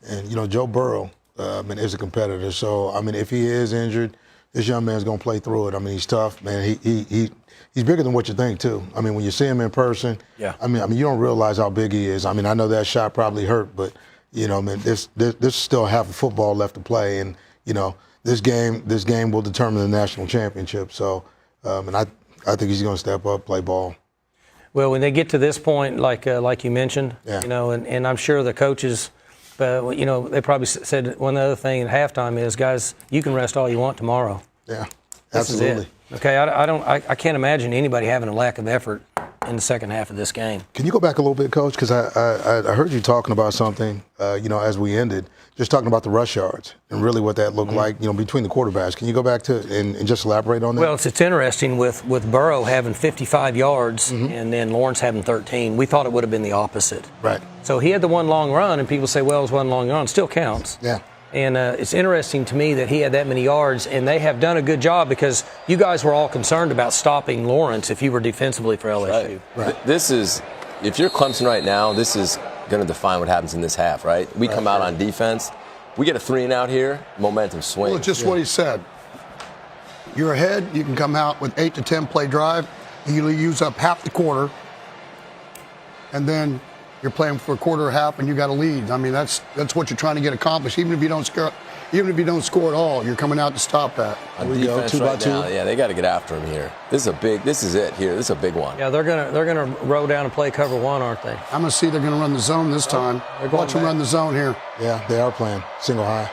and Joe Burrow, is a competitor. So I mean, if he is injured, this young man's gonna play through it. I mean, he's tough, man. He's bigger than what you think too. I mean, when you see him in person, I mean, you don't realize how big he is. I mean, I know that shot probably hurt, but man, there's still half of football left to play, and this game will determine the national championship. So, and I think he's gonna step up, play ball. Well, when they get to this point, like you mentioned, and I'm sure the coaches, they probably said one other thing at halftime is, guys, you can rest all you want tomorrow. Yeah, absolutely. This is it. Okay, I can't imagine anybody having a lack of effort in the second half of this game. Can you go back a little bit, Coach? Because I heard you talking about something, as we ended, just talking about the rush yards and really what that looked like, between the quarterbacks. Can you go back to and just elaborate on that? Well, it's interesting with Burrow having 55 yards and then Lawrence having 13. We thought it would have been the opposite. Right. So he had the one long run, and people say, well, it was one long run. Still counts. Yeah. And it's interesting to me that he had that many yards, and they have done a good job because you guys were all concerned about stopping Lawrence if you were defensively for LSU. Right. This is, if you're Clemson right now, this is going to define what happens in this half, right? We come out on defense. We get a 3-and-out here, momentum swings. Well, it's just what he said. You're ahead, you can come out with 8 to 10 play drive. You use up half the quarter, and then you're playing for a quarter or half, and you got a lead. I mean, that's what you're trying to get accomplished. Even if you don't score at all, you're coming out to stop that. On defense 2 by 2. now, yeah, they got to get after him here. This is it here. This is a big one. Yeah, they're gonna roll down and play cover one, aren't they? I'm going to see they're going to run the zone this time. Watch them run the zone here. Yeah, they are playing single high.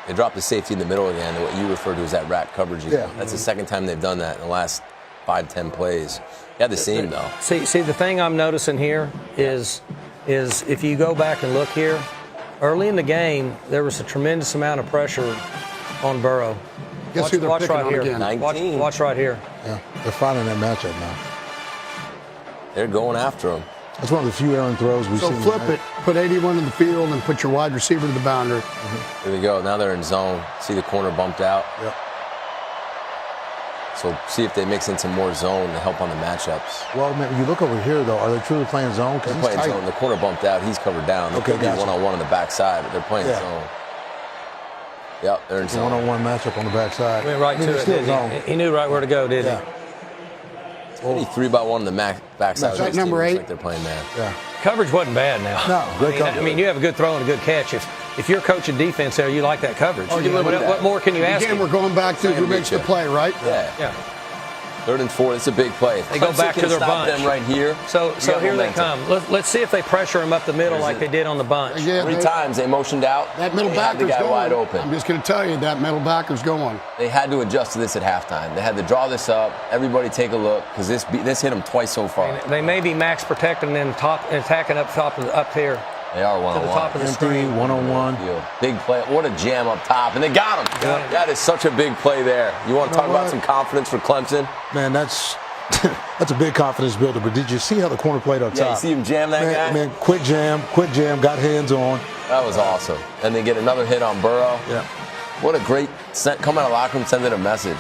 They dropped the safety in the middle again, what you referred to as that rat coverage. Yeah. That's the second time they've done that in the last 5-10 plays. You had the seam, though. See, the thing I'm noticing here is if you go back and look here, early in the game, there was a tremendous amount of pressure on Burrow. Guess who they're watch picking right on here. again? 19. Watch right here. Yeah, they're finding that matchup now. They're going after him. That's one of the few errant throws we've So seen. flip it, put 81 in the field, and put your wide receiver to the boundary. Here we go. Now they're in zone. See the corner bumped out. Yep. So see if they mix in some more zone to help on the matchups. Well, man, when you look over here, though, are they truly playing zone? They're Because playing he's tight. zone. The corner bumped out. He's covered down. They Okay, could be gotcha. one-on-one on the backside, but they're playing Yeah. zone. Yep, they're in It's a zone. one-on-one matchup on the backside. Went right I mean, to it's it, still didn't zone. he? He knew right where to go, didn't Yeah. Any 3-by-1 on the backside. Is that of this number team. Looks 8? like they're playing there. Yeah. he? Coverage wasn't bad now. No, great I coverage. mean, you have a good throw and a good catch. If you're coaching defense there, you like that coverage. you live with that. What more can you ask Again, him? we're going back to who gonna makes beat the you. play, right? Yeah. Yeah. 3rd and 4. It's a big play. If They go Clemson back to can their stop bunch. them right here. So you got here they momentum. come. Let's see if they pressure him up the middle like they did on the bunch. Yeah, 3 times they motioned out. That middle They had the backer's guy going. wide open. I'm just going to tell you, that middle backer's going. They had to adjust to this at halftime. They had to draw this up. Everybody take a look because this hit them twice so far. They may be max protecting and attacking up top up here They are to one-on-one. the top of the Empty, screen. one-on-one. Big play. What a jam up top. And they got him. Got him. That is such a big play there. You want to You talk know about what? some confidence for Clemson? Man, that's a big confidence builder. But did you see how the corner played up Yeah, top? you see him jam that guy? Man, quick jam, got hands on. That was awesome. And they get another hit on Burrow. Yeah. What a great come out of the locker room, sending a message.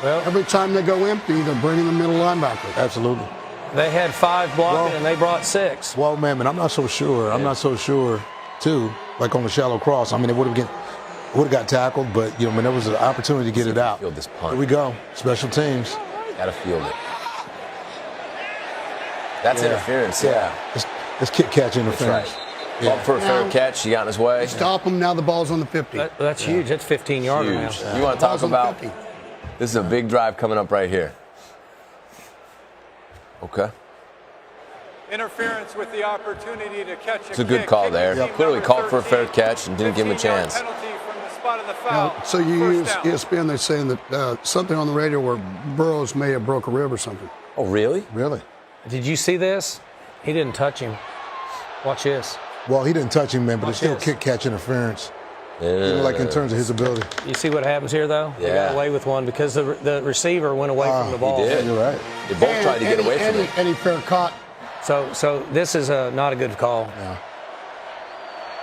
Well, Every time they go empty, they're bringing the middle linebacker. Absolutely. they had 5 blocking Well- and they brought 6. Well, man, I'm not so sure. I'm not so sure, too, like on the shallow cross. I mean, it would have got tackled, but, you know, there was an opportunity to get it out. Field this punt. Here we go. Special teams. Got to field it. That's Yeah. interference, Yeah. It's kick catch interference. right. Yeah. Up for a fair Now- catch. He got in his way. Stop them, now the ball's on the 50. That's huge. That's 15-yarder now. Huge. You want to talk Ball's on the about 50. this is a big drive coming up right here. Okay. Interference with the opportunity to catch It's a good call there. Yep. Clearly called for a fair catch and didn't give him a 15-yard chance. Penalty from the spot of the foul. So you First use down. ESPN, they're saying that something on the radio where Burrows may have broke a rib or something. Oh, really? Really? Did you see this? He didn't touch him. Watch this. Well, he didn't touch him, man, but it's still this. kick catch interference. Like in terms of his ability. You see what happens here, though? They Yeah. got away with one because the receiver went away from the ball. did. You're right. They both tried to get away from it. Any fair caught. So this is not a good call. Yeah.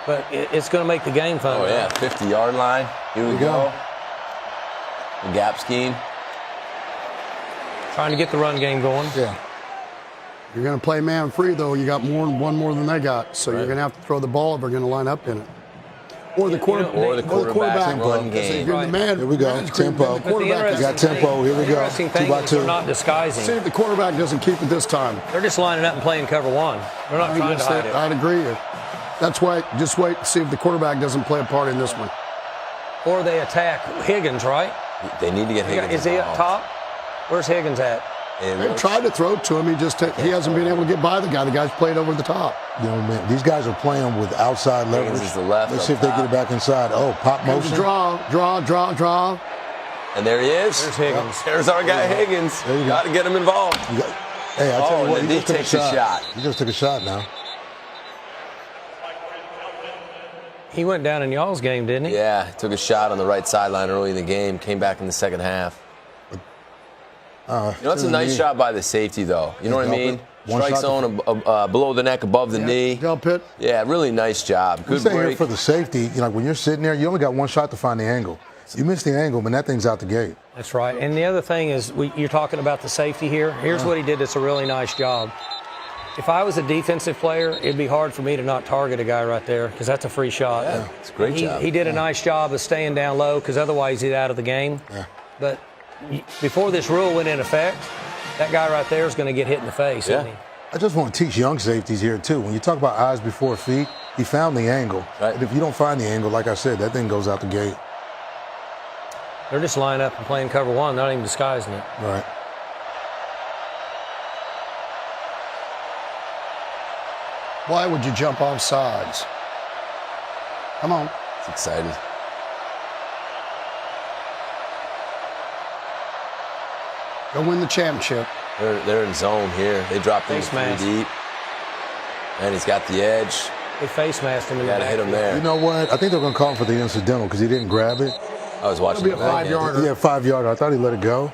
But it's going to make the game fun. Oh, yeah. 50-yard line. Here we go. The gap scheme. Trying to get the run game going. Yeah. You're going to play man free, though. You got one more than they got. So you're going to have to throw the ball if they're going to line up in it. Or the quarterback. Or the quarterback's run Because if game. you're the man, Here we go. man's creep, Tempo. then the But the quarterback You got tempo. Here we go. Interesting 2 thing by is they're 2. not disguising. See if the quarterback doesn't keep it this time. They're just lining up and playing cover one. They're not trying to hide it. I'd agree. That's why. Just wait and see if the quarterback doesn't play a part in this one. Or they attack Higgins, right? They need to get Higgins Is he up involved. top? Where's Higgins at? And They tried to throw it to him. He hasn't been able to get by the guy. The guy's played over the top. You know, man, these guys are playing with outside leverage. is the left Let's up see if they top. get it back inside. Oh, pop There's motion. a draw. And there he is. There's Higgins. There's our guy Higgins. There you go. Got to get him involved. You got- Hey, I tell Oh, you what, and he then just took he takes a shot. He just took a shot now. He went down in y'all's game, didn't he? Yeah, took a shot on the right sideline early in the game. Came back in the second half. That's a nice shot by the safety, though. You know what I mean? One Strike shot zone below the neck, above the knee. Del Pitt. Yeah, really nice job. We Good say here break. for the safety, you know, when you're sitting there, you only got one shot to find the angle. You miss the angle, man, that thing's out the gate. That's right. And the other thing is, you're talking about the safety here. Here's what he did that's a really nice job. If I was a defensive player, it'd be hard for me to not target a guy right there because that's a free shot. Yeah, it's a great job. He did a nice job of staying down low because otherwise he's out of the game. Yeah. But before this rule went in effect, that guy right there is going to get hit in the face, isn't he? I just want to teach young safeties here, too. When you talk about eyes before feet, he found the angle. Right. And if you don't find the angle, like I said, that thing goes out the gate. They're just lining up and playing cover one, not even disguising it. Right. Why would you jump off sides? Come on. It's excited. Go win the championship. They're in zone here. They dropped him Face three mask. deep. And he's got the edge. They face masked him in the Got to back. hit him there. You know what? I think they're going to call him for the incidental because he didn't grab it. I was watching It'll be the a back end. 5-yarder. Yeah, 5-yarder. I thought he let it go.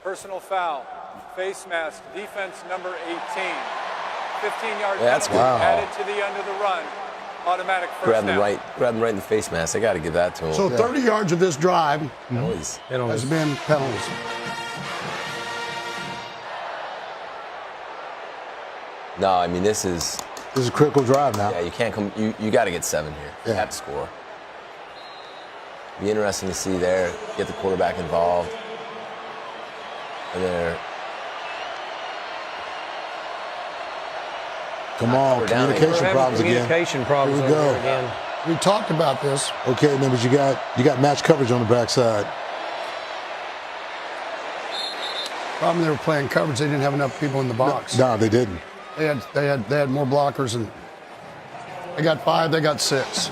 Personal foul. Face mask. Defense number 18. 15-yard That's penalty good. added to the end of the run. Automatic first Grab him down. right in the face mask. I got to give that to him. So 30 yards of this drive Penalties. has been penalties. No, I mean this is This is a critical drive now. yeah. You can't come. You got to get 7 here. You Yeah. have to score. Be interesting to see there. Get the quarterback involved. And there. Come on, We're down. communication We're having problems again. communication problems Here we over go. there again. We talked about this. Okay, man, but you got match coverage on the backside. Problem they were playing coverage. They didn't have enough people in the box. No, they didn't. They had more blockers, and they got 5. They got 6.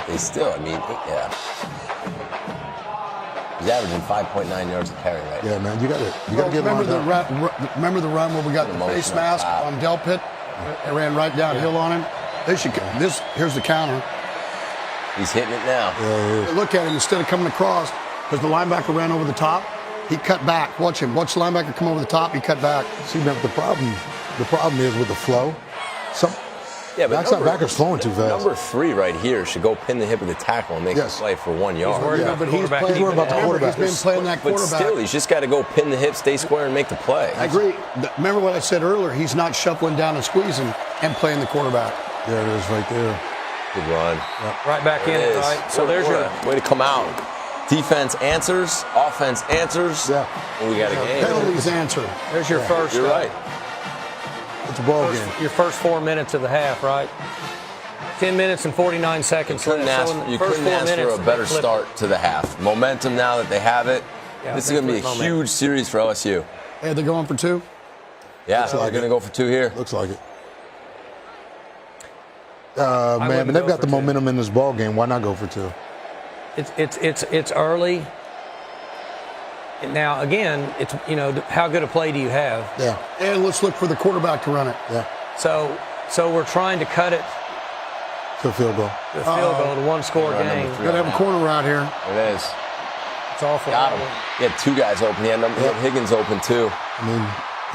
They still. I mean, yeah. He's averaging 5.9 yards a carry right now. Yeah, man, you got to get remember lined up. remember the run where we got the Emotional face mask foul. on Delpit? They ran right downhill on him. They should. Here's the counter. He's hitting it now. Look at him instead of coming across because the linebacker ran over the top. He cut back. Watch him. Watch the linebacker come over the top. He cut back. See, man, the problem is with the flow. Yeah, but Backside backer's flowing too fast. Number 3 right here should go pin the hip of the tackle and make Yes. a play for 1 yard. worried Yeah, about but the he's quarterback. playing. He's worried about the Remember, quarterback. He's been playing that But quarterback. still, he's just got to go pin the hip, stay square, and make the play. I agree. Remember what I said earlier? He's not shuffling down and squeezing and playing the quarterback. There it is right there. Good run. Right back in There it, it is. right? So there's your way to come out. Defense answers, offense answers, Yeah. and we got a game. Penalties answer. there's your first. You're right. It's a ball game. Your first 4 minutes of the half, right? 10 minutes and 49 seconds Couldn't left. ask, So in the you first couldn't 4 ask for minutes, a better they flipped start to the half. Momentum now that they have it. Yeah, This is going to be a definitely huge series for LSU. Hey, they're going for 2. Yeah, Looks they're like going to it. go for 2 here. Looks like it. I Man, wouldn't but they've go got for the 2. momentum in this ball game. Why not go for 2? It's early. And now again, it's how good a play do you have? Yeah, And let's look for the quarterback to run it. yeah. So we're trying to cut it To a field goal. to field goal to 1-score Run number game. 3 Got to on have a that. corner right here. It is. It's awful. Got him. He had 2 guys open. He had Higgins open too. I mean,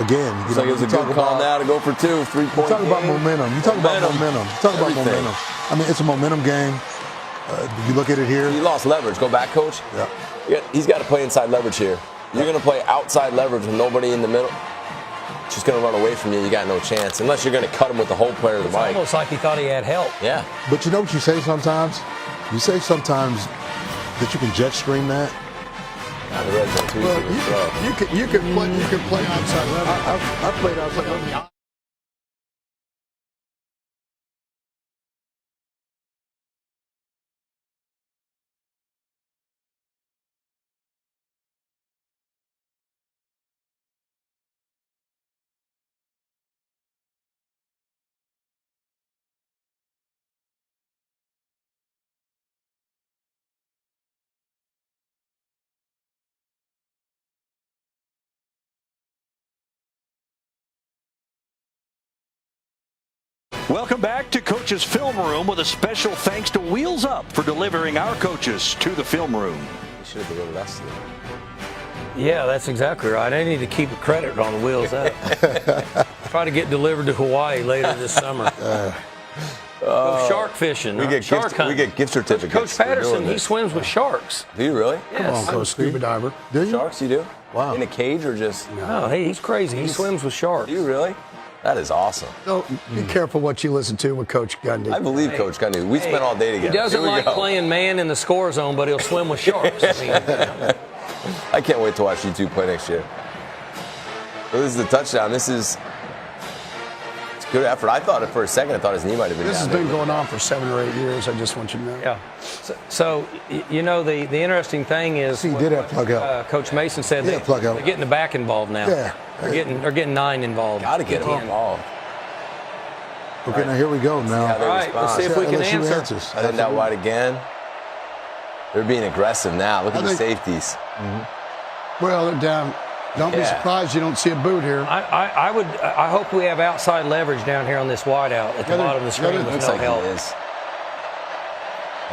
again, Looks like it was a good call now to go for 2, 3-point You talk about game. momentum. You talk about momentum. You talk about Everything. momentum. I mean, it's a momentum game. You look at it here. He lost leverage. Go back, coach. Yeah. He's got to play inside leverage here. You're going to play outside leverage with nobody in the middle. Just going to run away from you. You got no chance unless you're going to cut him with the whole player of the It's mic. almost like he thought he had help. Yeah. But you know what you say sometimes? You say sometimes that you can jet stream that. Now the red zone, too. Well, Easy to throw. you can play outside leverage. I played outside leverage. Welcome back to Coach's Film Room with a special thanks to Wheels Up for delivering our coaches to the film room. He should have delivered us to them. Yeah, that's exactly right. I need to keep a credit on the Wheels Up. Try to get delivered to Hawaii later this summer. Go shark fishing. We get shark gift, hunting. we get gift certificates. Coach for Patterson, doing he this. swims with sharks. Do you really? Yes. Come on, I'm a scuba diver. Do you? Sharks, you do? Wow. In a cage or just? No, hey, he's crazy. He swims with sharks. Do you really? That is awesome. No, be careful what you listen to with Coach Gundy. I believe Coach Gundy. We spent all day together. He doesn't Here we like go. playing man in the score zone, but he'll swim with sharks. I mean, I can't wait to watch you two play next year. So this is the touchdown. It's a good effort. I thought for a second, I thought his knee might have been This has down been there. going on for 7 or 8 years. I just want you to know. yeah. So you know, the interesting thing is, He did have plug out. Coach Mason said Yeah, plug out. they're getting the back involved now. Yeah. They're getting 9 involved. Got to get him involved. Okay, now here we go now. how they All right, let's see if we can LSU answer. answers. I think that wide again. They're being aggressive now. Look at the safeties. Well, they're down. Don't be Yeah. surprised you don't see a boot here. I hope we have outside leverage down here on this wideout at the bottom of the screen with Looks no like help. he is.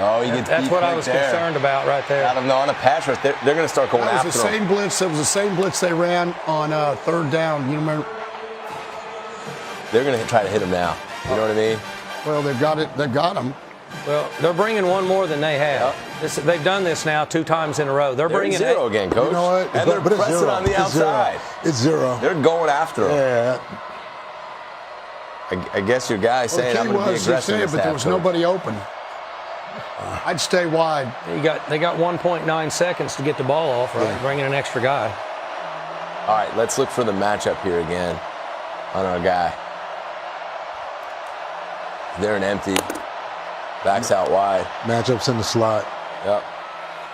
Oh, he gets That's beat what I right was there. concerned about right there. Out of no, on a pass rush, they're going to start going That was after the him. same blitz. That was the same blitz they ran on 3rd down. You remember? They're going to try to hit him now. You know what I mean? Well, they've got it. They've got him. Well, they're bringing one more than they have. They've done this now 2 times in a row. They're They're bringing zero again, Coach. You know what? And they're But it's pressing zero. on the It's zero. outside. It's 0. They're going after him. Yeah. I guess your guy's Well, saying the I'm key going to be was, you aggressive. said, this but there half, was Coach. nobody open. I'd stay wide. They got 1.9 seconds to get the ball off, right? Bringing an extra guy. All right, let's look for the matchup here again on our guy. They're an empty. Backs out wide. Matchups in the slot. Yep.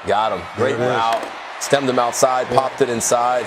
Got him. Great There it is. route. Stemmed him outside, popped it inside.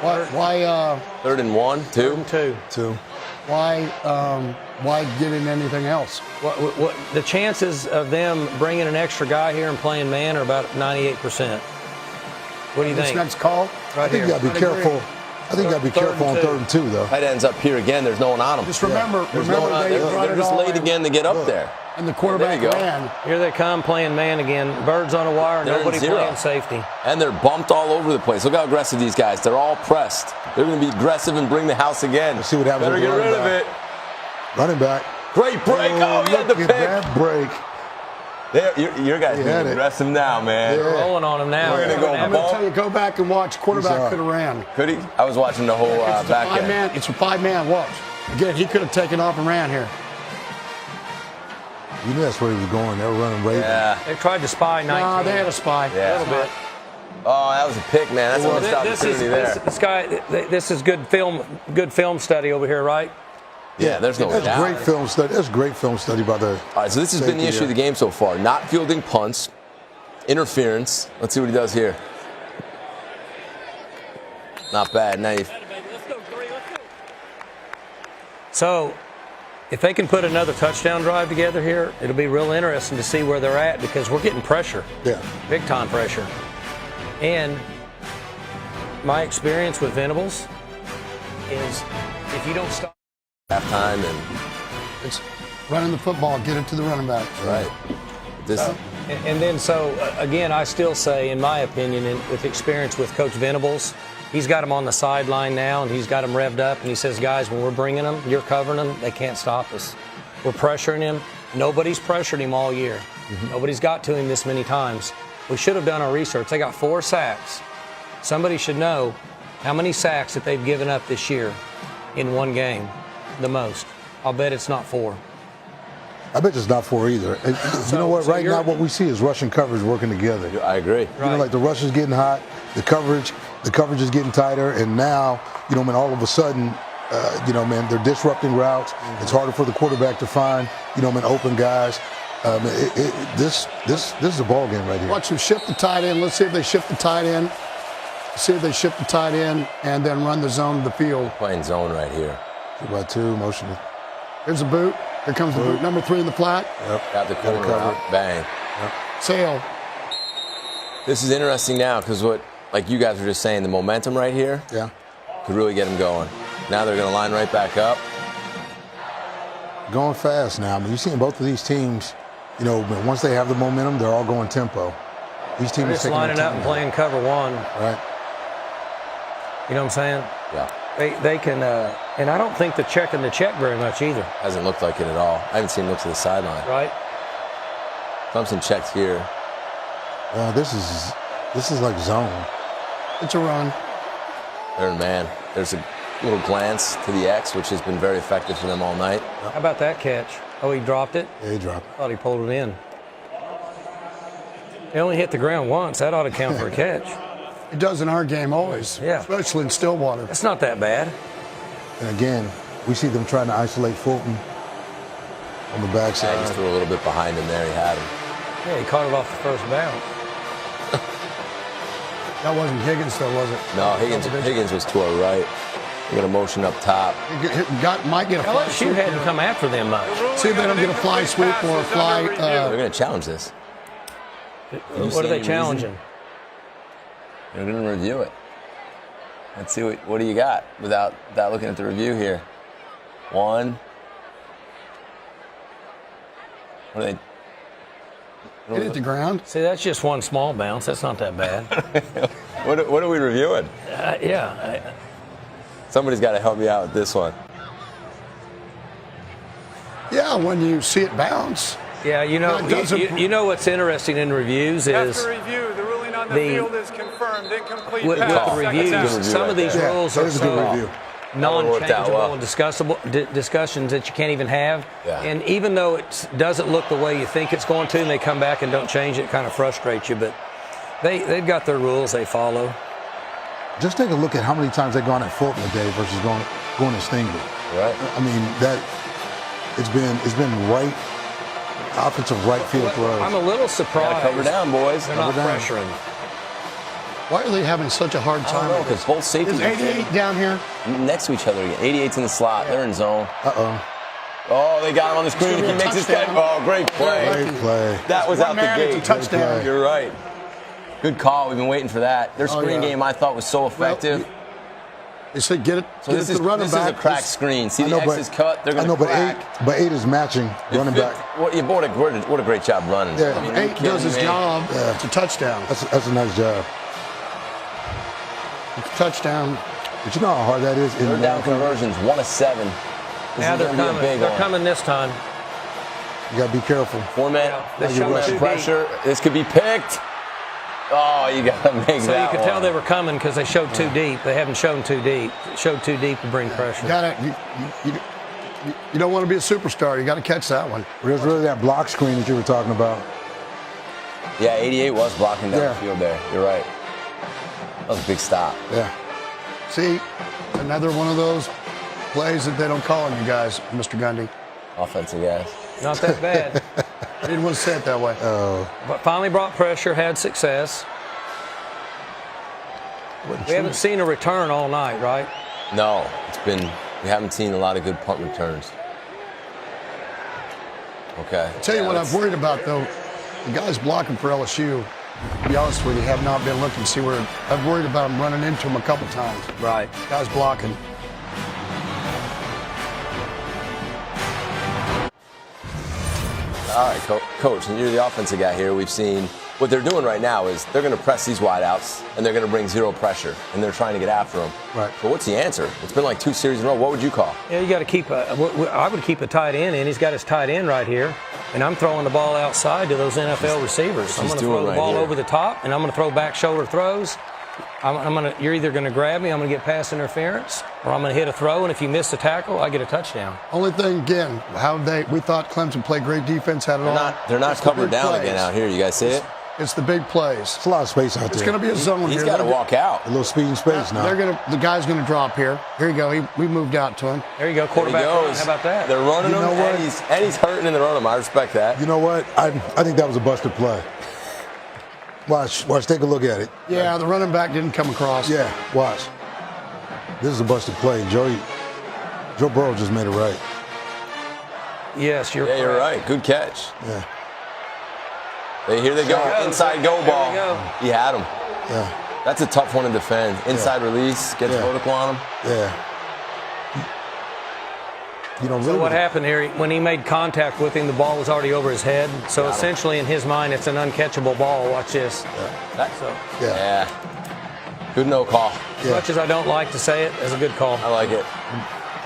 Why 3rd and 1, 2. 2. why get in anything else? What the chances of them bringing an extra guy here and playing man are about 98%. What do you This think? next call? I think you got to be careful. I think you got to be careful on 3rd and 2, though. Tight ends up here again. There's no one on him. Just remember, There's no one on. they brought They're it just all late in, again to get up there. and the quarterback There you go. ran. Here they come playing man again. Birds on a wire. They're in Nobody zero. playing safety. And they're bumped all over the place. Look how aggressive these guys. They're all pressed. They're going to be aggressive and bring the house again. Let's see what happens Better with get the rid running of it. Running back. Great break. Oh, he had the look pick. at that break. Your guys He being had it. aggressive now, man. They're rolling on him now. We're gonna go I'm going to tell you, go back and watch. Quarterback could have ran. Could he? I was watching the whole It's a back end. five-man. It's a 5-man. Watch. Again, he could have taken off and ran here. You knew that's where he was going. They were running Raven. Yeah. They tried to spy 19. Nah, they had a spy. Yeah. A little bit. Oh, that was a pick, man. That's a missed opportunity there. This is good film study over here, right? Yeah, there's no That's doubt. great film study. That's great film study by the. All right, so this has been the issue of the game so far. Not fielding punts, interference. Let's see what he does here. Not bad. Now So, if they can put another touchdown drive together here, it'll be real interesting to see where they're at because we're getting pressure. Yeah. Big time pressure. And my experience with Venables is if you don't stop halftime and It's running the football. Get it to the running back. right. This and then again, I still say, in my opinion, and with experience with Coach Venables, he's got him on the sideline now, and he's got him revved up, and he says, guys, when we're bringing them, you're covering them, they can't stop us. We're pressuring him. Nobody's pressured him all year. Nobody's got to him this many times. We should have done our research. They got 4 sacks. Somebody should know how many sacks that they've given up this year in one game, the most. I'll bet it's not 4. I bet it's not 4 either. And you know what? so Right now, what we see is rush and coverage working together. I agree. You know, like the rush is getting hot, the coverage is getting tighter, and now, you know, man, all of a sudden, you know, man, they're disrupting routes. It's harder for the quarterback to find, you know, man, open guys. This is a ball game right here. Watch them shift the tight end. Let's see if they shift the tight end. See if they shift the tight end and then run the zone to the field. Playing zone right here. 2x2 motion. Here's a boot. Here comes the boot. Number 3 in the flat. Got the corner cover. out. Bang. Sail. This is interesting now because what, like you guys were just saying, the momentum right here Yeah. could really get them going. Now they're going to line right back up. Going fast now. I mean, you're seeing both of these teams, you know, once they have the momentum, they're all going tempo. These teams They're just taking their lining up time. and playing cover 1. Right. You know what I'm saying? Yeah. They can, and I don't think they're checking the check very much either. Hasn't looked like it at all. I haven't seen him look to the sideline. Right. Clemson checked here. This is like zone. It's a run. There's a little glance to the X, which has been very effective for them all night. How about that catch? Oh, he dropped it? Yeah, he dropped it. Thought he pulled it in. He only hit the ground once. That ought to count for a catch. It does in our game always, Yeah. especially in Stillwater. That's not that bad. And again, we see them trying to isolate Fulton on the Yeah, backside. he just threw a little bit behind him there. He had him. Yeah, he caught it off the first bounce. That wasn't Higgins, though, was it? No, Higgins was to our right. They got a motion up top. Might get a fly LSU sweep. hadn't come after them much. See if they don't get a fly sweep or a fly. They're going to challenge this. What are they challenging? They're going to review it. Let's see what do you got without looking at the review here. One. What are they? It hit the ground. See, that's just one small bounce. That's not that bad. What are we reviewing? Yeah. Somebody's got to help me out with this one. Yeah, when you see it bounce. Yeah, you know, you know what's interesting in reviews is After review, the ruling on the field is confirmed. Incomplete with pass. the Second reviews, down. some of these rules are that is a good review. non-changeable and discussions that you can't even have. Yeah. And even though it doesn't look the way you think it's going to, and they come back and don't change it, it kind of frustrates you. But they've got their rules they follow. Just take a look at how many times they've gone at Fulton today versus going to Stingley. Right. I mean, it's been right, offensive right field throws. I'm a little surprised. Got to cover down, boys. They're not Cover down. pressuring. Why are they having such a hard time? with Because this? both safeties Is are 88 down here? next to each other again. 88's in the slot. They're in zone. Uh-oh. Oh, they got him on the screen. gonna be He a makes his catch. touchdown. Oh, great play. Great play. That was One out the man, gate. it's a touchdown. You're right. Good call. We've been waiting for that. Their screen yeah. game, I thought, was so effective. They said get it. So Get this it is to the running this back. is a cracked screen. See I the know, X but- is cut. They're going to crack. But eight is matching running back. What a great job running. Yeah. I mean, are you 8 kidding does his me? job. It's a touchdown. That's a nice job. It's a touchdown. But you know how hard that is. Third down conversions, 1 of 7. This Yeah, is they're gonna be a coming. big They're one. coming this time. You got to be careful. Four-man, They showed four-man too deep. pressure. This could be picked. Oh, you got to make So that you could tell one. they were coming because they showed too deep. They haven't shown too deep. Showed too deep to bring pressure. You don't want to be a superstar. You got to catch that one. There's really that block screen that you were talking about. Yeah, 88 was blocking down Yeah. the field there. You're right. That was a big stop. Yeah. See, another one of those plays that they don't call on you guys, Mr. Gundy. Offensive guys. Not that bad. I didn't want to say it that way. But finally brought pressure, had success. We haven't seen a return all night, right? No, we haven't seen a lot of good punt returns. Okay. Tell you what I'm worried about, though. The guys blocking for LSU, to be honest with you, have not been looking to see where. I've worried about them running into them a couple times. Right. Guys blocking. All right, Coach, and you're the offensive guy here. We've seen what they're doing right now is they're going to press these wideouts, and they're going to bring zero pressure, and they're trying to get after them. Right. So what's the answer? It's been like 2 series in a row. What would you call? Yeah, you got to keep I would keep a tight end in. He's got his tight end right here. And I'm throwing the ball outside to those NFL receivers. I'm going to throw the ball over the top, and I'm going to throw back shoulder throws. You're either going to grab me, I'm going to get pass interference, or I'm going to hit a throw, and if you miss the tackle, I get a touchdown. Only thing, again, we thought Clemson played great defense, had it all. They're not It's the covered big down plays. again out here. You guys see it? It's the big plays. It's a lot of space out there. It's going to be a zone here. He's got to walk out. A little speed and space now. The guy's going to drop here. Here you go. We moved out to him. There you go, quarterback run. How about that? They're running You him, know what? and he's hurting in the run him. I respect that. You know what? I think that was a busted play. Watch, take a look at it. Yeah, the running back didn't come across. Yeah, watch. This is a busted play. Joe Burrow just made it right. Yes, you're You're right. Good catch. Yeah. Here they go. Inside go ball. There we go. He had him. Yeah. That's a tough one to defend. Inside release, gets vertical on him. Yeah. You know, So really what happened here, when he made contact with him, the ball was already over his head. So Got him. essentially, in his mind, it's an uncatchable ball. Watch this. Yeah. Yeah. Good no call. As much as I don't like to say it, it's a good call. I like it.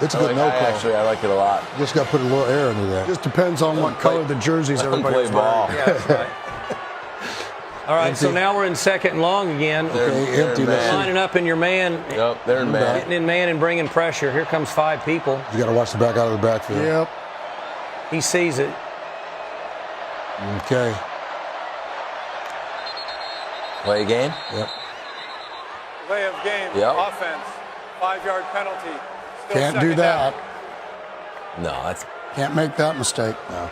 It's a good no call. Actually, I like it a lot. Just got to put a little air into that. Just depends on what color the jerseys everybody's play ball. wearing. Yeah, that's right. All right, so now we're in second and long again. Okay, empty. Lining up in your man. Yep, they're in man. Getting in man and bringing pressure. Here comes 5 people. You got to watch the back out of the backfield. Yep. He sees it. Okay. Play game. Yep. Play of game. Yep. Offense. 5-yard penalty. Still Can't do second down. that. No, that's Can't make that mistake. No.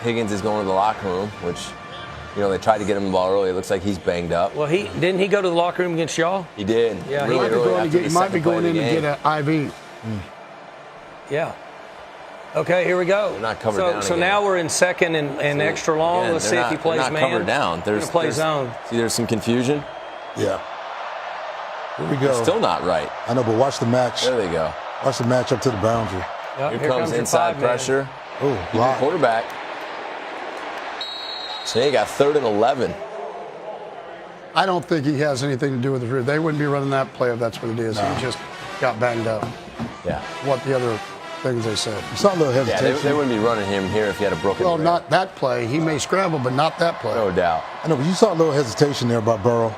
Higgins is going to the locker room, which, they tried to get him the ball early. It looks like he's banged up. Well, didn't he go to the locker room against y'all? He did. Yeah, really early after the he might be second play of going in the to game. get an IV. Yeah. Okay, here we go. They're not covered down So again. now we're in second and extra long. Again, Let's see they're if he not- plays they're not man. covered down. He's gonna play zone. See, there's some confusion. Yeah. Here we go. Still not right. I know, but watch the match. There they go. Watch the match up to the boundary. Yep, Here comes your inside 5-man. pressure. Oh, Keep your block. quarterback. So you got 3rd and 11. I don't think he has anything to do with it. They wouldn't be running that play if that's what it is. No. He just got banged up. Yeah. What the other things they said. You saw a little Yeah, hesitation. they wouldn't be running him here if he had a broken Well, rib. not that play. He may scramble, but not that play. No doubt. I know, but you saw a little hesitation there by Burrow.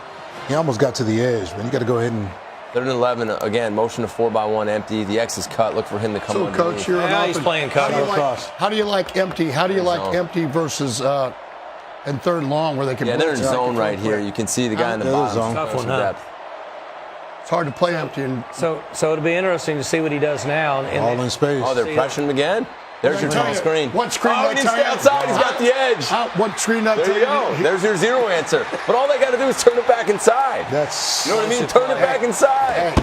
He almost got to the edge, man. You got to go ahead and. 3rd and 11. Again, motion to 4-by-1 empty. The X is cut. Look for him to come So, underneath. Coach, you're Yeah, an he's offense- playing How do you cover. like, Cross. how do you like empty? How do you like Zone. empty versus in 3rd and long where they can? Yeah, they're in blitz out zone the right front here. quick? You can see the guy in the Yeah, they're bottom. zone. Tough one, Some huh? depth. It's hard to play empty. And So it'll be interesting to see what he does now. All in space. Oh, they're See pressuring him again? There's your tell top you, screen. what screen Oh, did I he didn't tell stay you? outside. He's got the edge. what screen that? There you go. There's your 0 answer. But all they got to do is turn it back inside. That's You know what I mean? Turn it back inside.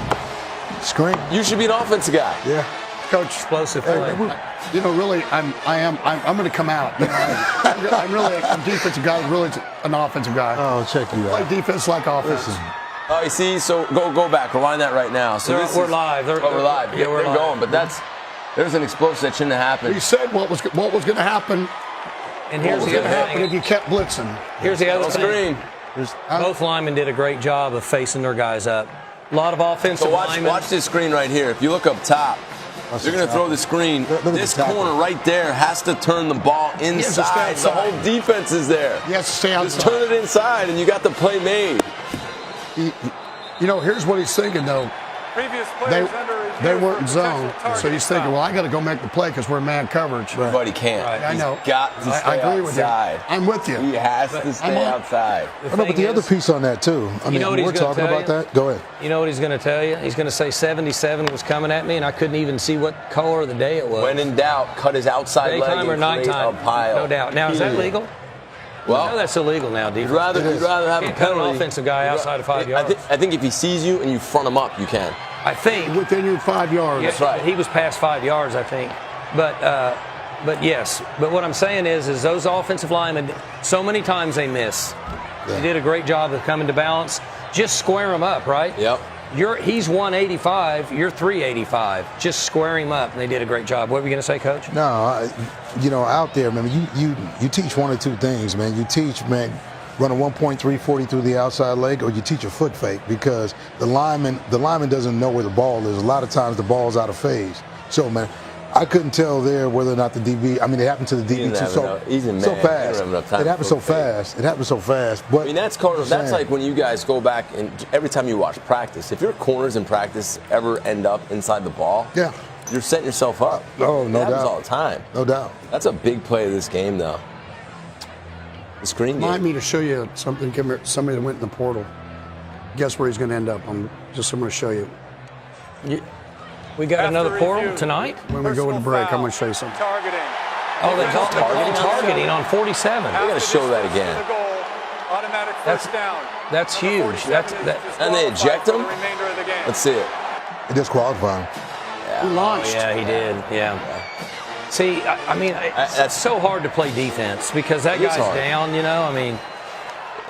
screen. You should be an offensive guy. Yeah. Coach. Explosive play. You know, really, I'm going to come out. You know, I'm really a defensive guy. Really, an offensive guy. Oh, check you Play out. defense like offense. Listen, Oh, you see? So go back. Rewind that right now. So We're live. We're live. Yeah, we're they're live. going. But there's an explosion that shouldn't have happened. He said what was going to happen. And here's What was the going to other happen if thing. you kept blitzing. Here's the other On thing. screen. Both linemen did a great job of facing their guys up. A lot of offensive So linemen. watch this screen right here. If you look up top, you're going to throw the screen. Look at This the tackle. corner right there has to turn the ball has to stay inside. The outside. whole defense is there. He has to stay Just outside. turn it inside, and you got the play made. You know, here's what he's thinking though. Previous They, players under review they for weren't in zone, potential so he's target thinking, foul. well, I got to go make the play because we're in man coverage. But he can't. Right. I know. He's got to stay I agree with you. outside. I'm with you. He has to stay on- outside. I know, but thing the other is- piece on that too. I mean, know what he's we're gonna talking tell about you? that. Go ahead. You know what he's going to tell you? He's going to say 77 was coming at me, and I couldn't even see what color of the day it was. When in doubt, cut his outside leg Daytime and or create nighttime, a pile. no doubt. Now, is that legal? Well, No, that's illegal now, You'd defense. rather have a Can't cut an penalty. offensive guy outside of 5 yards. I think if he sees you and you front him up, you can. I think. Within your 5 yards. Yes, right. He was past 5 yards, I think. But yes. But what I'm saying is those offensive linemen, so many times they miss. Yeah. They did a great job of coming to balance. Just square them up, right? Yep. He's 185. You're 385. Just square him up, and they did a great job. What were you going to say, Coach? No, out there, man, you teach one or two things, man. You teach, man, run a 1.340 through the outside leg, or you teach a foot fake because the lineman doesn't know where the ball is. A lot of times the ball's out of phase. So, man, I couldn't tell there whether or not the DB. I mean, it happened to the DB too. He's in so man. fast. He don't have enough time It happened to so foot fake. fast. It happened so fast. But I mean, that's like when you guys go back and every time you watch practice, if your corners in practice ever end up inside the ball, yeah, you're setting yourself up. Oh, no it happens doubt. all the time. no doubt. That's a big play of this game, though. The screen Remind game. me to show you something. Come here, somebody that went in the portal. Guess where he's going to end up? I'm going to show you. We got After another portal review, tonight? When we go into personal break, I'm foul, going to show you something. Targeting. Oh, they're targeting on 47. We got to show that again. The goal, automatic That's- first down. that's Number huge. 47 That's- is that- And they disqualified eject for him? the remainder of the game. Let's see it. It disqualified him. He Oh, launched. yeah, he did. Yeah. See, I mean, it's That's- so hard to play defense because that It is guy's hard. down, you know? I mean,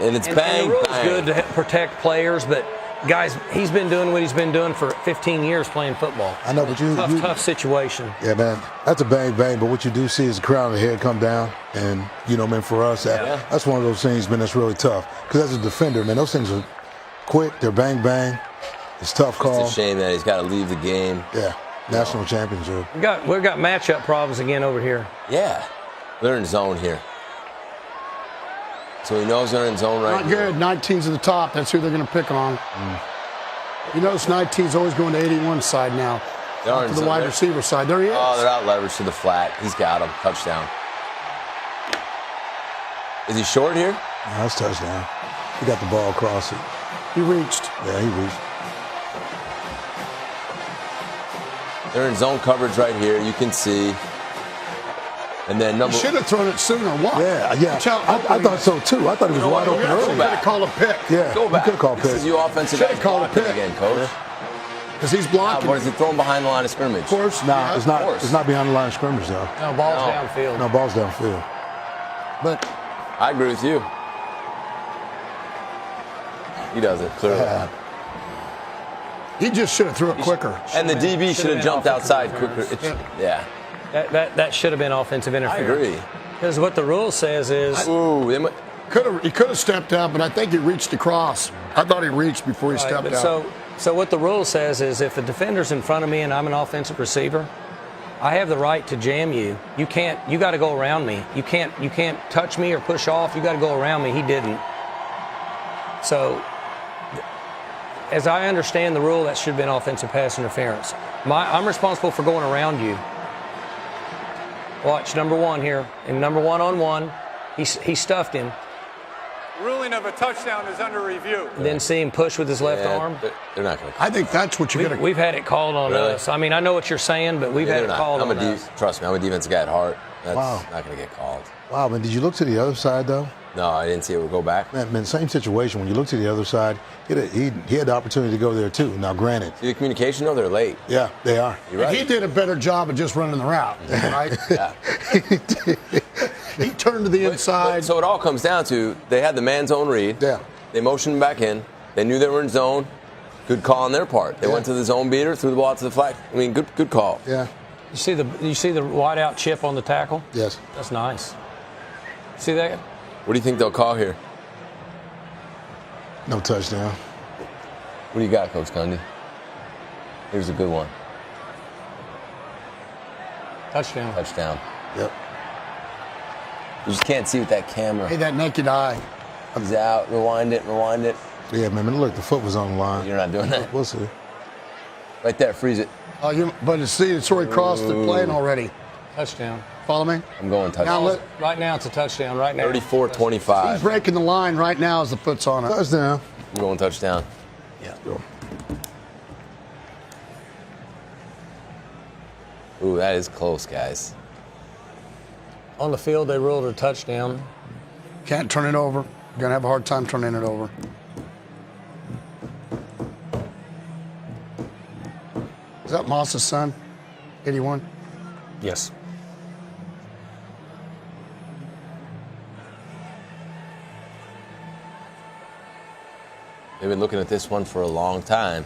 And it's And bang, the rule's bang. good to protect players, but guys, he's been doing what he's been doing for 15 years playing football. I know, but Tough situation. Yeah, man, that's a bang bang. But what you do see is the crown of the head come down, and man, for us, that's one of those things, man, that's really tough. Because as a defender, man, those things are quick. They're bang bang. It's tough call. It's a shame that he's got to leave the game. Yeah, national championship. We've got matchup problems again over here. Yeah, they're in zone here. So he knows they're in zone right Not here. good. 19's at the top. That's who they're going to pick on. You notice 19's always going to 81 side now. They are in To the zone. wide They're- receiver side. There he is. Oh, they're out leveraged to the flat. He's got him. Touchdown. Is he short here? Yeah, that's touchdown. He got the ball across it. He reached. Yeah, he reached. They're in zone coverage right here. You can see. And then He number. should have thrown it sooner. Why? Yeah. Watch out. I thought so too. I thought he was wide open He early. could have called a pick. Yeah, Go back. he could have called This pick. is you offensive Should've guys called a blocking pick. again, coach. Because he's blocking. What is he throwing behind the line of scrimmage? Of course. Nah, yeah. it's not. course. It's not behind the line of scrimmage though. No, ball's No. downfield. No, ball's downfield. But I agree with you. He doesn't, clearly. Yeah. he just should have threw it quicker. And the DB should have been jumped offensive outside quicker. interference. Yeah, That should have been offensive I interference. agree. Because what the rule says is Ooh, they might, He could have stepped out, but I think he reached across. I thought he reached before he Right, stepped but out. So what the rule says is if a defender's in front of me and I'm an offensive receiver, I have the right to jam you. You got to go around me. You can't touch me or push off. You got to go around me. He didn't. So as I understand the rule, that should have been offensive pass interference. I'm responsible for going around you. Watch number one here. In number one-on-one, he stuffed him. Ruling of a touchdown is under review. Then see him push with his left arm. They're not going to. I think that's what you're going to. We've had it called on Really? us. I mean, I know what you're saying, but we've had it called on us. Trust me, I'm a defensive guy at heart. That's Wow. not going to get called. Wow, man, did you look to the other side though? No, I didn't see it. We'll go back. Man, same situation. When you look to the other side, he had the opportunity to go there too. Now, granted, See the communication, though? They're late. yeah, they are. You're right. He did a better job of just running the route, right? Yeah. He turned to the inside. So it all comes down to they had the man zone read. Yeah. They motioned back in. They knew they were in zone. Good call on their part. They Yeah. went to the zone beater, threw the ball out to the flag. I mean, good call. Yeah. You see the wide out chip on the tackle? Yes. That's nice. See that? What do you think they'll call here? No touchdown. What do you got, Coach Cundy? Here's a good one. Touchdown. Touchdown. Yep. You just can't see with that camera. Hey, that naked eye. He's out. Rewind it. Yeah, man. Look, the foot was on the line. You're not doing that. We'll see. Right there. Freeze it. But it's already crossed the plane already. Touchdown. Follow me? I'm going Now touchdown. Right now it's a touchdown. Right now. 34-25. He's breaking the line right now as the foot's on it. Touchdown. I'm going touchdown. Yeah. Ooh, that is close, guys. On the field, they ruled a touchdown. Can't turn it over. You're going to have a hard time turning it over. Is that Moss's son? 81? Yes. They've been looking at this one for a long time.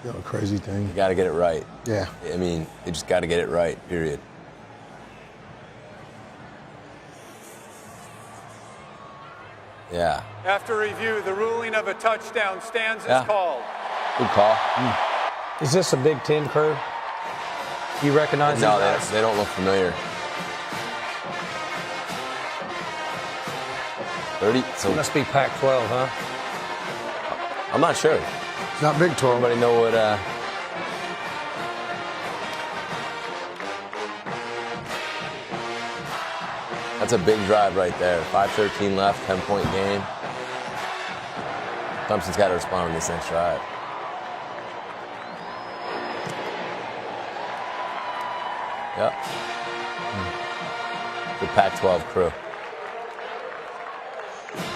You know, crazy thing. You got to get it right. Yeah. I mean, they just got to get it right, period. Yeah. After review, the ruling of a touchdown stands Yeah. as called. Good call. Is this a Big Ten crew? You recognize No, these guys? they don't look familiar. 30. So It must be Pac-12, huh? I'm not sure. It's not Big 12. Anybody know what? That's a big drive right there. 5:13 left, 10-point game. Clemson's got to respond on this next drive. Yep. The Pac-12 crew.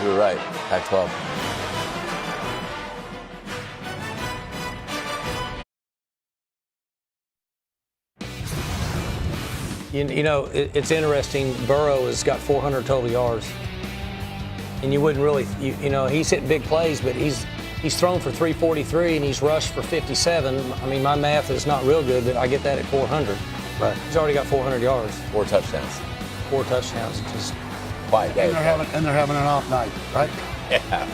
You were right. Pac-12. You know, it's interesting. Burrow has got 400 total yards. and you wouldn't really, you know, he's hitting big plays, but he's thrown for 343 and he's rushed for 57. I mean, my math is not real good, but I get that at 400. Right. He's already got 400 yards. 4 touchdowns. 4 touchdowns. Just Quiet day. And they're having an off night, right? Yeah.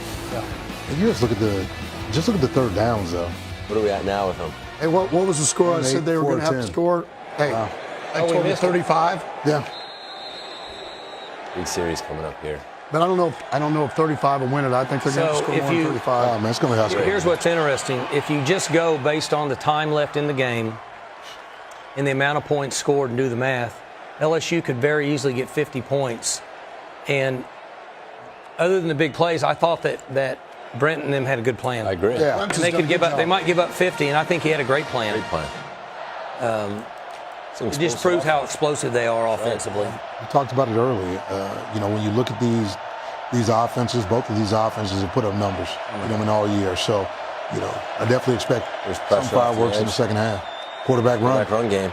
And you just look at the third downs though. What are we at now with them? Hey, what was the score? I 8, said they were going to have to 10. score. Hey, I we told you missed it. 35. Yeah. Big series coming up here. But I don't know if 35 will win it. I think they're going to So score if more than you- 35. Oh man, it's gonna be high scoring. Here's what's interesting. If you just go based on the time left in the game and the amount of points scored and do the math, LSU could very easily get 50 points. And other than the big plays, I thought that Brent and them had a good plan. I agree. Yeah. And they could give up. They might give up 50, and I think he had a great plan. Great plan. It just proves how explosive they are offensively. We talked about it earlier. You know, when you look at these offenses, both of these offenses have put up numbers, you know, in all year. So, you know, I definitely expect There's some pressure off the fireworks in the edge. second half. Quarterback run. Back run game.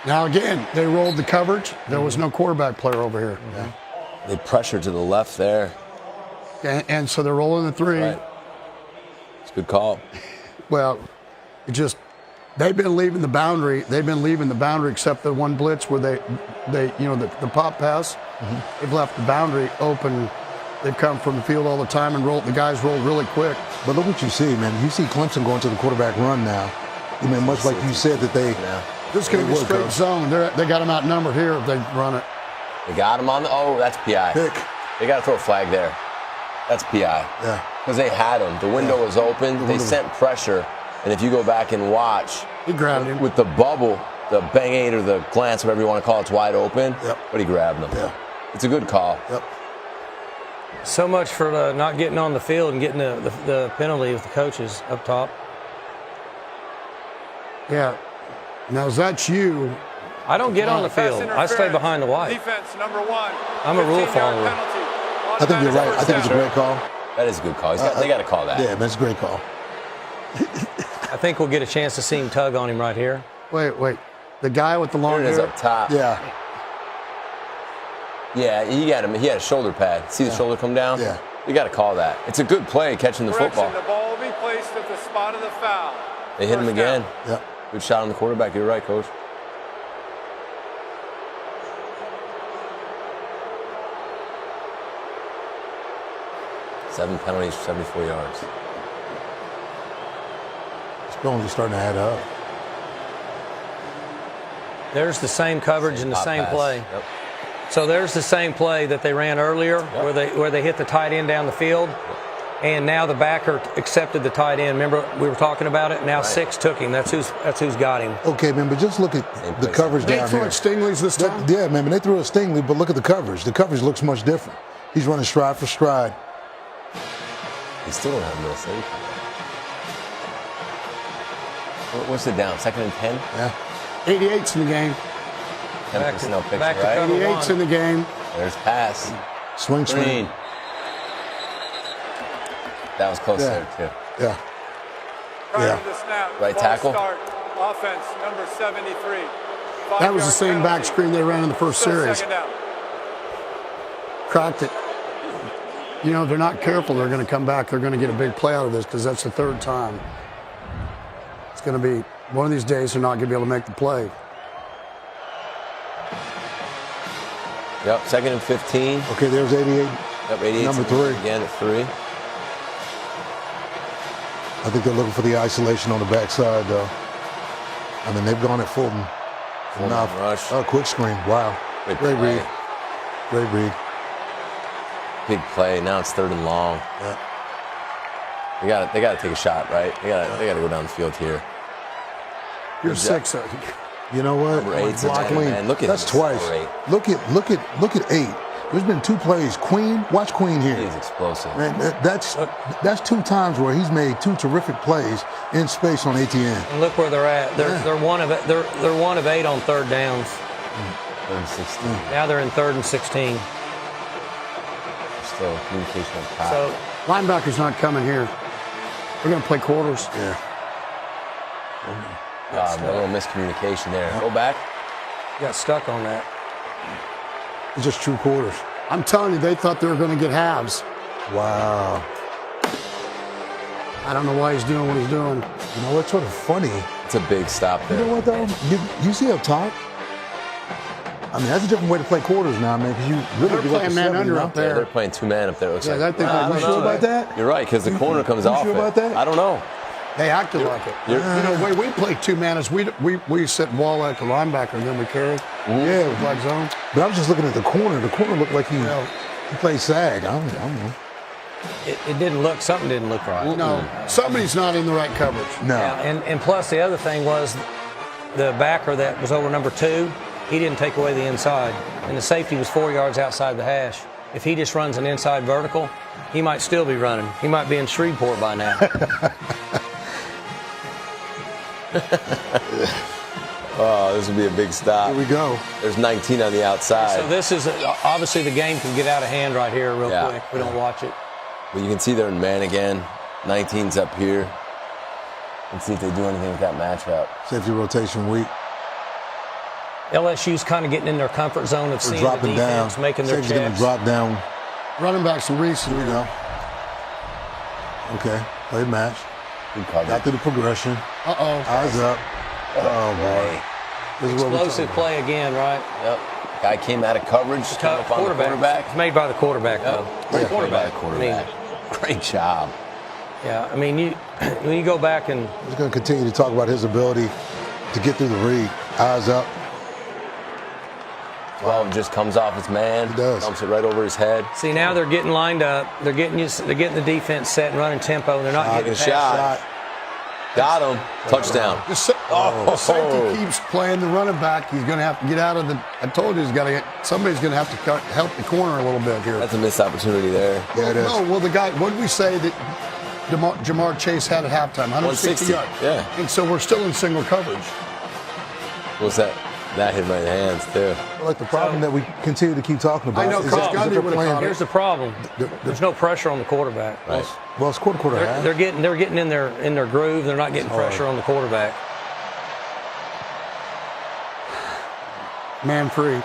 Now, again, they rolled the coverage. There was no quarterback player over here. They pressure to the left there. And so they're rolling the 3. Right. It's a good call. Well, it just they've been leaving the boundary. They've been leaving the boundary except the one blitz where they you know, the pop pass. They've left the boundary open. They've come from the field all the time and rolled. The guys rolled really quick. But look what you see, man. You see Clemson going to the quarterback run now. I mean, much like you said that they. This is going to be They would, straight Coach. zone. They got them outnumbered here if they run it. They got him on the. Oh, that's PI. Pick. They got to throw a flag there. That's PI. Yeah. Because they had him. The window was open. They sent pressure. And if you go back and watch, He grabbed him. with the bubble, the bang aid or the glance, whatever you want to call it, it's wide open. Yep. But he grabbed them. Yeah. It's a good call. Yep. So much for not getting on the field and getting the penalty with the coaches up top. Yeah. Now, is that you? I don't get on the Pass field. I stay interference. behind the white. Defense, number 1. I'm a rule 15-yard follower. penalty. I think you're right. I think it's a Automatic great call. That is a good call. They got to call that. Yeah, man, it's a great call. I think we'll get a chance to see him tug on him right here. Wait. The guy with the long There it is hair. up top. Yeah. Yeah, he had him. He had a shoulder pad. See the shoulder come down? Yeah. You got to call that. It's a good play catching the Correction, football. the ball will be placed at the spot of the foul. They hit him First again. down. Yep. Good shot on the quarterback. You're right, Coach. Seven penalties for 74 yards. It's only starting to add up. There's the same coverage and the Top same pass. play. Yep. So there's the same play that they ran earlier, where they hit the tight end down the field, and now the backer accepted the tight end. Remember we were talking about it. Now 6 took him. That's who's got him. Okay, man, but just look at the place. coverage They down threw here. it Stingley's this time. Yeah, man, they threw a Stingley, but look at the coverage. The coverage looks much different. He's running stride for stride. He still don't have no safety. What's it down? 2nd and 10? Yeah. 88's in the game. 10 personnel picture, back to right? cover. 88's in the game. There's pass. Swing. Green. That was close Yeah. there, too. Yeah. Prior Yeah. to the snap, Right ball tackle. Start. Offense, number 73. That was the 5-yard same back penalty. screen they ran in the first Still series. second down. Cracked it. You know, if they're not careful, they're going to come back. They're going to get a big play out of this because that's the third time. It's going to be one of these days they're not going to be able to make the play. Yep, 2nd and 15. Okay, there's 88. Yep, 88. Number 3. Again at 3. I think they're looking for the isolation on the backside, though. I mean, they've gone at Fulton. Enough. rush. Oh, quick screen. Wow. Great Great play. read. Great read. Big play. Now it's 3rd and long. Yeah. They got to take a shot, right? They got to go down the field here. You're Good 6. You know what? Number 8's Block man, lean. man. Look at That's him. twice. Number 8. Look at 8. There's been 2 plays. Queen, watch Queen here. He's explosive. Man, that's 2 times where he's made 2 terrific plays in space on ATN. And look where they're at. They're one of they're 1 of 8 on 3rd downs. 3rd and 16. Now they're in 3rd and 16. Still communication up top. So Linebacker's not coming here. We're going to play quarters. Yeah. A little miscommunication there. Go back. got stuck on that. It's just true quarters. I'm telling you, they thought they were going to get halves. Wow. I don't know why he's doing what he's doing. You know what's sort of funny? It's a big stop You there. know what, though? You see up top? I mean, that's a different way to play quarters now, man, because you really They're playing man under up Yeah, there. they're playing 2-man up there. It looks Yeah, like. I think You they sure about that? You're right, because the corner comes off sure it. about that? I don't know. They acted like it. You know, the way we play 2-man is we sit wall like a linebacker and then we carry. Yeah, with black zone. But I was just looking at the corner. The corner looked like he played sag. I don't know. It didn't look, something didn't look right. No, somebody's not in the right coverage. No. Yeah, and plus the other thing was the backer that was over number 2, he didn't take away the inside. And the safety was 4 yards outside the hash. If he just runs an inside vertical, he might still be running. He might be in Shreveport by now. Oh, this would be a big stop. Here we go. There's 19 on the outside. So this is, obviously the game can get out of hand right here real Yeah. quick. We don't watch it. But you can see they're in man again. 19's up here. Let's see if they do anything with that matchup. Safety rotation week. LSU's kind of getting in their comfort zone of They're seeing the dropping down. defense, making their Safety's going to checks. drop down. Running backs and Reese. Here we go. Okay. Play match. Good cover. Got through the progression. Uh-oh. Eyes up. Oh, boy. This is what we're Explosive talking play again, right? Yep. Guy came out of coverage, came up on the quarterback. It's made by the quarterback, though. Great quarterback. quarterback. Great job. Yeah, I mean, when you go back and about. He's going to continue to talk about his ability to get through the read. Eyes up. 12 just comes off his man. He does. Dumps it right over his head. see now they're getting lined up. They're getting the defense set and running tempo, and they're not getting Good past. shot. Got him. Touchdown. The safety keeps playing the running back. He's going to have to get out of the. I told you, somebody's going to have to help the corner a little bit here. That's a missed opportunity there. Yeah, it is. No, well, the guy. What did we say that Jamar Chase had at halftime? 160 yards. yeah. And so we're still in single coverage. What's that? That hit my hands, too. Like the problem that we continue to keep talking about I know, is Coach that Gundy they're would've playing. caught it. Here's the problem. There's no pressure on the quarterback. Right. Well, it's quarter half. They're getting in their groove. They're not getting pressure on the quarterback. Man free.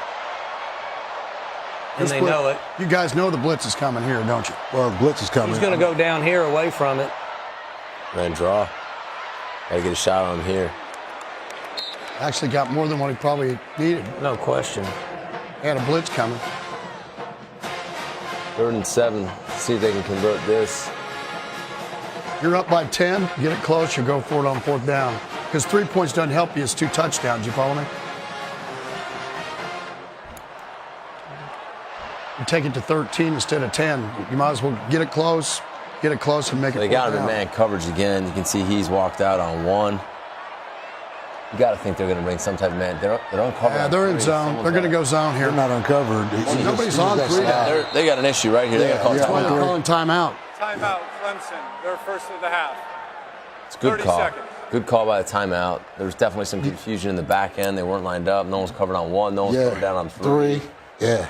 And they know it. You guys know the blitz is coming here, don't you? Well, blitz is coming. He's going to go down here away from it. Man, draw. Got to get a shot on him here. Actually got more than what he probably needed. No question. He had a blitz coming. 3rd and 7. See if they can convert this. You're up by 10, get it close, you go for it on 4th down. Because 3 points doesn't help you, it's 2 touchdowns. You follow me? You take it to 13 instead of 10. You might as well get it close and make it. They got 4th him in down. man coverage again. You can see he's walked out on 1. You got to think they're going to bring some type of man. They're uncovered. Yeah, on they're in 3. zone. They're going to go zone here. They're not uncovered. Nobody's on 3 now. They got an issue right here. They got to call That's why timeout. they're calling timeout. Timeout, Clemson. Their first of the half. It's a good 30 call. seconds. Good call by the timeout. There was definitely some confusion in the back end. They weren't lined up. No one's covered on 1. No one's covered down on 3. Yeah.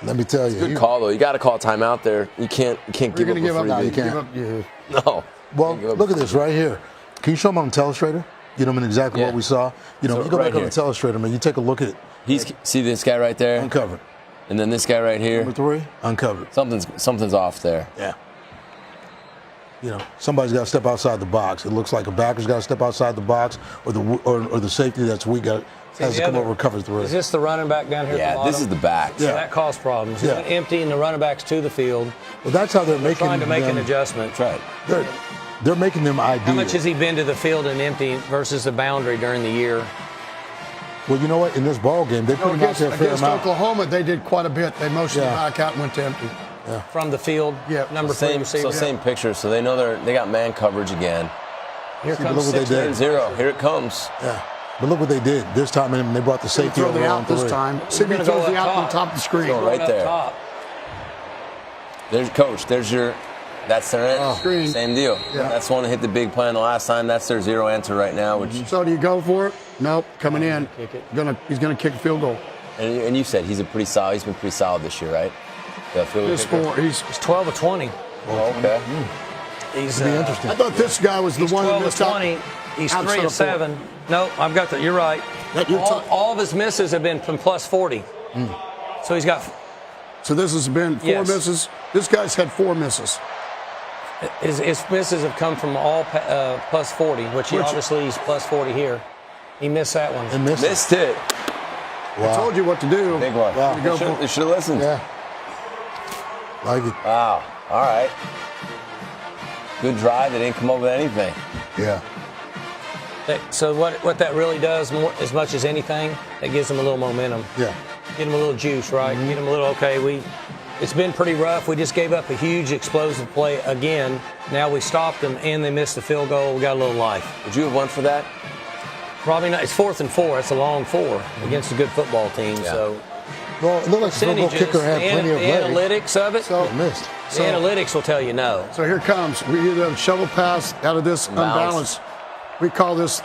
Let me tell you. Good call though. You got to call timeout there. You can't You're give going up to give a up. free You beat. can't. Yeah. No. Well, look at this right here. Can you show them on the telestrator? You know, I mean, exactly Yeah. what we saw. You know, So you go right back on here. the telestrator, man. You take a look at it. See this guy right there, Uncovered. and then this guy right here. Number 3, uncovered. Something's off there. Yeah. You know, somebody's got to step outside the box. It looks like a backer's got to step outside the box, or the safety that's weak has to come over and cover through. Is this the running back down here at the Yeah, bottom? this is the back. So Yeah. that caused problems. Yeah. Emptying the running backs to the field, Well, that's how they're making trying to make an them. adjustment. That's right. They're making them ideal. How much has he been to the field and empty versus the boundary during the year? Well, you know what? In this ball game, they put him out there a fair Against amount. Oklahoma, they did quite a bit. They motioned Yeah. back out and went to empty. From the field, Yeah. number 3 Same receiver. picture. So they know they got man coverage again. Here Look comes what they 6 did. 0. Here it comes. Yeah. But look what they did this time, and they brought the safety Throw over the on out this 3. time. See if he gonna throws go the up out on top. top of the screen. Go right up there. top. There's coach. There's your. That's their end. Screen. Same deal. Yeah. That's one that hit the big play on the last time. That's their 0 answer right now. Which So do you go for it? Nope. Coming in. Kick it. He's gonna kick a field goal. and you said he's a pretty solid. He's been pretty solid this year, right? The field This kicker? four. He's. He's 12 of 20. Oh, okay. He's It'll be interesting. I thought this guy was the He's one 12 who of missed out. 20. He's outside 3 of of 7. No, I've got that. You're right. That you're All of his misses have been from plus 40. So he's got So this has been 4 Yes. misses. This guy's had 4 misses. His misses have come from all plus 40, which obviously he's plus 40 here. He missed that one. And Missed it. Wow. I told you what to do. Big one. Wow. They should have listened. Yeah. Like it. Wow. All right. Good drive. They didn't come up with anything. Yeah. So what that really does, more, as much as anything, it gives them a little momentum. Yeah. Get them a little juice, right? Get them a little, it's been pretty rough. We just gave up a huge explosive play again. Now we stopped them, and they missed the field goal. We got a little life. Would you have went for that? Probably not. It's 4th and 4. It's a long 4 against a good football team. Yeah. So Well, it looked like the field goal kicker had plenty of the legs. analytics of it, So, Missed. the analytics will tell you no. so here comes. We either have a shovel pass out of this unbalanced. We call this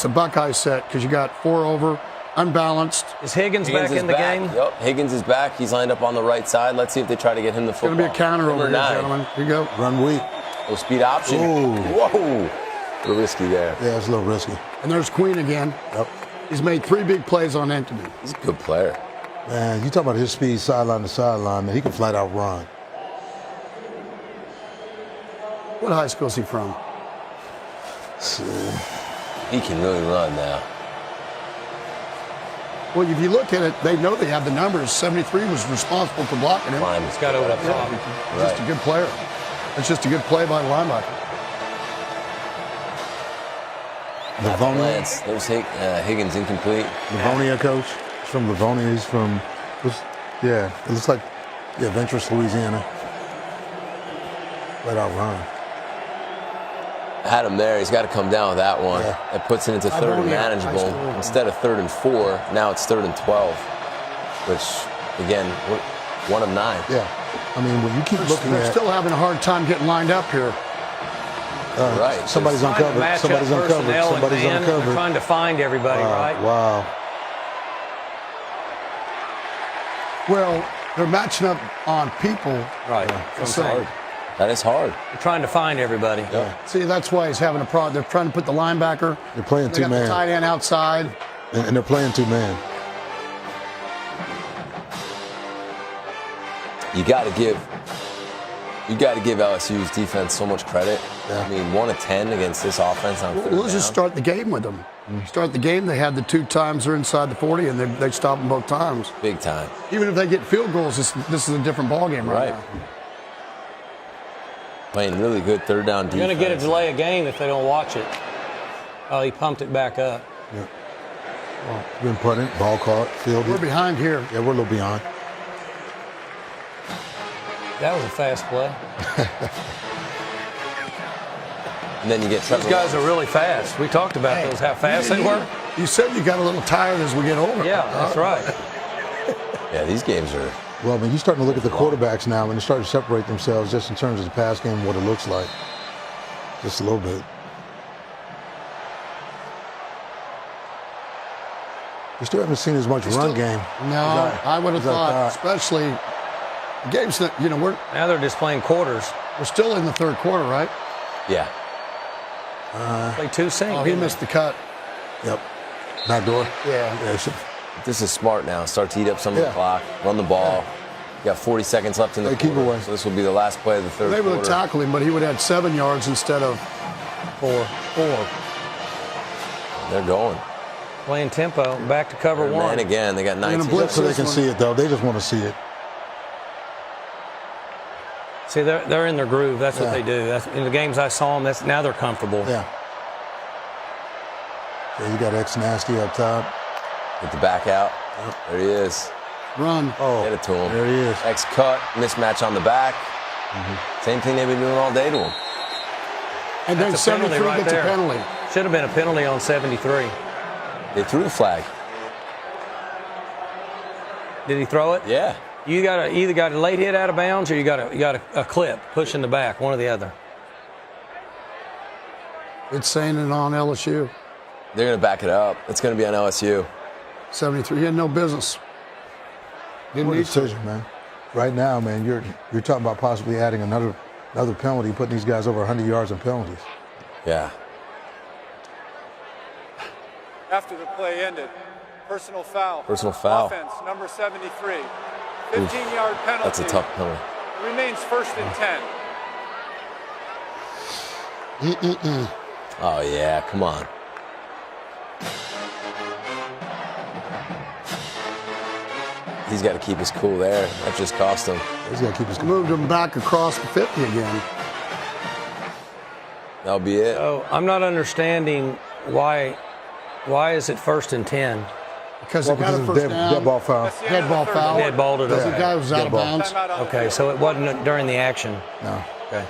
a Buckeye set because you got 4 over, unbalanced. Is Higgins back is in the game? Yep. Higgins is back. He's lined up on the right side. Let's see if they try to get him the football. Going to be a counter over Number here, 9. gentlemen. Here you go. Run weak. Little speed option. Ooh. Whoa. A little risky there. Yeah, it's a little risky. And there's Queen again. Yep. He's made 3 big plays on Anthony. He's a good player. Man, you talk about his speed sideline to sideline, man. He can flat out run. What high school is he from? He can really run now. Well, if you look at it, they know they have the numbers. 73 was responsible for blocking him. Climb. It's got over the top. Just a good player. It's just a good play by the linebacker. Livonia. Lance. There's Higgins incomplete. Livonia coach. He's from Livonia. He's from, it looks like, Ventress, Louisiana. Flat out run. Had him there. He's got to come down with that one. Yeah. That puts it into 3rd and manageable. Instead of 3rd and 4, now it's 3rd and 12. Which, again, 1 of 9. Yeah. I mean, when you keep looking They're at still having a hard time getting lined up here. Right. somebody's Trying to uncovered. match Somebody's up uncovered. personnel and Somebody's man. They're uncovered. trying to find everybody, right? Wow. Well, they're matching up on people. Right. That's So hard. That is hard. they're trying to find everybody. See, that's why he's having a problem. They're trying to put the linebacker. They're playing They got the two-man. tight end outside. And they're playing 2-man. You got to give LSU's defense so much credit. Yeah. I mean, 1 of 10 against this offense on 3rd Well, let's just down. start the game with them. Start the game. They had the 2 times they're inside the 40, and they stop them both times. Big time. Even if they get field goals, this is a different ballgame right Right. now. Playing really good 3rd down defense. You're going to get a delay of game if they don't watch it. Oh, he pumped it back up. Yeah. Well, been putting, ball caught, fielded. We're behind here. Yeah, we're a little behind. That was a fast play. And then you get Trevor Those guys Lawrence. are really fast. We talked about those, how fast they were. You said you got a little tired as we get older. Yeah, that's right. Yeah, these games are. Well, when you're starting to look at the quarterbacks now, when they start to separate themselves just in terms of the pass game, what it looks like, just a little bit. We still haven't seen as much run game. No, I would have thought, especially the games that, we're Now they're just playing quarters. still in the 3rd quarter, right? Yeah. Play 2 sync. Oh, he missed the cut. Yep. Back door. Yeah. This is smart now. Start to eat up some of the Yeah. clock. Run the ball. You got 40 seconds left in the Hey, keep quarter. away. So this will be the last play of the 3rd They would quarter. have tackled him, but he would have had 7 yards instead of 4. They're going. Playing tempo. Back to cover And 1. again, they got gonna 19. blitz So they this can one. see it, though. They just want to see it. See, they're in their groove. That's what Yeah. they do. In the games I saw them, now they're comfortable. Yeah. Yeah, you got X Nasty up top. Get the back out. There he is. Run. Oh, Get it to him. there he is. X cut. Mismatch on the back. Same thing they've been doing all day to him. And then That's a penalty 73 right gets there. a penalty. Should have been a penalty on 73. They threw the flag. Did he throw it? Yeah. You either got a late hit out of bounds or you got a clip pushing the back, one or the other. It's saying it on LSU. They're going to back it up. It's going to be on LSU. 73. He had no business. Didn't What a need to. decision, man. Right now, man, you're talking about possibly adding another penalty, putting these guys over 100 yards in penalties. Yeah. After the play ended, personal foul. Personal foul. Offense, number 73. 15-yard penalty. That's a tough penalty. It remains 1st and 10. Oh, yeah, come on. He's got to keep his cool there. That just cost him. He's got to keep his cool. Moved him back across the 50 again. That'll be it. Oh, I'm not understanding why is it 1st and 10? Because Well, they got because a it's first dead, down. dead ball foul. That's the end Dead of ball the third foul. quarter. Dead balled it The up. guy was out of ball. bounds. Timeout on the Okay, field. so it wasn't during the action. No. Okay.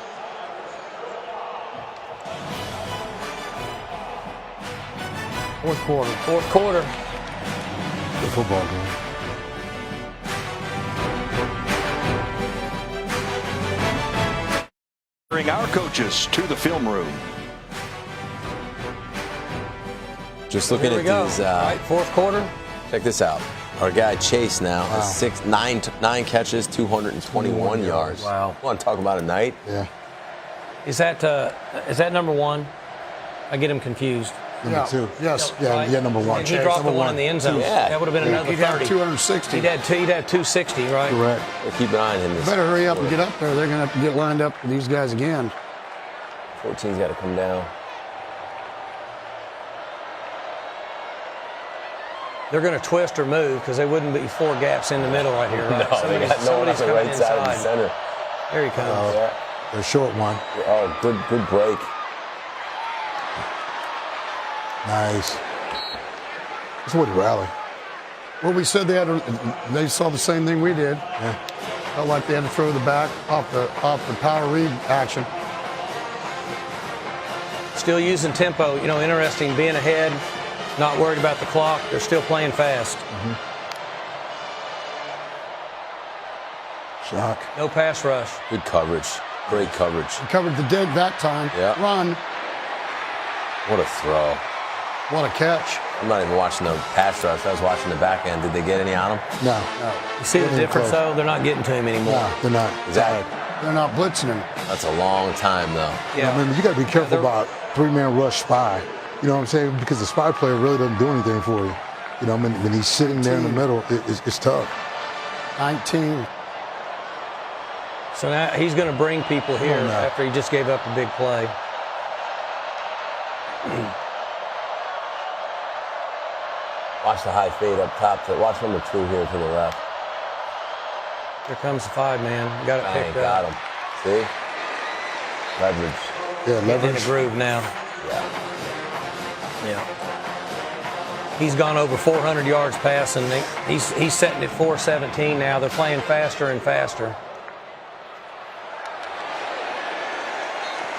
Fourth quarter. Fourth quarter. The football game. Bring our coaches to the film room. Just looking Here we at go. these. Right, fourth quarter. Check this out. Our guy Chase now has nine catches, 221 yards. Wow. Want to talk about a night? Yeah. Is that number one? I get him confused. Number two. Yes. Yeah, Right? yeah, number one. And he Chase, dropped the number one in the end zone. Yeah. That would have been another He'd have 30. 260. He'd had 260, right? Correct. We'll keep an eye on him. This Better hurry up and get up there. They're going to have to get lined up with these guys again. 14's got to come down. They're going to twist or move because there wouldn't be 4 gaps in the middle right here, right? No, they got no one on somebody's the coming right side of the inside. center. There he comes. Yeah. A short one. Oh, good break. Nice. That's what he rally. Well, we said they saw the same thing we did. Yeah. Felt like they had to throw the back off the power read action. Still using tempo. You know, interesting, being ahead, not worried about the clock. They're still playing fast. Shock. No pass rush. Good coverage. Great coverage. Covered the dead that time. Yeah. Run. What a throw. What a catch. I'm not even watching the pass rush. I was watching the back end. Did they get any on him? No. You see the Getting difference, close. though? They're not getting to him anymore. No, they're not. Exactly. They're not blitzing him. That's a long time, though. Yeah. I mean, you got to be careful they're- about 3-man rush spy. You know what I'm saying? Because the spy player really doesn't do anything for you. You know, when he's sitting there in the middle, it's tough. 19. So now he's going to bring people here on now. after he just gave up a big play. Watch the high fade up top. Watch number 2 here to the left. Here comes the 5-man. Got it Bang, picked got up. him. See? Leverage. Yeah, Getting in the leverage. groove now. Yeah. Yeah. He's gone over 400 yards passing. He's setting at 417 now. They're playing faster and faster.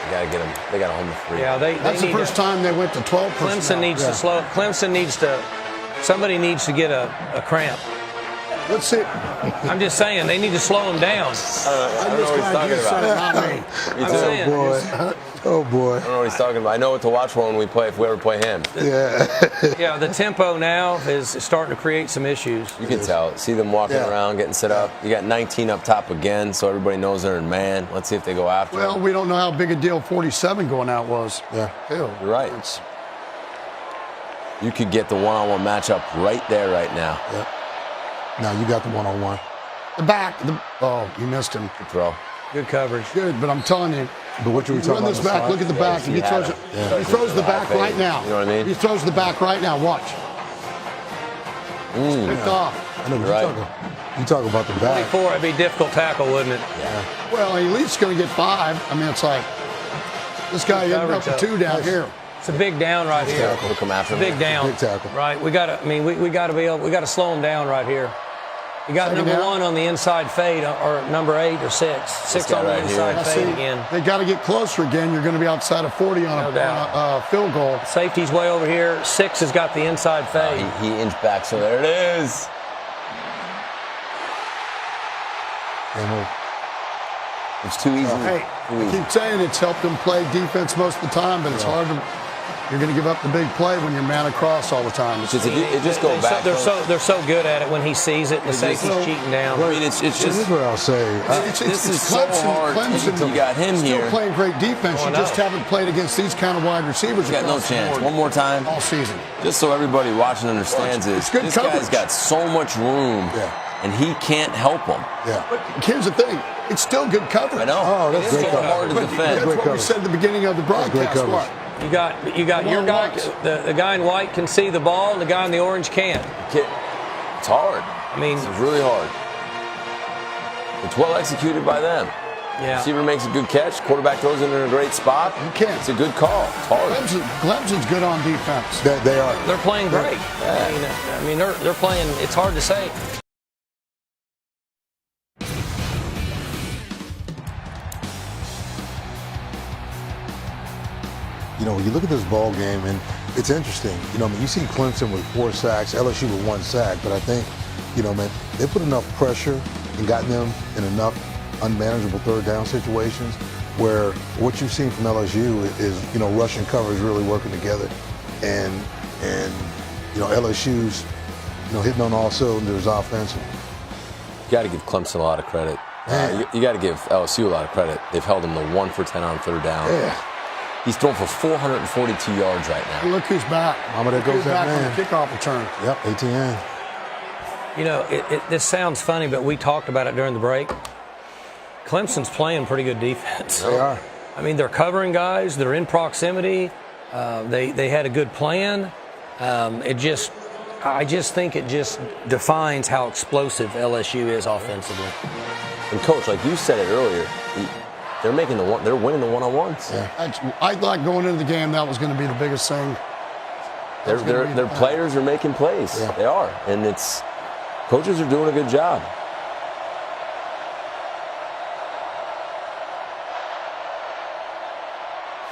They got to get him. They got to hold him free. Yeah, they That's the need first to, time they went to 12 personnel. Clemson needs to slow. Clemson needs to. Somebody needs to get a cramp. Let's see. I'm just saying they need to slow him down. I'm just glad you said it, not me. Me I'm too. saying. Boy. Oh, boy. I don't know what he's talking about. I know what to watch for when we play, if we ever play him. Yeah. Yeah, the tempo now is starting to create some issues. You can tell. See them walking Yeah. around, getting set up. You got 19 up top again, so everybody knows they're in man. Let's see if they go after Well, him. we don't know how big a deal 47 going out was. Yeah. Ew. You're right. It's, You could get the one-on-one matchup right there, right now. Yeah. Now you got the one-on-one. the back. Oh, you missed him. Good throw. Good coverage. Good, but I'm telling you, But what you were you talking run about this on the back. side? Look at the Yeah, back. if If he he throws had it, him. Yeah. he throws the High back fade. right now. You know what I mean? He throws the back right now. Watch. Picked off. I know, but Right. you talk about the back. 24, it'd be a difficult tackle, wouldn't it? Well, at least going to get 5. I mean, it's like this guy ended up with 2 down here. It's a big down right here. We'll come after It's a him. big down. Big tackle. Right. We got to. I mean, we got to be able. We got to slow him down right here. You got Second number down. 1 on the inside fade, or number 8 or 6. 6 guy on the right here. inside I fade see. again. They got to get closer again. You're going to be outside of 40 on No doubt. a field goal. Safety's way over here. 6 has got the inside fade. He inched back, so there it is. And It's too easy. Hey, Too I easy. keep saying it's helped them play defense most of the time, but it's hard to. You're going to give up the big play when you're man across all the time. It's just, it just go back. They're so good at it when he sees it. The safety's cheating down. I mean, it's this just. is what I'll say. This is so hard. You got him still here. playing great defense. Oh, I You just know. haven't played against these kind of wide receivers. You got no across the chance. board One more time. all season. Just so everybody watching understands It's this. good This guy's coverage. got so much room Yeah. and he can't help them. Yeah. But here's the thing. It's still good coverage. I know. Oh, that's It's great so coverage. hard to But defend. that's Great what we coverage. said at the beginning of the broadcast. great coverage. What? You got your guy, the guy in white can see the ball, and the guy in the orange can't. It's hard. I mean, It's really hard. It's well executed by them. yeah. Receiver makes a good catch. Quarterback throws it in a great spot. You can't. It's a good call. It's hard. Clemson's good on defense. They are. They're playing great. I mean, they're playing. It's hard to say. You know, when you look at this ball game, and it's interesting. You know, I mean, you see Clemson with 4 sacks, LSU with 1 sack, but I think, you know, man, they put enough pressure and gotten them in enough unmanageable third down situations where what you've seen from LSU is, you know, rush and coverage really working together, and you know, LSU's, you know, hitting on all cylinders offensively. You got to give Clemson a lot of credit. You got to give LSU a lot of credit. They've held them to 1 for 10 on third down. Yeah. He's thrown for 442 yards right now. Look who's back. Mama, there Look goes who's that back man. on the kickoff return. Yep, ATN. You know, this sounds funny, but we talked about it during the break. Clemson's playing pretty good defense. They are. I mean, they're covering guys. They're in proximity. They had a good plan. I just think it just defines how explosive LSU is offensively. And coach, like you said it earlier, they're winning the one-on-ones. I like going into the game. That was going to be the biggest thing. Their players are making plays. Yeah. They are, and coaches are doing a good job.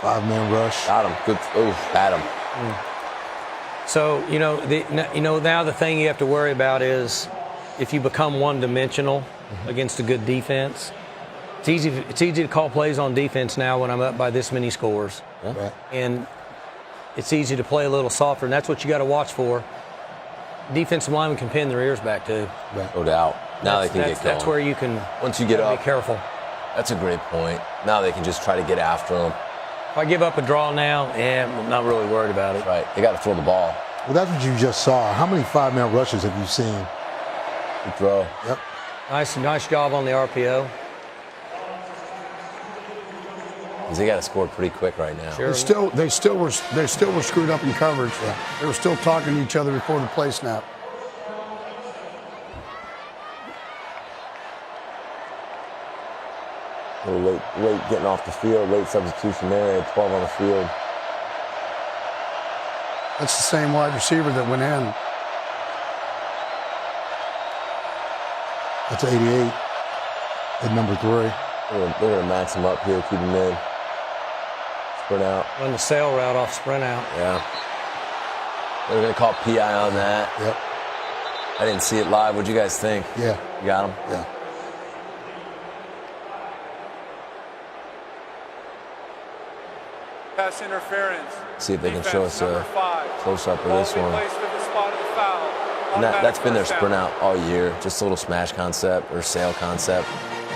Five-man rush. Got him. Good. Got him. So now the thing you have to worry about is if you become one-dimensional against a good defense. It's easy to call plays on defense now when I'm up by this many scores, Right. and it's easy to play a little softer, and that's what you got to watch for. Defensive linemen can pin their ears back too. Right. No doubt. Now they can get going. That's where you can. Once you get be up, careful. that's a great point. Now they can just try to get after them. If I give up a draw now, I'm not really worried about it. Right. They got to throw the ball. Well, that's what you just saw. How many five-man rushes have you seen? Good throw. Yep. Nice job on the RPO. They got to score pretty quick right now. Sure. They still were screwed up in coverage. Yeah. They were still talking to each other before the play snap. A little late getting off the field, late substitution there, 12 on the field. That's the same wide receiver that went in. That's 88 at number 3. They're going to max him up here, keep him in. Sprint out. Run the sail route off sprint out. Yeah. They're going to call PI on that. Yep. I didn't see it live. What'd you guys think? Yeah. You got him? Yeah. Pass interference. See if they can show us a close-up of Ball this be one. placed at the spot of the foul. And that's been their Automatic sprint first out all year. Just a little smash concept or sail concept.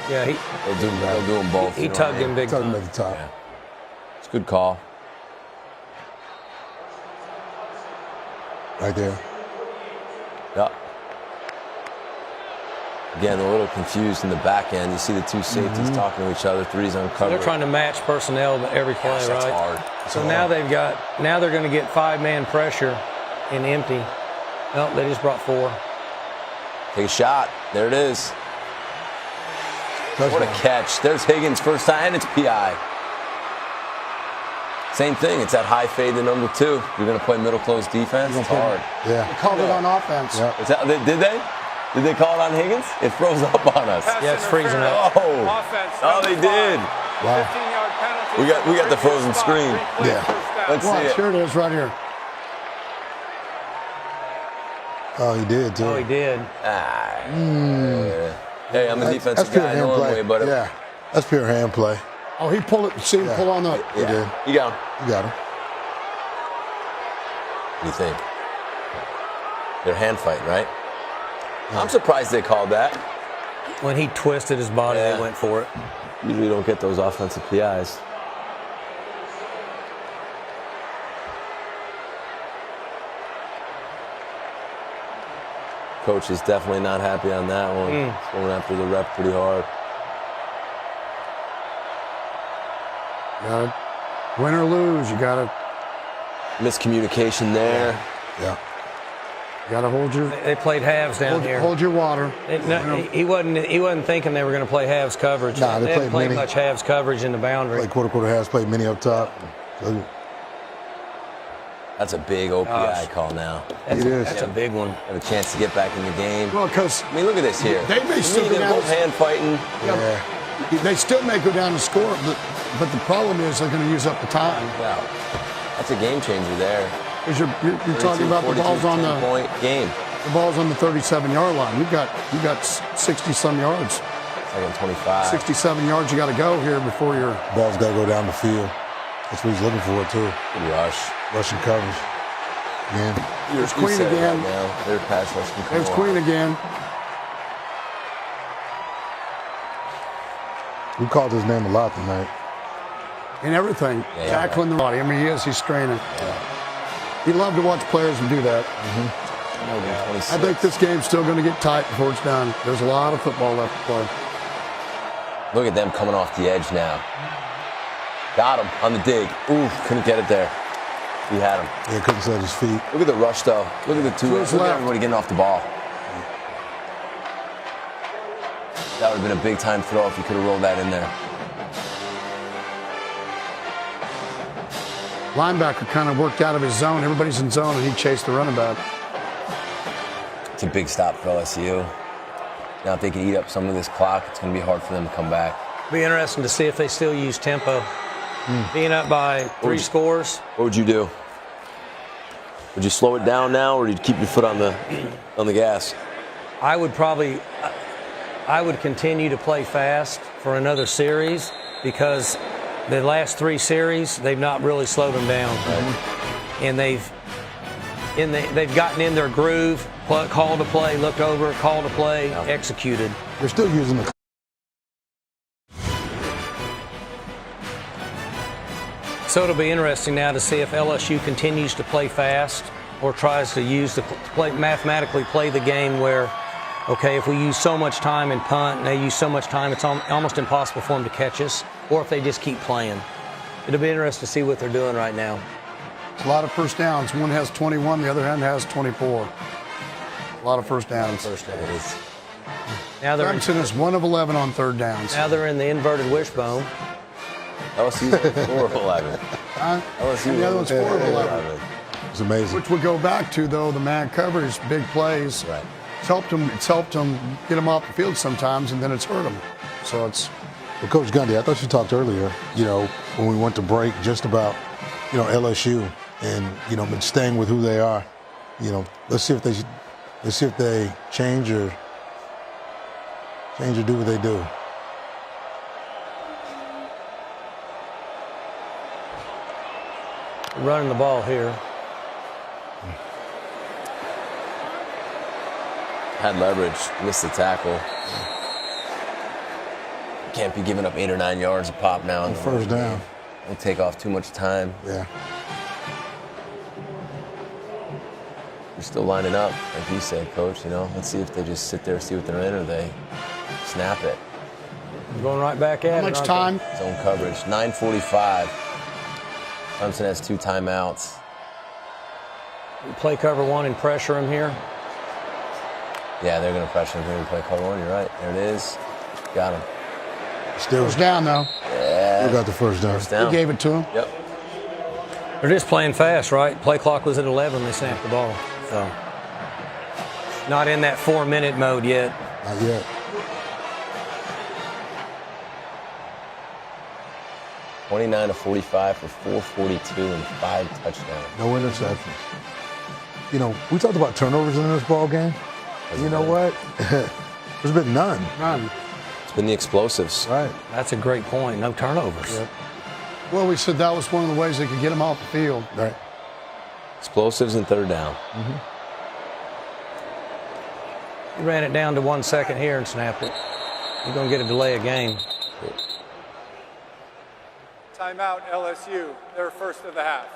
Yeah, They'll do them both. he you know tugged what I him mean? big Tugged him time. at the top. Yeah. It's a good call. Right there. Yeah. Again, a little confused in the back end. You see the two safeties talking to each other. Three's uncovered. They're trying to match personnel every play, Gosh, that's right? hard. So now they're going to get 5-man pressure and empty. No, they just brought 4. Take a shot. There it is. What a Touchdown. catch. There's Higgins first time, and it's PI. Same thing. It's that high fade to number 2. You're going to play middle close defense. It's hard. Yeah. Called it on offense. Yeah. Did they? Did they call it on Higgins? It froze up on us. Pass Yeah, it's freezing up. interference. Oh. Offense, Oh, they number 5. did. Wow. 15-yard penalty. We got the frozen screen. Yeah. Let's see Watch, it. here it is right here. Oh, he did, too. Oh, he did. Hey, I'm a defensive That's pure guy hand normally, play. but Yeah. That's pure hand play. Oh, he pulled it. See him pull on up. He did. You got him. You got him. What do you think? They're hand fighting, right? I'm surprised they called that. When he twisted his body, Yeah. they went for it. Usually don't get those offensive PIs. Coach is definitely not happy on that one. He's going after the ref pretty hard. Got to win or lose. You got to Miscommunication there. Yeah. You got to hold your. They played halves down here. Hold your water. He wasn't thinking they were going to play halves coverage. Nah, they didn't play played mini. much halves coverage in the boundary. Played quarter halves, played mini up top. That's a big OPI call now. That's a big one. Have a chance to get back in the game. Well, because I mean, look at this here. They may still go down. both hand fighting. Yeah. They still may go down and score, but the problem is they're going to use up the time. Wow, that's a game changer there. Because you're talking about the balls on the 10-point game. The ball's on the 37-yard line. You got 60-some yards. Second 25. 67 yards you got to go here before your Ball's got to go down the field. That's what he's looking for, too. Good rush. Rushing coverage. Again. There's Queen again. They're pass rushing. There's Queen again. We called his name a lot tonight. And everything. Yeah, Tackling the body. I mean, he's straining. You love to watch players and do that. I think this game's still going to get tight before it's done. There's a lot of football left to play. Look at them coming off the edge now. Got him on the dig. Ooh, couldn't get it there. He had him. Yeah, couldn't set his feet. Look at the rush, though. Look at the two. Look at everybody getting off the ball. That would have been a big-time throw if you could have rolled that in there. Linebacker kind of worked out of his zone. Everybody's in zone, and he chased the running back. It's a big stop for LSU. Now, if they can eat up some of this clock, it's going to be hard for them to come back. Be interesting to see if they still use tempo. Being up by three scores. What would you do? Would you slow it down now, or would you keep your foot on the gas? I would continue to play fast for another series because the last three series they've not really slowed them down, and they've gotten in their groove, call to play, looked over, call to play, executed. They're still using the. So it'll be interesting now to see if LSU continues to play fast or tries to mathematically play the game where, okay, if we use so much time in punt and they use so much time, it's almost impossible for them to catch us, or if they just keep playing. It'll be interesting to see what they're doing right now. A lot of first downs. One has 21, the other hand has 24. A lot of first downs. Now they're Clemson is 1 of 11 on third downs. Now they're in the inverted wishbone. LSU's 4 of 11. LSU And the other one's 4 of 11. It's amazing. Which we go back to, though, the man coverage, big plays. Right. It's helped them get them off the field sometimes, and then it's hurt them. So it's. Well, Coach Gundy, I thought you talked earlier, when we went to break, just about, LSU and, been staying with who they are. Let's see if they change or do what they do. Running the ball here. Had leverage, missed the tackle. Can't be giving up 8 or 9 yards a pop now. First down. It'll take off too much time. Yeah. They're still lining up, like you said, Coach. Let's see if they just sit there, see what they're in, or they snap it. Going right back at it. How much time? Zone coverage, 9:45. Clemson has 2 timeouts. Play cover one and pressure him here. Yeah, they're going to pressure him here and play cover one. You're right. There it is. Got him. Still First down, though. Yeah. We got the first down. First down. He gave it to him. Yep. They're just playing fast, right? Play clock was at 11. They snapped the ball. So not in that 4-minute mode yet. Not yet. $29 of 45 for 442 and 5 touchdowns. No interceptions. We talked about turnovers in this ball game. You know what? There's been none. None. It's been the explosives. Right. That's a great point. No turnovers. Yep. Well, we said that was one of the ways they could get them off the field. Right. Explosives and third down. He ran it down to 1 second here and snapped it. You're going to get a delay of game. Timeout, LSU. Their first of the half.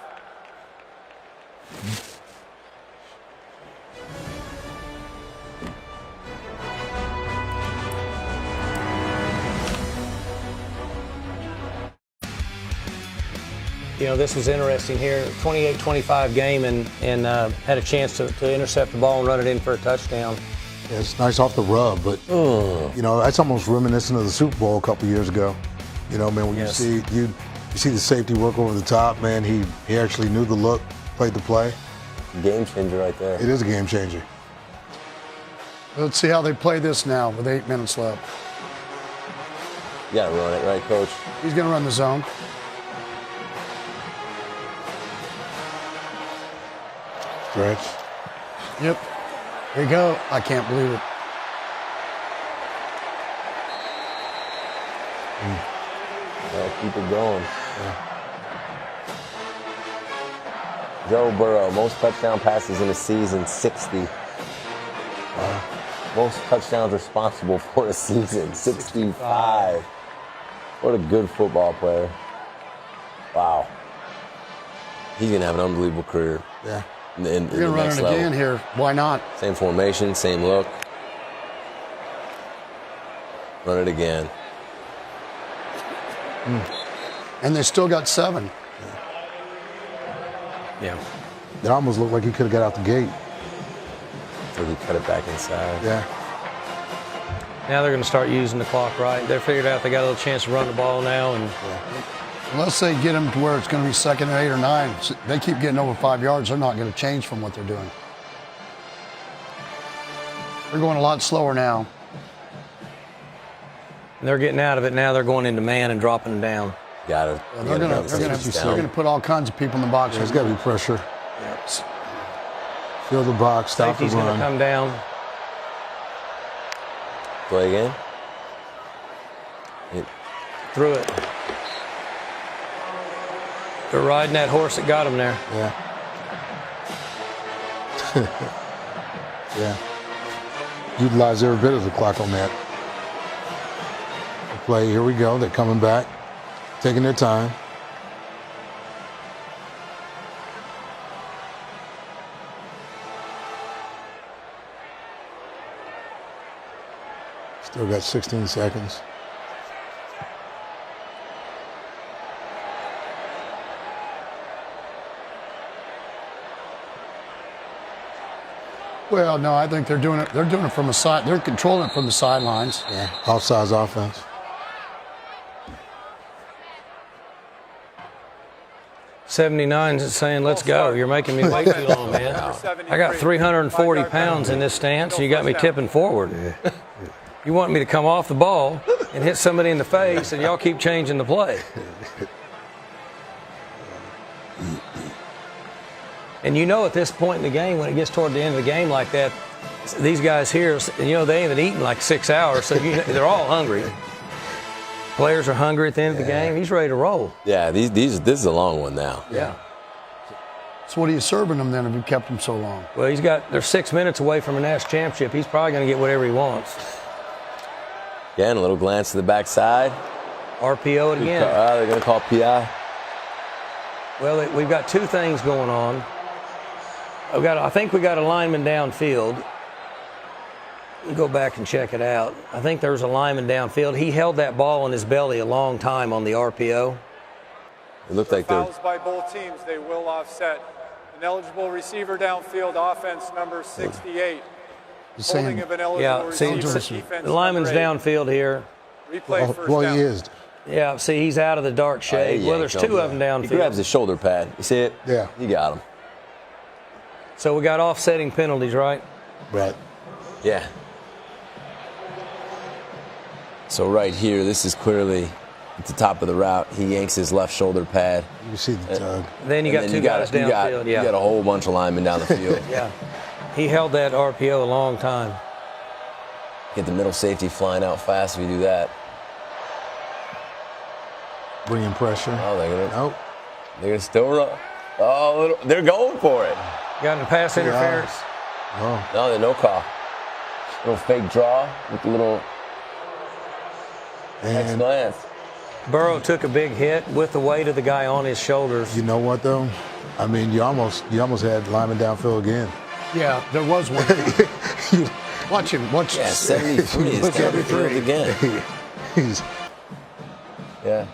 this was interesting here. 28-25 game and had a chance to intercept the ball and run it in for a touchdown. Yeah, it's nice off the rub, but that's almost reminiscent of the Super Bowl a couple years ago. When you see the safety work over the top, man, he actually knew the look, played the play. Game changer right there. It is a game changer. Let's see how they play this now with 8 minutes left. You got to run it, right, Coach? He's going to run the zone. Stretch. Yep. Here you go. I can't believe it. Keep it going. Yeah. Joe Burrow, most touchdown passes in a season, 60. Most touchdowns responsible for a season, 65. What a good football player. Wow. He's going to have an unbelievable career. Yeah. You're going to run it again here. Why not? Same formation, same look. Run it again. And they still got 7. Yeah. It almost looked like he could have got out the gate. So he cut it back inside. Yeah. Now they're going to start using the clock right. They figured out they got a little chance to run the ball now. And Unless they get them to where it's going to be 2nd and 8 or 9, they keep getting over 5 yards, they're not going to change from what they're doing. They're going a lot slower now. they're getting out of it now. They're going into man and dropping them down. They're going to put all kinds of people in the box. There's got to be pressure. Yes. Fill the box, stop the run. Safety's going to come down. Play again. Through it. They're riding that horse that got them there. Yeah. Yeah. Utilize every bit of the clock on that. The play, here we go. They're coming back, taking their time. Still got 16 seconds. Well, no, I think they're doing it. They're doing it from the side. They're controlling it from the sidelines. Yeah. Offsides offense. '79 is saying, "Let's go." You're making me wait too long, man. I got 340 pounds in this stance, and you got me tipping forward. You want me to come off the ball and hit somebody in the face, and y'all keep changing the play. And you know at this point in the game, when it gets toward the end of the game like that, these guys here, they haven't eaten like 6 hours, so they're all hungry. Players are hungry at the end of the game. He's ready to roll. Yeah, this is a long one now. Yeah. So what are you serving them then if you kept them so long? Well, they're 6 minutes away from a national championship. He's probably going to get whatever he wants. Again, a little glance to the backside. RPO it again. They're going to call PI. Well, we've got two things going on. I think we got a lineman downfield. Go back and check it out. I think there's a lineman downfield. He held that ball in his belly a long time on the RPO. It looked like fouls by both teams. They will offset. An eligible receiver downfield, offense number 68. Holding of an eligible receiver, defense the lineman's downfield here. Replay first down. He is. Yeah, see, he's out of the dark shade. Well, there's two of them downfield. He grabs the shoulder pad. You see it? Yeah. You got him. So we got offsetting penalties, right? Right. Yeah. So right here, this is clearly at the top of the route. He yanks his left shoulder pad. You see the tug. Then you got two guys downfield. You got a whole bunch of linemen down the field. Yeah. He held that RPO a long time. Get the middle safety flying out fast if you do that. Bringing pressure. Oh, they're gonna still run. Oh, they're going for it. Got in pass interference. Oh. No, no call. Little fake draw with the little next glance. Burrow took a big hit with the weight of the guy on his shoulders. You know what though? I mean, you almost had lineman downfield again. Yeah, there was one. Watch him. Watch. Yeah, 73 is downfield again. 73. . 'He's. Yeah.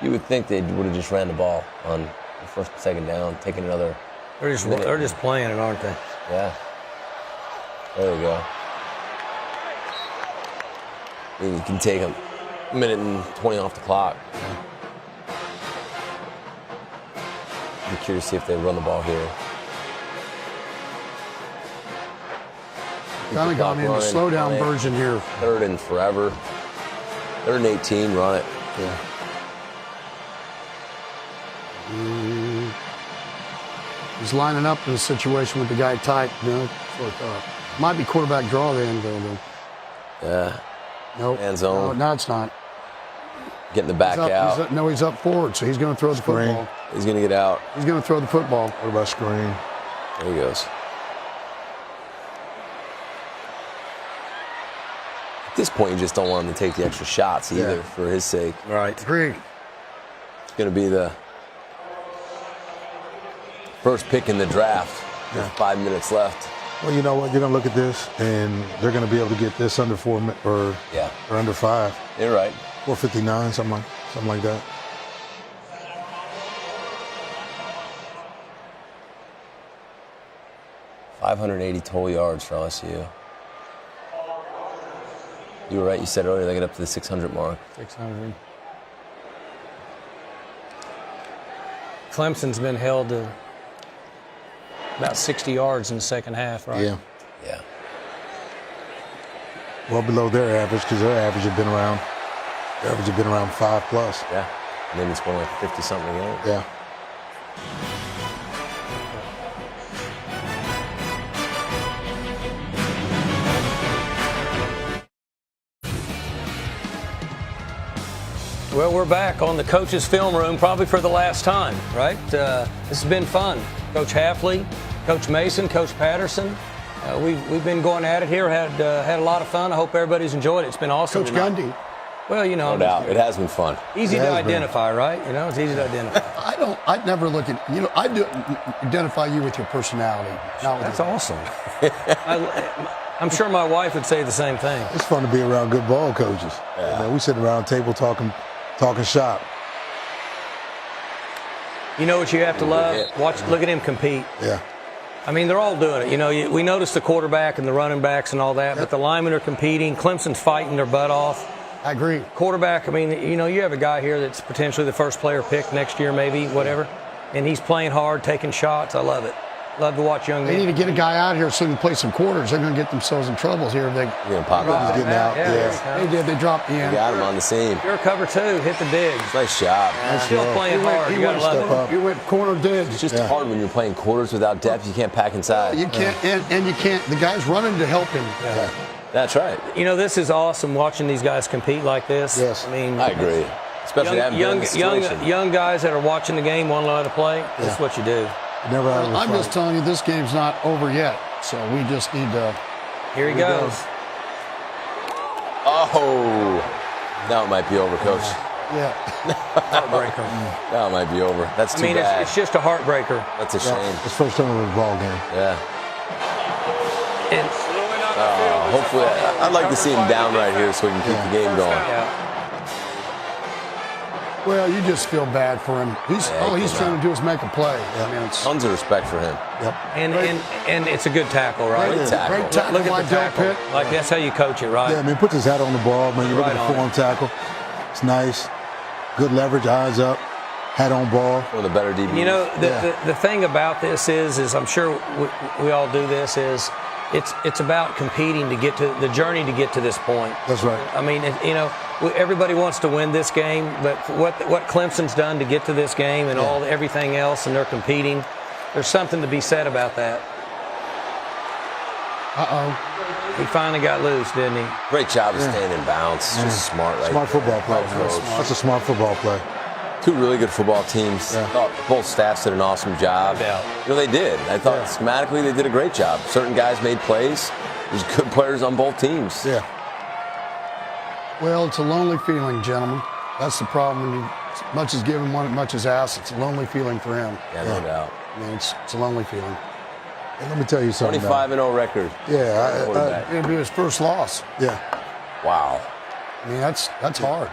You would think they would have just ran the ball on the first and second down, taking another. They're just playing it, aren't they? Yeah. There we go. I mean, you can take a minute and 20 off the clock. Be curious to see if they run the ball here. Kind of gone in the slow down version here. Third and forever. Third and 18, run it. Yeah. He's lining up in a situation with the guy tight. That's what I thought. Might be quarterback draw then, though. Yeah. Nope. End zone. No, it's not. Getting the back out. He's up forward, so he's going to throw the football. He's going to get out. He's going to throw the football. What about screen? There he goes. At this point, you just don't want him to take the extra shots either for his sake. Right. Agreed. It's going to be the first pick in the draft with 5 minutes left. Well, you know what? You're going to look at this, and they're going to be able to get this under 4 or under 5. You're right. 4:59, something like that. .580 total yards for LSU. You were right. You said earlier they get up to the 600 mark. 600. Clemson's been held to about 60 yards in the second half, right? Yeah. Yeah. Well below their average, because their average had been around. Their average had been around 5+. Yeah. And then it's going like 50-something a game. Yeah. Well, we're back on the coach's film room, probably for the last time, right? This has been fun. Coach Hafley, Coach Mason, Coach Patterson. We've been going at it here. Had a lot of fun. I hope everybody's enjoyed it. It's been awesome. Coach Gundy. Well, you know, No doubt. It has been fun. Easy to identify, right? You know, it's easy to identify. I'd never look at, I do identify you with your personality. That's awesome. I'm sure my wife would say the same thing. It's fun to be around good ball coaches. Yeah. You know, we sit around the table talking shop. You know what you have to love? Look at him compete. Yeah. I mean, they're all doing it. You know, we notice the quarterback and the running backs and all that, but the linemen are competing. Clemson's fighting their butt off. I agree. Quarterback, I mean, you know, you have a guy here that's potentially the first player picked next year, maybe, whatever, and he's playing hard, taking shots. I love it. Love to watch young men. They need to get a guy out here so they can play some quarters. They're going to get themselves in trouble here. They pop He's getting out. Yeah. They did. They dropped the end. Got him on the seam. You're a cover two. Hit the digs. Nice job. Still playing hard. You gotta love it. You went corner dig. It's just hard when you're playing quarters without depth. You can't pack inside. You can't, and you can't. The guy's running to help him. Yeah. That's right. You know, this is awesome watching these guys compete like this. Yes. I mean, I agree. Especially young guys that are watching the game, want to know how to play. That's what you do. Never out of the I'm fight. just telling you, this game's not over yet. So we just need to. Here he goes. Oh, now it might be over, Coach. Yeah. Heartbreaker. Now it might be over. That's too I mean, bad. it's just a heartbreaker. That's a shame. It's first time in the ball game. Yeah. And, Hopefully, I'd like to see him down right here so we can keep the game going. yeah. Well, you just feel bad for him. All he's trying to do is make a play. I mean, it's Tons of respect for him. And it's a good tackle, right? Great tackle. great tackle Look by at the Del tackle. Pitt. Like, that's how you coach it, right? Yeah, I mean, puts his hat on the ball, man. You look Right at on the form tackle. It's nice. Good leverage, eyes up, hat on ball. One of the better DBs. You know, the thing about this is I'm sure we all do this, is it's about competing to get to the journey to get to this point. That's right. I mean, everybody wants to win this game, but what Clemson's done to get to this game and everything else, and they're competing, there's something to be said about that. He finally got loose, didn't he? Great job of staying in bounds. Just smart, right? Smart football play. That's a smart football play. Two really good football teams. I thought both staffs did an awesome job. No doubt. You know, they did. I thought schematically they did a great job. Certain guys made plays. There's good players on both teams. Yeah. Well, it's a lonely feeling, gentlemen. That's the problem. When much is given, much is asked. It's a lonely feeling for him. Yeah, no doubt. I mean, it's a lonely feeling. And let me tell you something. 25-0 record. Yeah. It'll be his first loss. Yeah. Wow. I mean, that's hard.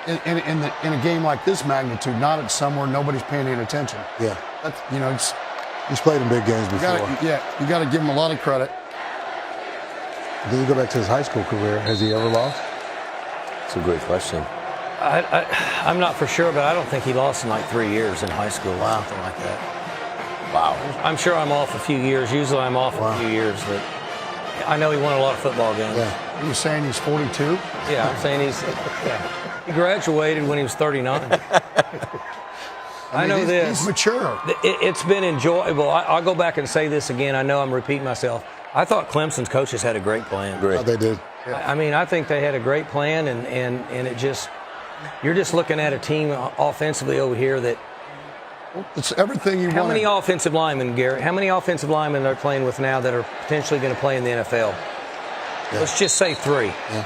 in a game like this magnitude, not at somewhere nobody's paying any attention. Yeah. That's, he's played in big games before. You got to give him a lot of credit. Then you go back to his high school career. Has he ever lost? It's a great question. I'm not for sure, but I don't think he lost in like 3 years in high school or something like that. Wow. I'm sure I'm off a few years. Usually I'm off a few years, but I know he won a lot of football games. Yeah. Are you saying he's 42? Yeah, I'm saying he graduated when he was 39. I know this. He's mature. It's been enjoyable. I'll go back and say this again. I know I'm repeating myself. I thought Clemson's coaches had a great plan. Oh, they did. I mean, I think they had a great plan, and it just, you're just looking at a team offensively over here that. It's everything you want. How many offensive linemen, Garrett? How many offensive linemen are playing with now that are potentially going to play in the NFL? Yeah. Let's just say 3. Yeah.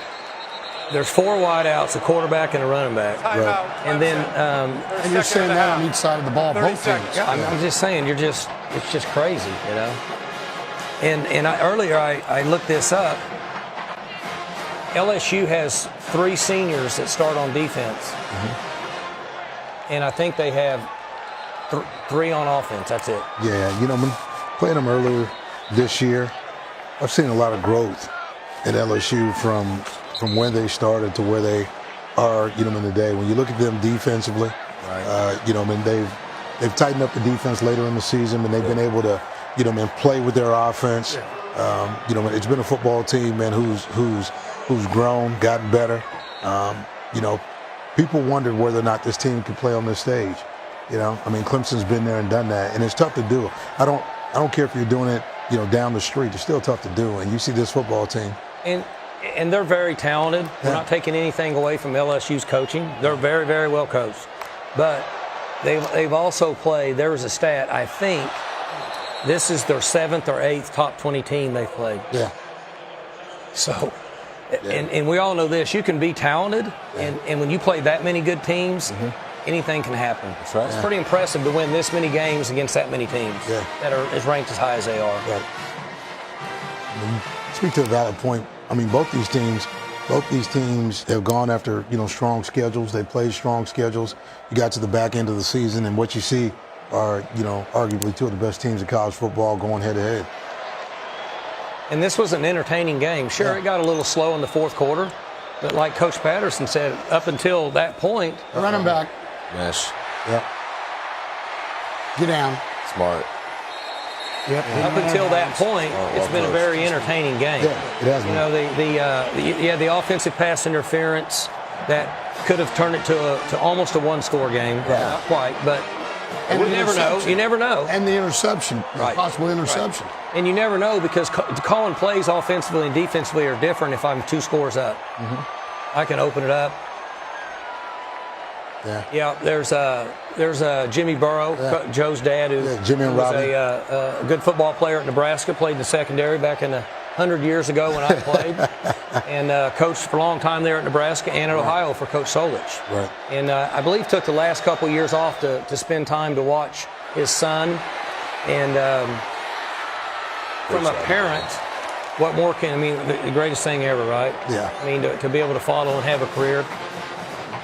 There's 4 wideouts, a quarterback, and a running back. Right. And then, and you're saying that on each side of the ball, both teams. Yeah, I'm just saying, it's just crazy, you know. And earlier I looked this up. LSU has 3 seniors that start on defense, and I think they have 3 on offense. That's it. Yeah, when playing them earlier this year, I've seen a lot of growth at LSU from when they started to where they are, in the day. When you look at them defensively, right. They've tightened up the defense later in the season, and they've been able to, play with their offense. It's been a football team, man, who's grown, gotten better. People wondered whether or not this team could play on this stage. Clemson's been there and done that, and it's tough to do. I don't care if you're doing it, down the street. It's still tough to do, and you see this football team. And they're very talented. We're not taking anything away from LSU's coaching. They're very, very well coached. But they've also played, there was a stat, I think, this is their 7th or 8th top 20 team they've played. Yeah. So, and we all know this, you can be talented, and when you play that many good teams, anything can happen. That's right. It's pretty impressive to win this many games against that many teams that are as ranked as high as they are. Right. Speak to a valid point. Both these teams have gone after, strong schedules. They played strong schedules. You got to the back end of the season, and what you see are, arguably 2 of the best teams in college football going head-to-head. And this was an entertaining game. Sure, it got a little slow in the 4th quarter, but like Coach Patterson said, up until that point. Running back. Mesh. Yep. Get down. Smart. Yep. Up until that point, it's been a very entertaining game. Yeah, it has been. The offensive pass interference that could have turned it to almost a 1-score game. Yeah. Not quite, but you never know. You never know. And the interception, possible interception. Right. And you never know because calling plays offensively and defensively are different if I'm 2 scores up. I can open it up. Yeah, there's Jimmy Burrow, Joe's dad, who Jimmy and was Robbie. a good football player at Nebraska, played in the secondary back in 100 years ago when I played, and coached for a long time there at Nebraska and at Ohio for Coach Solich. Right. And I believe took the last couple of years off to spend time to watch his son. And from a parent, what more can, the greatest thing ever, right? Yeah. To be able to follow and have a career.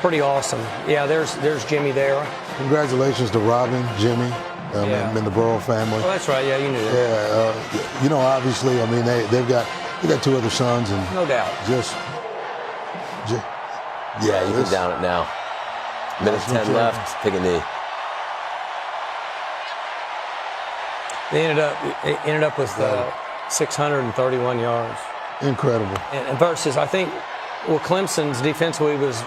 Pretty awesome. Yeah, there's Jimmy there. Congratulations to Robin, Jimmy, and the Burrow family. Oh, that's right. Yeah, you knew that. Yeah, obviously, they've got 2 other sons, and no doubt. You can down it now. Minute 10 left. Take a knee. They ended up with 631 yards. Incredible. And versus, I think. Well, Clemson's defensively was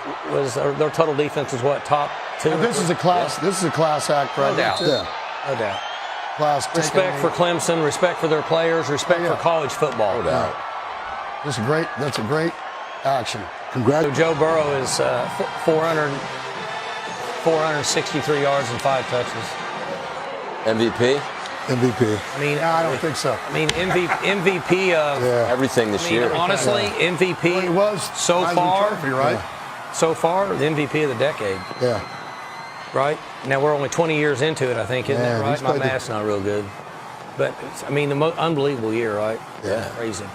their total defense was what, top 2? This is a class. This is a class act, right? No doubt. Yeah. No doubt. Class. Respect for Clemson. Respect for their players. Respect for college football. No doubt. That's a great action. Congratulations. Joe Burrow is 463 yards and 5 touches. MVP. I don't think so. MVP of everything this year. Honestly, MVP. Well, he was so far. Trophy, right? So far, the MVP of the decade. Yeah. Right? Now we're only 20 years into it, I think, isn't it? Right? My math's not real good, but the most unbelievable year, right? Yeah. Crazy.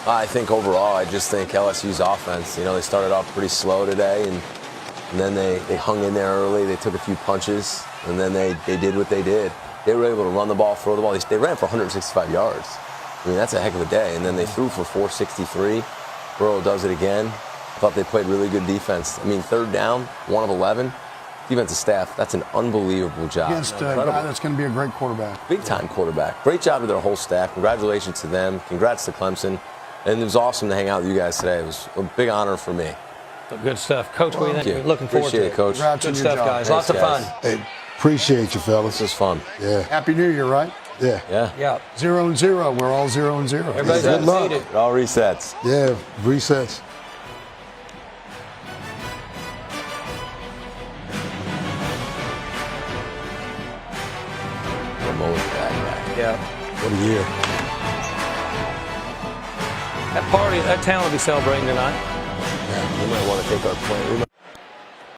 I think overall, I just think LSU's offense, they started off pretty slow today, and then they hung in there early. They took a few punches, and then they did what they did. They were able to run the ball, throw the ball. They ran for 165 yards. I mean, that's a heck of a day. And then they threw for 463. Burrow does it again. I thought they played really good defense. I mean, third down, 1 of 11. Defensive staff, that's an unbelievable job. Against a guy that's going to be a great quarterback. Big-time quarterback. Great job to their whole staff. Congratulations to them. Congrats to Clemson. And it was awesome to hang out with you guys today. It was a big honor for me. Good stuff. Coach, what do you think? Looking forward to it. Appreciate it, Coach. Congrats Good on your stuff, job. guys. Lots of fun. Hey, appreciate you, fellas. This was fun. Yeah. Happy New Year, right? Yeah. Yeah. 0-0. We're all 0-0. Everybody's Good luck. undefeated. It all resets. Yeah. Resets. Yeah. What a year. That town will be celebrating tonight. We might want to take our plane.